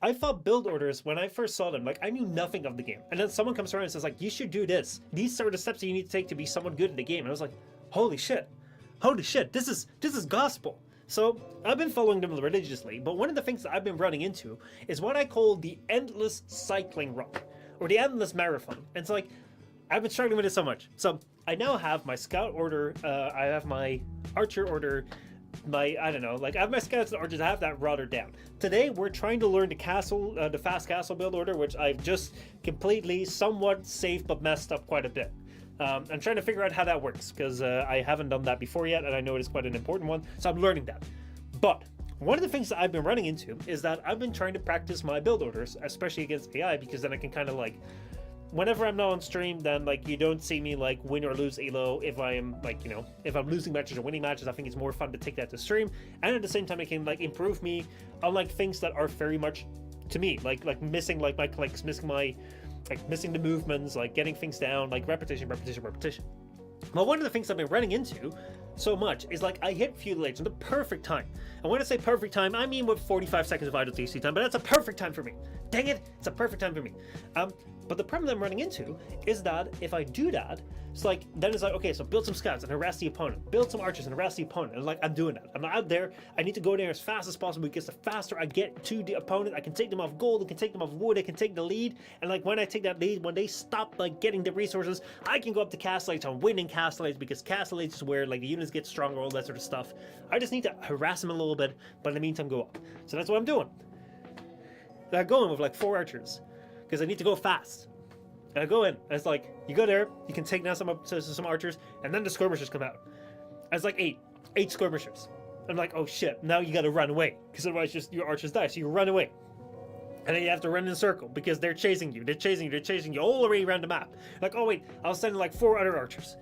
I thought build orders, when I first saw them, like, I knew nothing of the game. And then someone comes around and says, like, you should do this. These are the steps that you need to take to be someone good in the game. And I was like, holy shit, this is gospel. So I've been following them religiously, but one of the things that I've been running into is what I call the endless cycling run, or the endless marathon. And it's like, I've been struggling with it so much. So I now have my scout order, I have my archer order, I have my scouts and archers. I have that routed down. Today we're trying to learn the fast castle build order, which I've just completely somewhat saved but messed up quite a bit. I'm trying to figure out how that works, because I haven't done that before yet, and I know it is quite an important one, so I'm learning that. But one of the things that I've been running into is that I've been trying to practice my build orders, especially against AI, because then I can kind of like, whenever I'm not on stream, then like you don't see me like win or lose elo. If I am like, if I'm losing matches or winning matches, I think it's more fun to take that to stream, and at the same time it can like improve me on like things that are very much to me, like missing like my clicks, missing the movements, like getting things down, like repetition. Well, one of the things I've been running into so much is like I hit Feudal Age in the perfect time. And when I say perfect time, I mean with 45 seconds of idle DC time, but that's a perfect time for me. Dang it, it's a perfect time for me. But the problem that I'm running into is that if I do that, it's like, then it's like, okay, so build some scouts and harass the opponent, build some archers and harass the opponent, and like, I'm doing that. I'm out there, I need to go there as fast as possible, because the faster I get to the opponent, I can take them off gold, I can take them off wood, I can take the lead, and like, when I take that lead, when they stop like getting the resources, I can go up to Castle Age. I'm winning Castle Age, because Castle Age is where like the units get stronger, all that sort of stuff. I just need to harass them a little bit, but in the meantime go up. So that's what I'm doing. I'm going with like 4 archers, because I need to go fast. And I go in, and it's like, you go there, you can take down some archers, and then the skirmishers come out. And it's like 8 skirmishers. I'm like, oh shit, now you gotta run away, because otherwise just your archers die, so you run away. And then you have to run in a circle, because they're chasing you all the way around the map. Like, oh wait, I'll send like 4 other archers.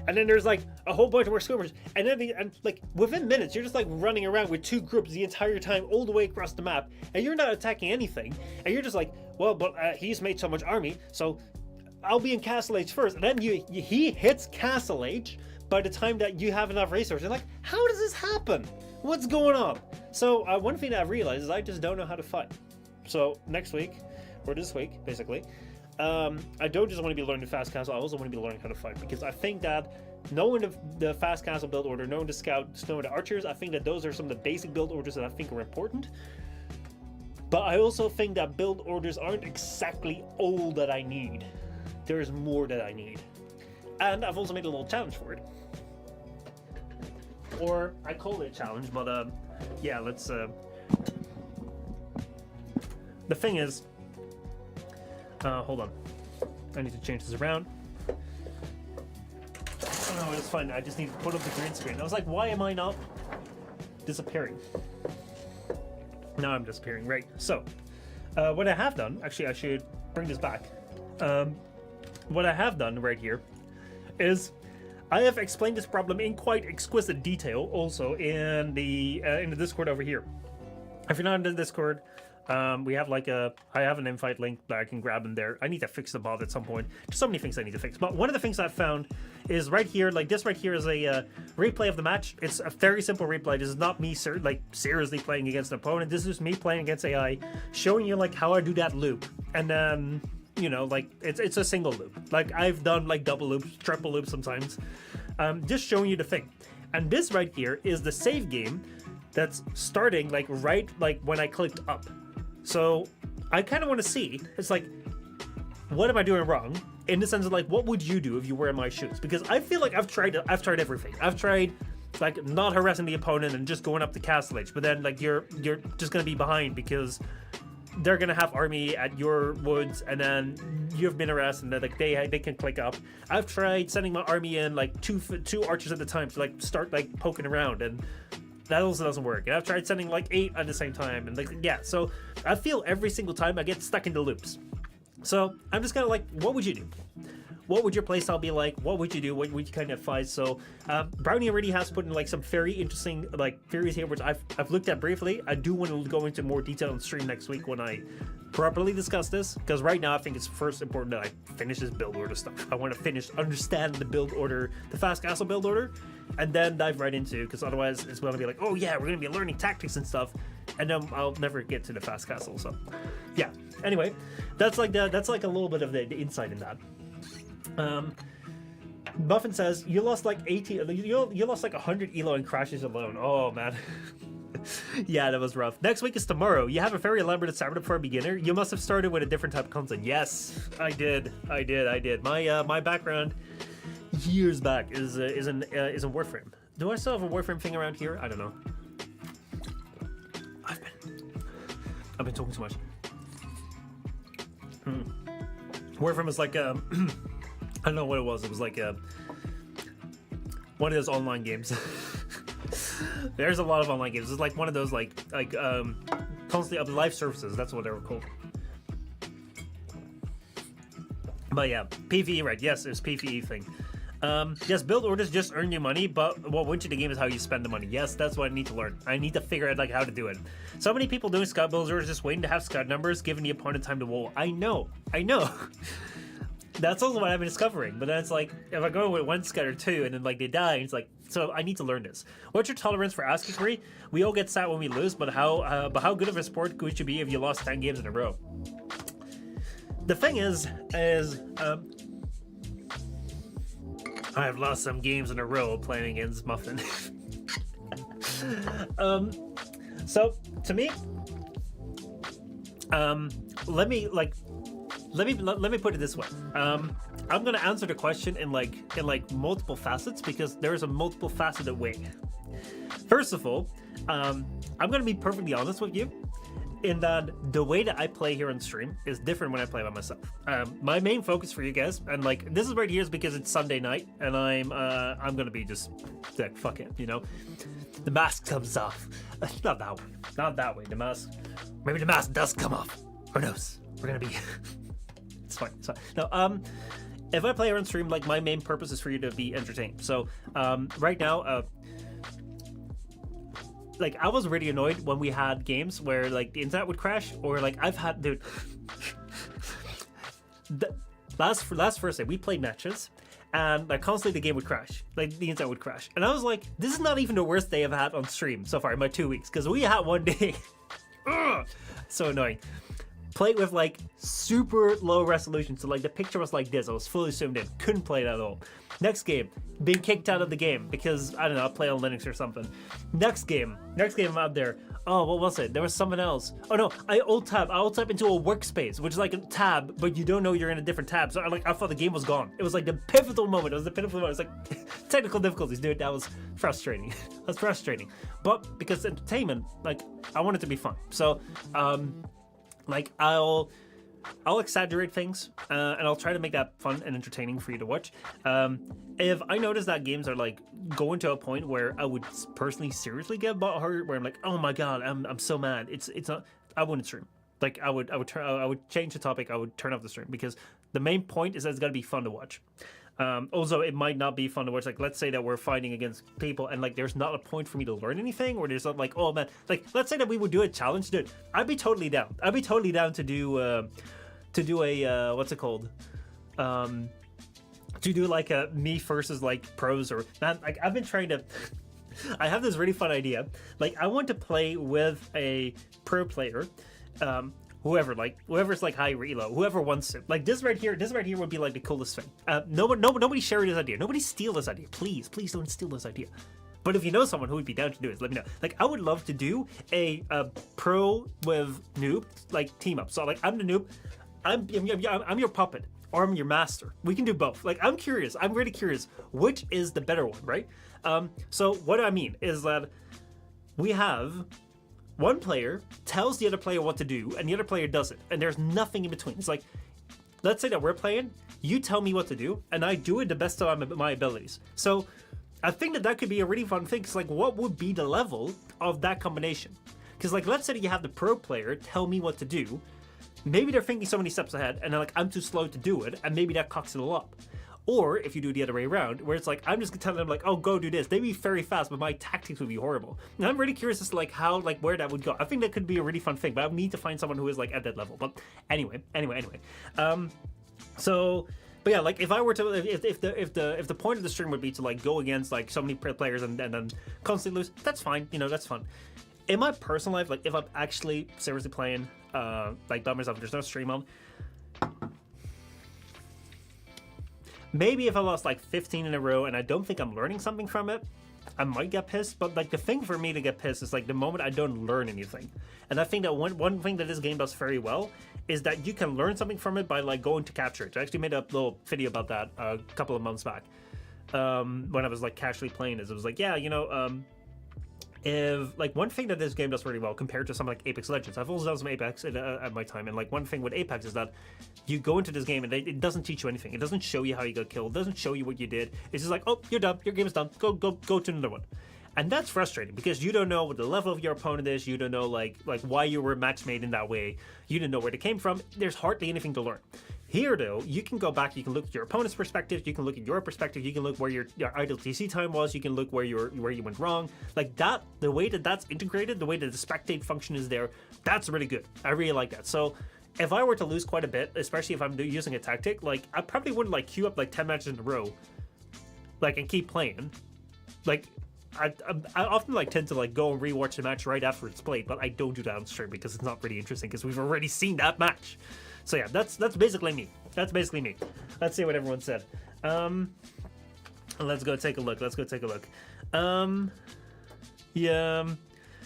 And then there's like a whole bunch of more skirmishers, and then like within minutes you're just like running around with 2 groups the entire time all the way across the map, and you're not attacking anything, and you're just like, well, but he's made so much army, so I'll be in Castle Age first. And then he hits Castle Age by the time that you have enough resources. You're like, how does this happen? What's going on? So one thing that I've realized is I just don't know how to fight. So next week, or this week basically, I don't just want to be learning fast castle, I also want to be learning how to fight, because I think that knowing the fast castle build order, knowing the scouts, knowing the archers, I think that those are some of the basic build orders that I think are important. But I also think that build orders aren't exactly all that I need. There's more that I need. And I've also made a little challenge for it. Or I call it a challenge, but yeah, let's the thing is, hold on, I need to change this around. Oh no, it's fine, I just need to put up the green screen. I was like, why am I not disappearing? Now I'm disappearing, right. So what I have done, actually I should bring this back. What I have done right here is I have explained this problem in quite exquisite detail also in the Discord over here. If you're not in the Discord, we have like I have an invite link that I can grab in there. I need to fix the bot at some point. There's so many things I need to fix. But one of the things I've found is right here, like this right here is a replay of the match. It's a very simple replay. This is not me seriously playing against an opponent. This is me playing against AI, showing you like how I do that loop. And then, you know, like it's a single loop. Like I've done like double loops, triple loops sometimes. Just showing you the thing. And this right here is the save game that's starting like right like when I clicked up. So I kind of want to see, it's like, what am I doing wrong? In the sense of like, what would you do if you were in my shoes? Because I feel like I've tried everything. I've tried like not harassing the opponent and just going up to Castle Age, but then like you're just gonna be behind because they're gonna have army at your woods, and then you've been harassed, and then like they can click up. I've tried sending my army in like two archers at the time to like start like poking around, and that also doesn't work. And I've tried sending like 8 at the same time, and like yeah. So I feel every single time I get stuck in the loops. So I'm just kind of like, what would you do? What would your playstyle be like? What would you do? What would you kind of advise? So Brownie already has put in like some very interesting like theories here, which I've looked at briefly. I do want to go into more detail on stream next week when I properly discuss this, because right now I think it's first important that I finish this build order stuff. I want to understand the build order, the fast castle build order, and then dive right into, because otherwise it's going to be like, oh yeah, we're going to be learning tactics and stuff, and then I'll never get to the fast castle. So yeah, anyway, that's like a little bit of the insight in that. Buffin says you lost like 80, you lost like 100 elo in crashes alone. Oh man. Yeah, that was rough. Next week is tomorrow. You have a very elaborate setup for a beginner. You must have started with a different type of content. Yes, I did. My background years back is in Warframe. Do I still have a Warframe thing around here? I don't know. I've been talking too much. Warframe is like I don't know what it was. It was like one of those online games. There's a lot of online games. It's like one of those like constantly up live services. That's what they were called. But yeah, PvE, right? Yes, there's PvE thing. Yes, build orders just earn you money, but what wins you the game is how you spend the money. Yes, that's what I need to learn. I need to figure out like how to do it. So many people doing scout build orders just waiting to have scout numbers, giving the opponent time to roll. I know. That's also what I've been discovering. But then it's like, if I go with one scout or two and then like they die, it's like, so I need to learn this. What's your tolerance for ass kickery? We all get sad when we lose, but how good of a sport could you be if you lost 10 games in a row? The thing is I've lost some games in a row playing against Muffin. So to me, let me put it this way. I'm gonna answer the question in multiple facets because there is a multiple faceted way. First of all, I'm gonna be perfectly honest with you in that the way that I play here on stream is different when I play by myself. My main focus for you guys, and like this is right here, is because it's Sunday night, and I'm gonna be just like fuck it, you know. The mask comes off. Not that way. The mask. Maybe the mask does come off. Who knows? We're gonna be. It's fine. No. If I play here on stream, like my main purpose is for you to be entertained. So right now, like I was really annoyed when we had games where like the internet would crash, or like I've had, dude. last Thursday we played matches, and like constantly the game would crash, like the internet would crash, and I was like, this is not even the worst day I've had on stream so far in my 2 weeks, because we had one day. So annoying. Played with like super low resolution, so like the picture was like this. I was fully zoomed in, couldn't play it at all. Next game, being kicked out of the game because I don't know, I play on Linux or something. Next game I'm out there. Oh, what was it? There was something else. Oh no, I alt tab into a workspace, which is like a tab, but you don't know you're in a different tab. So I thought the game was gone. It was like the pivotal moment. It was the pivotal moment. It was like technical difficulties, dude. That was frustrating. That's frustrating. But because entertainment, like I want it to be fun. So like I'll exaggerate things and I'll try to make that fun and entertaining for you to watch. If I notice that games are like going to a point where I would personally seriously get butthurt, where I'm like, oh my god, I'm so mad. It's not. I wouldn't stream. Like I would change the topic. I would turn off the stream because the main point is that it's gotta be fun to watch. Also, it might not be fun to watch. Like, let's say that we're fighting against people and like there's not a point for me to learn anything, or there's not like, oh man, like let's say that we would do a challenge, dude. I'd be totally down. I'd be totally down to do a what's it called? To do like a me versus like pros, or not. Like I've been trying to. I have this really fun idea. Like I want to play with a pro player. Whoever's like high reload, whoever wants it. Like this right here would be like the coolest thing. Nobody share this idea. Nobody steal this idea. Please don't steal this idea. But if you know someone who would be down to do it, let me know. Like I would love to do a pro with noob like team up. So like I'm the noob, I'm your puppet, or I'm your master. We can do both. Like I'm curious. I'm really curious. Which is the better one, right? So what I mean is that we have. One player tells the other player what to do, and the other player does it, and there's nothing in between. It's like, let's say that we're playing, you tell me what to do, and I do it the best of my abilities. So I think that could be a really fun thing, because like, what would be the level of that combination? Because like, let's say that you have the pro player tell me what to do, maybe they're thinking so many steps ahead, and they're like, I'm too slow to do it, and maybe that cocks it all up. Or if you do the other way around, where it's like, I'm just telling them like, oh, go do this. They'd be very fast, but my tactics would be horrible. And I'm really curious as to like how, like where that would go. I think that could be a really fun thing, but I need to find someone who is like at that level. But anyway. So, but yeah, like if I were to, if the point of the stream would be to like go against like so many players and then constantly lose, that's fine. You know, that's fun. In my personal life, like if I'm actually seriously playing, like by myself, there's no stream on. Maybe if I lost like 15 in a row and I don't think I'm learning something from it, I might get pissed. But like the thing for me to get pissed is like the moment I don't learn anything. And I think that one thing that this game does very well is that you can learn something from it by like going to capture it. I actually made a little video about that a couple of months back when I was like casually playing this. It was like, yeah, you know, if like one thing that this game does really well compared to something like Apex Legends, I've also done some Apex at my time, and like one thing with Apex is that you go into this game and it doesn't teach you anything. It doesn't show you how you got killed. It doesn't show you what you did. It's just like, oh, you're done. Your game is done. Go to another one. And that's frustrating because you don't know what the level of your opponent is. You don't know like why you were match made in that way. You didn't know where they came from. There's hardly anything to learn. Here, though, you can go back, you can look at your opponent's perspective, you can look at your perspective, you can look where your idle TC time was, you can look where you went wrong. Like that, the way that that's integrated, the way that the spectate function is there, that's really good. I really like that. So if I were to lose quite a bit, especially if I'm using a tactic, like I probably wouldn't like queue up like 10 matches in a row, like and keep playing. Like I often like tend to like go and rewatch the match right after it's played, but I don't do that on stream because it's not really interesting because we've already seen that match. So yeah, that's basically me. That's basically me. Let's see what everyone said. Let's go take a look. Yeah.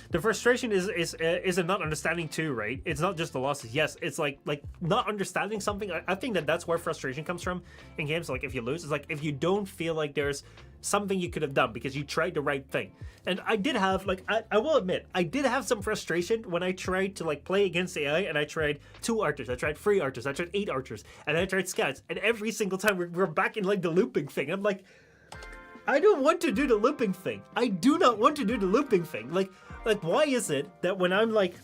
The frustration is a not understanding too, right? It's not just the losses. Yes, it's like not understanding something. I think that's where frustration comes from in games. Like if you lose, it's like if you don't feel like there's something you could have done because you tried the right thing. And I did have like I will admit I did have some frustration when I tried to like play against AI and I tried 2 archers, I tried 3 archers, I tried 8 archers, and I tried scouts, and every single time we're back in like the looping thing. I'm like, I don't want to do the looping thing. I do not want to do the looping thing. Like why is it that when I'm like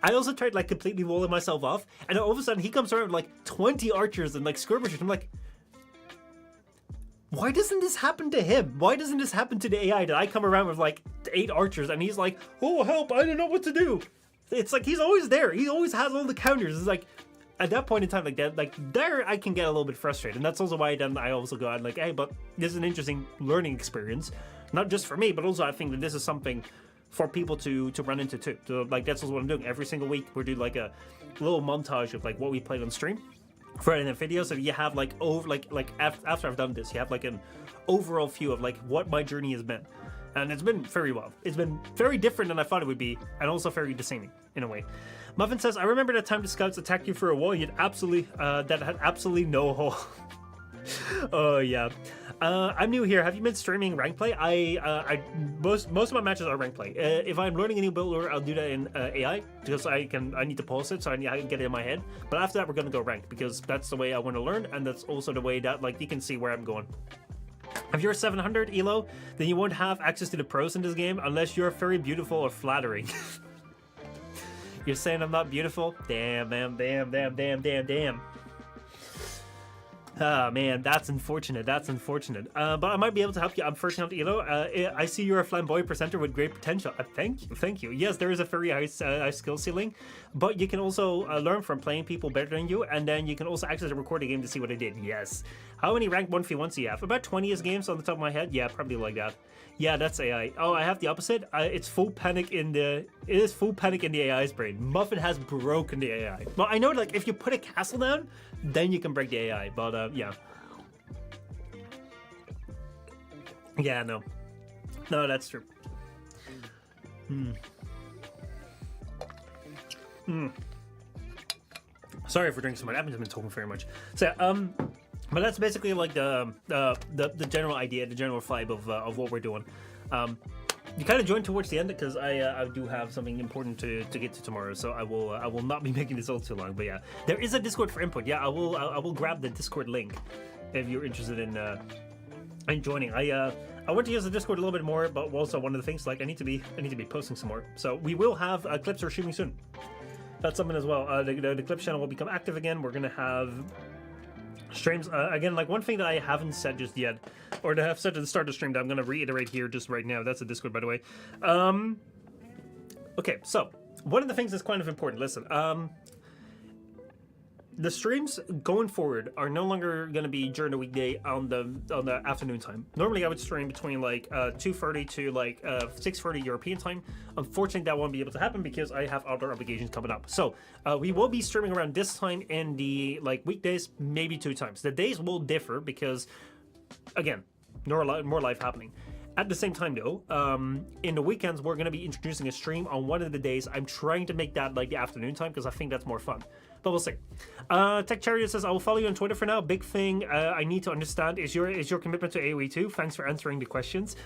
I also tried like completely rolling myself off, and all of a sudden he comes around with like 20 archers and like skirmishers. I'm like, why doesn't this happen to him? Why doesn't this happen to the AI that I come around with like 8 archers and he's like, oh help, I don't know what to do. It's like he's always there. He always has all the counters. It's like at that point in time, like that, like there I can get a little bit frustrated. And that's also why then I also go out like, hey, but this is an interesting learning experience. Not just for me, but also I think that this is something for people to run into too. So like that's also what I'm doing every single week. We're doing like a little montage of like what we played on stream for in a video, so you have like after I've done this, you have like an overall view of like what my journey has been, and it's been very well. It's been very different than I thought it would be, and also very disabling in a way. Muffin says, I remember that time the scouts attacked you for a wall, and you'd absolutely that had absolutely no hole. Oh yeah. I'm new here. Have you been streaming rank play? Most of my matches are rank play. If I'm learning a new build lore, I'll do that in AI because I need to pause it, so I can get it in my head. But after that, we're gonna go rank because that's the way I want to learn, and that's also the way that like you can see where I'm going. If you're 700 elo, then you won't have access to the pros in this game unless you're very beautiful or flattering. You're saying I'm not beautiful? Damn. Oh man, that's unfortunate. But I might be able to help you. I'm first on elo. I see you're a flamboyant presenter with great potential. Thank you. Yes, there is a very high skill ceiling, but you can also learn from playing people better than you, and then you can also access a recording game to see what I did. Yes. How many rank 1v1s do you have? About 20 games on the top of my head. Yeah, probably like that. Yeah, that's AI. Oh, I have the opposite. It's full panic in the. It is full panic in the AI's brain. Muffin has broken the AI. Well, I know like if you put a castle down, then you can break the AI. But yeah. Yeah, no, that's true. Sorry for drinking so much. I haven't been talking very much. So but that's basically like the general idea, the general vibe of what we're doing. You kind of joined towards the end because I do have something important to get to tomorrow, so I will not be making this all too long. But yeah, there is a Discord for input. Yeah, I will grab the Discord link if you're interested in joining. I want to use the Discord a little bit more, but also one of the things like I need to be posting some more. So we will have clips are shooting soon. That's something as well. The clips channel will become active again. We're gonna have streams again. Like one thing that I haven't said just yet, or to have said at the start of the stream that I'm gonna reiterate here just right now. That's a Discord, by the way. Okay, so one of the things that's kind of important. Listen, the streams going forward are no longer going to be during the weekday on the afternoon time. Normally I would stream between like 2:30 to like 6:30 European time. Unfortunately that won't be able to happen because I have other obligations coming up. So we will be streaming around this time in the like weekdays, maybe 2 times. The days will differ because again, more life happening. At the same time though, in the weekends we're going to be introducing a stream on one of the days. I'm trying to make that like the afternoon time because I think that's more fun. But we'll see. Tech Chariot says, I will follow you on Twitter for now. Big thing I need to understand is your commitment to AoE2. Thanks for answering the questions.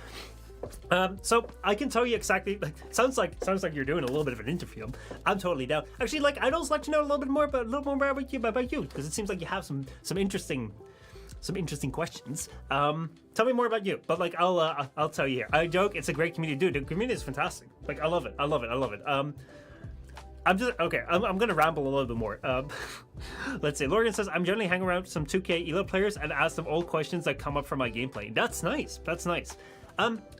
So I can tell you exactly. Like, sounds like you're doing a little bit of an interview. I'm totally down. Actually, like I'd also like to know a little more about you because it seems like you have some interesting questions. Tell me more about you. But like I'll tell you here. I joke. It's a great community, dude. The community is fantastic. Like I love it. I'm gonna ramble a little bit more. Let's see. Lorgan says I'm generally hanging around some 2K ELO players and ask them all questions that come up from my gameplay. That's nice. That's nice.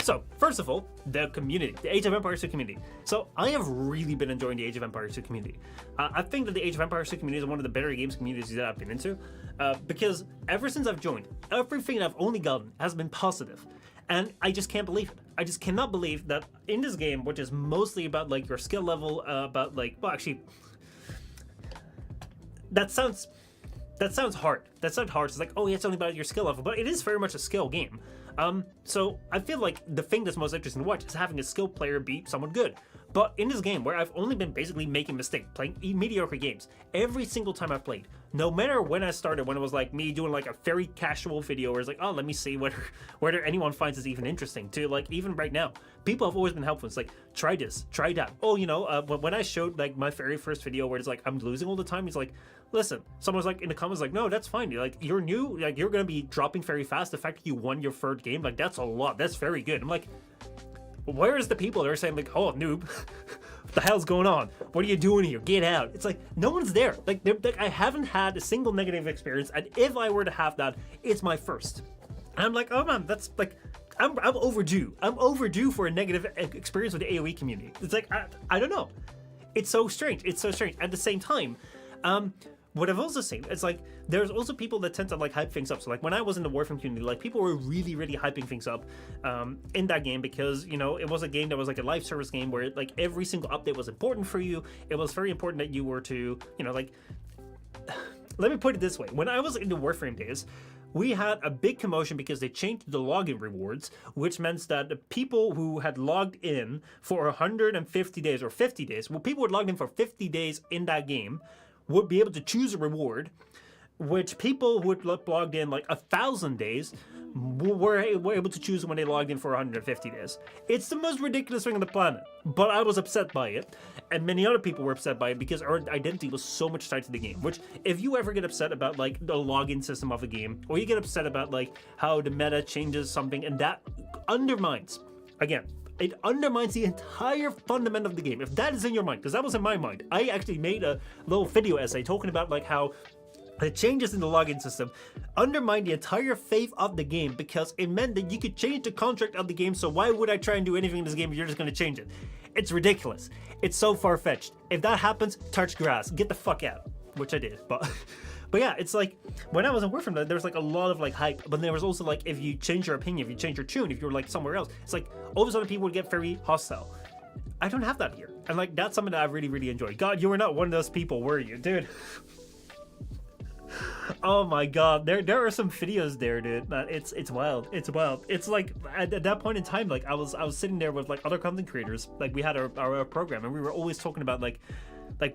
So first of all, the community, the Age of Empires 2 community. So I have really been enjoying the Age of Empires 2 community. I think that the Age of Empires 2 community is one of the better games communities that I've been into, because ever since I've joined, everything I've only gotten has been positive. And I just can't believe it. I just cannot believe that in this game, which is mostly about like your skill level, about like, well, actually, that sounds hard. That sounds hard. It's like, oh, yeah, it's only about your skill level, but it is very much a skill game. So I feel like the thing that's most interesting to watch is having a skilled player beat someone good. But in this game, where I've only been basically making mistakes, playing mediocre games, every single time I've played, no matter when I started, when it was like me doing like a very casual video where it's like, oh, let me see whether anyone finds this even interesting, to like even right now, people have always been helpful. It's like, try this, try that. Oh, you know, when I showed like my very first video where it's like, I'm losing all the time, it's like, listen, someone was like in the comments like, no, that's fine. Like, you're new, like you're gonna be dropping very fast. The fact that you won your third game, like that's a lot. That's very good. I'm like, where is the people that are saying like, oh, noob, what the hell's going on? What are you doing here? Get out. It's like, no one's there. Like I haven't had a single negative experience, and if I were to have that, it's my first. And I'm like, oh man, that's like, I'm overdue. I'm overdue for a negative experience with the AoE community. It's like, I don't know. It's so strange. It's so strange. At the same time, what I've also seen, it's like, there's also people that tend to like hype things up. So like when I was in the Warframe community, like people were really hyping things up in that game, because, you know, it was a game that was like a live service game where like every single update was important for you. It was very important that you were to, you know, like, let me put it this way. When I was in the Warframe days, we had a big commotion because they changed the login rewards, which meant that the people who had logged in for 150 days or 50 days, well, people who had logged in for 50 days in that game would be able to choose a reward, which people who had logged in like 1,000 days were able to choose when they logged in for 150 days. It's the most ridiculous thing on the planet, but I was upset by it, and many other people were upset by it because our identity was so much tied to the game. Which, if you ever get upset about like the login system of a game, or you get upset about like how the meta changes something, and that undermines, again, it undermines the entire fundament of the game. If that is in your mind, because that was in my mind, I actually made a little video essay talking about like how the changes in the login system undermined the entire faith of the game, because it meant that you could change the contract of the game. So why would I try and do anything in this game if you're just going to change it? It's ridiculous. It's so far-fetched. If that happens, touch grass. Get the fuck out. Which I did, but yeah, it's like, when I was in Warframe, there was like a lot of like hype, but there was also like, if you change your opinion, if you change your tune, if you're like somewhere else, it's like all of a sudden people would get very hostile. I don't have that here, and like that's something that I really enjoyed. God, you were not one of those people, were you, dude? Oh my god, there are some videos there, dude. Man, it's wild. It's wild. It's like at that point in time, like I was sitting there with like other content creators. Like we had our program, and we were always talking about like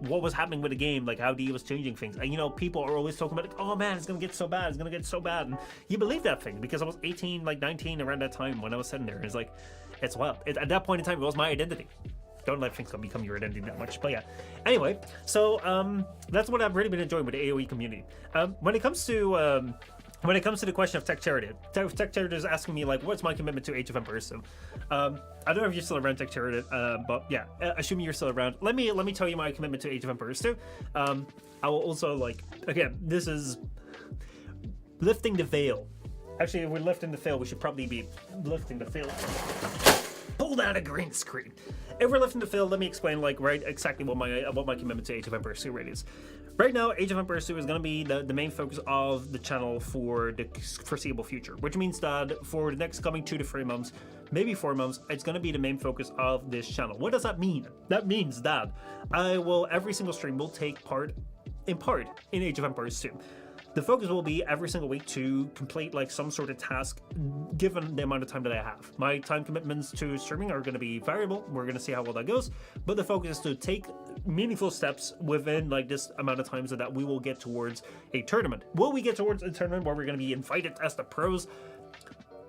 what was happening with the game, like how DE was changing things. And you know, people are always talking about like, oh man, it's gonna get so bad, it's gonna get so bad. And you believe that thing, because I was 18, like 19 around that time when I was sitting there. It's like, it's wild. At that point in time, it was my identity. Don't let things become your identity that much. But yeah, anyway, so that's what I've really been enjoying with the AoE community. When it comes to the question of Tech Charity is asking me like, what's my commitment to Age of Empires 2? I don't know if you're still around, Tech Charity, but yeah, assuming you're still around, let me tell you my commitment to Age of Empires 2. I will also, like, again, this is lifting the veil. Actually, if we're lifting the veil, we should probably be lifting the veil. Pull down a green screen. If we're lifting the veil, let me explain like exactly what my commitment to Age of Empires 2 really is. Right now, Age of Empires 2 is going to be the main focus of the channel for the foreseeable future, which means that for the next coming 2 to 3 months, maybe 4 months, it's going to be the main focus of this channel. What does that mean? That means that every single stream will take part in Age of Empires 2. The focus will be every single week to complete like some sort of task given the amount of time that I have. My time commitments to streaming are going to be variable. We're going to see how well that goes, but the focus is to take meaningful steps within like this amount of time so that we will get towards a tournament. Will we get towards a tournament where we're going to be invited as the pros?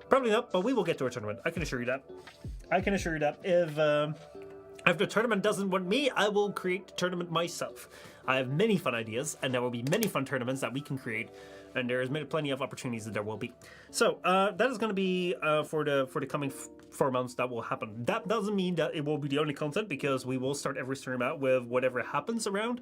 Probably not, but we will get to a tournament. I can assure you that. I can assure you that. If the tournament doesn't want me, I will create the tournament myself. I have many fun ideas, and there will be many fun tournaments that we can create, and there's plenty of opportunities that there will be. So that is going to be for the coming 4 months that will happen. That doesn't mean that it will be the only content, because we will start every stream out with whatever happens around.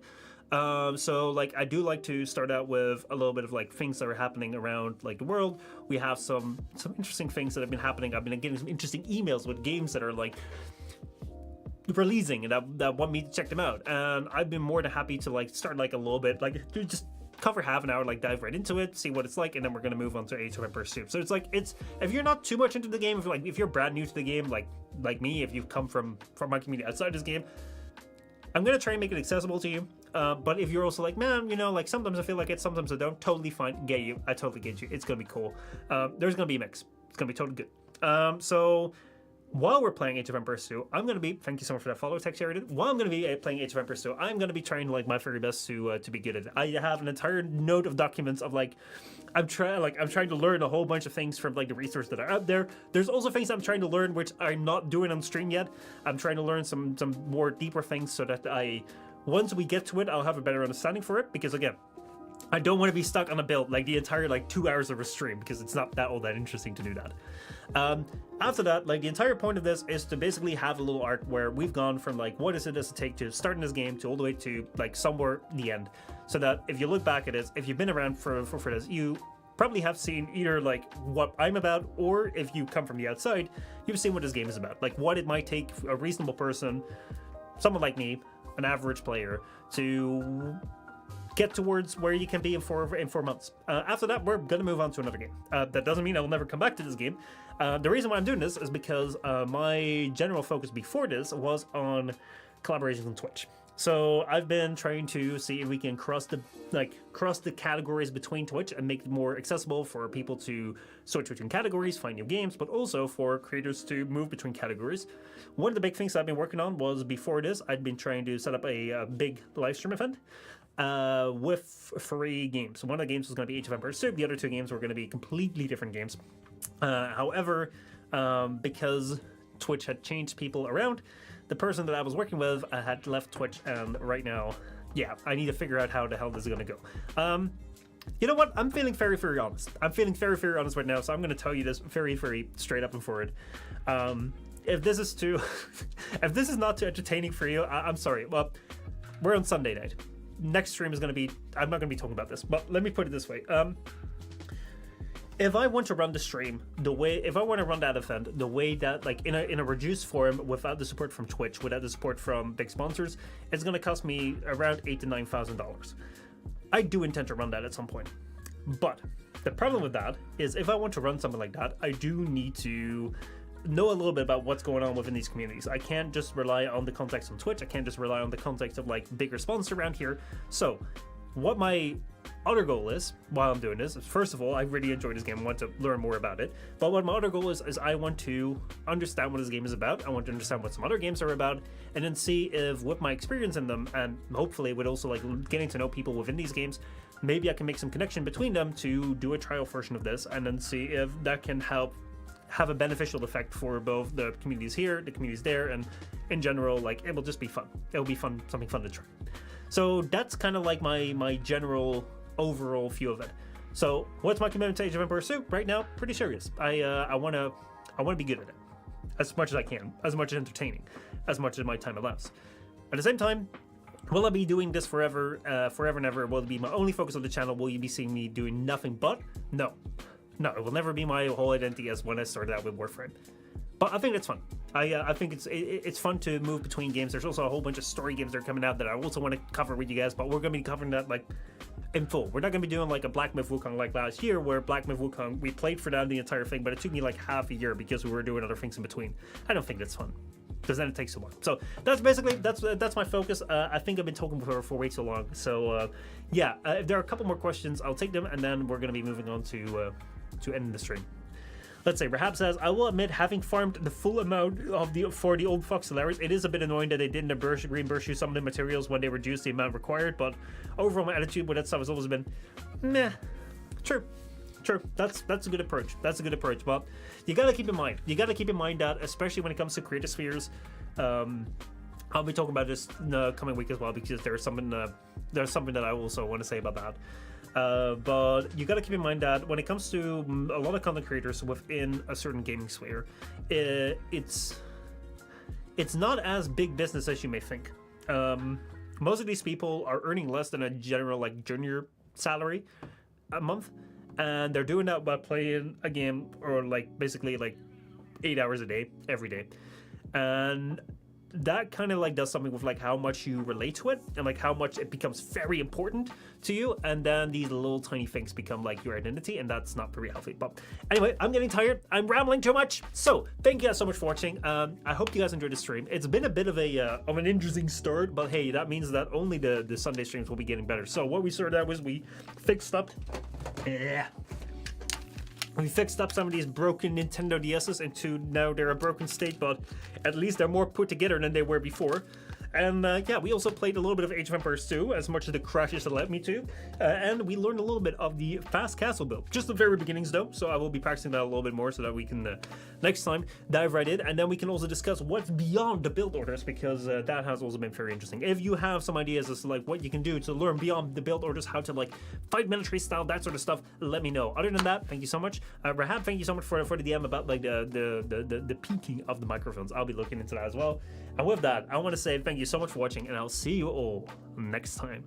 So like I do like to start out with a little bit of like things that are happening around like the world. We have some interesting things that have been happening. I've been getting some interesting emails with games that are like releasing and that want me to check them out, and I've been more than happy to like start like a little bit, like just cover half an hour, like dive right into it, see what it's like, and then we're gonna move on to AoE2 Pursuit. So it's like, it's, if you're not too much into the game, if you're brand new to the game, like me, if you've come from my community outside this game, I'm gonna try and make it accessible to you. But if you're also like, man, you know, like sometimes I feel like it, sometimes I don't, totally fine, get you. I totally get you. It's gonna be cool. There's gonna be a mix. It's gonna be totally good. So while we're playing Age of Empires 2, I'm going to be, thank you so much for that follow text here, while I'm going to be playing Age of Empires 2, I'm going to be trying like my very best to be good at it. I have an entire note of documents of like, I'm trying to learn a whole bunch of things from like the resources that are out there. There's also things I'm trying to learn which I'm not doing on stream yet. I'm trying to learn some more deeper things so that once we get to it, I'll have a better understanding for it, because again, I don't want to be stuck on a build like the entire like 2 hours of a stream, because it's not that all that interesting to do that. After that, like the entire point of this is to basically have a little arc where we've gone from like what does it take to starting this game to all the way to like somewhere the end, so that if you look back at this, if you've been around for this, you probably have seen either like what I'm about, or if you come from the outside, you've seen what this game is about, like what it might take a reasonable person, someone like me, an average player, to get towards where you can be in 4 months. After that, we're gonna move on to another game. That doesn't mean I will never come back to this game. The reason why I'm doing this is because my general focus before this was on collaborations on Twitch. So I've been trying to see if we can cross the categories between Twitch and make it more accessible for people to switch between categories, find new games, but also for creators to move between categories. One of the big things I've been working on was, before this, I'd been trying to set up a big live stream event with 3 games. One of the games was going to be Age of Empires 2. The other 2 games were going to be completely different games. However, because Twitch had changed people around, the person that I was working with had left Twitch, and right now, yeah, I need to figure out how the hell this is going to go. You know what? I'm feeling very, very honest. I'm feeling very, very honest right now, so I'm going to tell you this very, very straight up and forward. If this is too, if this is not too entertaining for you, I'm sorry. Well, we're on Sunday night. Next stream is going to be, I'm not going to be talking about this, but let me put it this way. If I want to run the stream if I want to run that event the way that, like in a reduced form, without the support from Twitch, without the support from big sponsors, it's going to cost me around $8,000 to $9,000. I do intend to run that at some point, but the problem with that is, if I want to run something like that, I do need to know a little bit about what's going on within these communities. I can't just rely on the context on Twitch. I can't just rely on the context of like bigger sponsors around here. So what my other goal is while I'm doing this is, first of all, I really enjoy this game. I want to learn more about it. But what my other goal is I want to understand what this game is about. I want to understand what some other games are about, and then see if, with my experience in them, and hopefully with also like getting to know people within these games, maybe I can make some connection between them to do a trial version of this, and then see if that can help have a beneficial effect for both the communities here, the communities there, and in general, like, it will just be fun. It'll be fun, something fun to try. So that's kind of like my general overall view of it. So what's my commitment to Age of Empires 2? Right now, pretty serious. I want to be good at it as much as I can, as much as entertaining, as much as my time allows. At the same time, will I be doing this forever and ever? Will it be my only focus on the channel? Will you be seeing me doing nothing but? No, it will never be my whole identity as when I started out with Warframe. But I think it's fun. I think it's fun to move between games. There's also a whole bunch of story games that are coming out that I also want to cover with you guys, but we're going to be covering that like in full. We're not going to be doing like a Black Myth Wukong like last year, where Black Myth Wukong, we played for that the entire thing, but it took me like half a year because we were doing other things in between. I don't think that's fun, because then it takes so long. So that's basically, that's my focus. I think I've been talking for way too long. So yeah, if there are a couple more questions, I'll take them, and then we're going to be moving on to end the stream. Let's say Rahab says, I will admit, having farmed the full amount for the old Fox Solaris, it is a bit annoying that they didn't reimburse you some of the materials when they reduced the amount required, but overall my attitude with that stuff has always been, meh. True. That's a good approach. But you gotta keep in mind that, especially when it comes to creative spheres, I'll be talking about this in the coming week as well, because there's something that I also want to say about that. But you got to keep in mind that when it comes to a lot of content creators within a certain gaming sphere, it's not as big business as you may think. Most of these people are earning less than a general like junior salary a month, and they're doing that by playing a game or like basically like 8 hours a day every day, and that kind of like does something with like how much you relate to it and like how much it becomes very important to you, and then these little tiny things become like your identity, and that's not very healthy. But anyway, I'm getting tired, I'm rambling too much, so thank you guys so much for watching. I hope you guys enjoyed the stream. It's been a bit of an interesting start, but hey, that means that only the Sunday streams will be getting better. So what we started out was we fixed up some of these broken Nintendo DSes into now they're a broken state, but at least they're more put together than they were before. And yeah, we also played a little bit of Age of Empires 2, as much as the crashes allowed me to. And we learned a little bit of the fast castle build. Just the very beginnings though, so I will be practicing that a little bit more so that we can, next time, dive right in. And then we can also discuss what's beyond the build orders, because that has also been very interesting. If you have some ideas as to like what you can do to learn beyond the build orders, how to like fight military style, that sort of stuff, let me know. Other than that, thank you so much. Rahab, thank you so much for the DM about like the peaking of the microphones. I'll be looking into that as well. And with that, I want to say thank you so much for watching, and I'll see you all next time.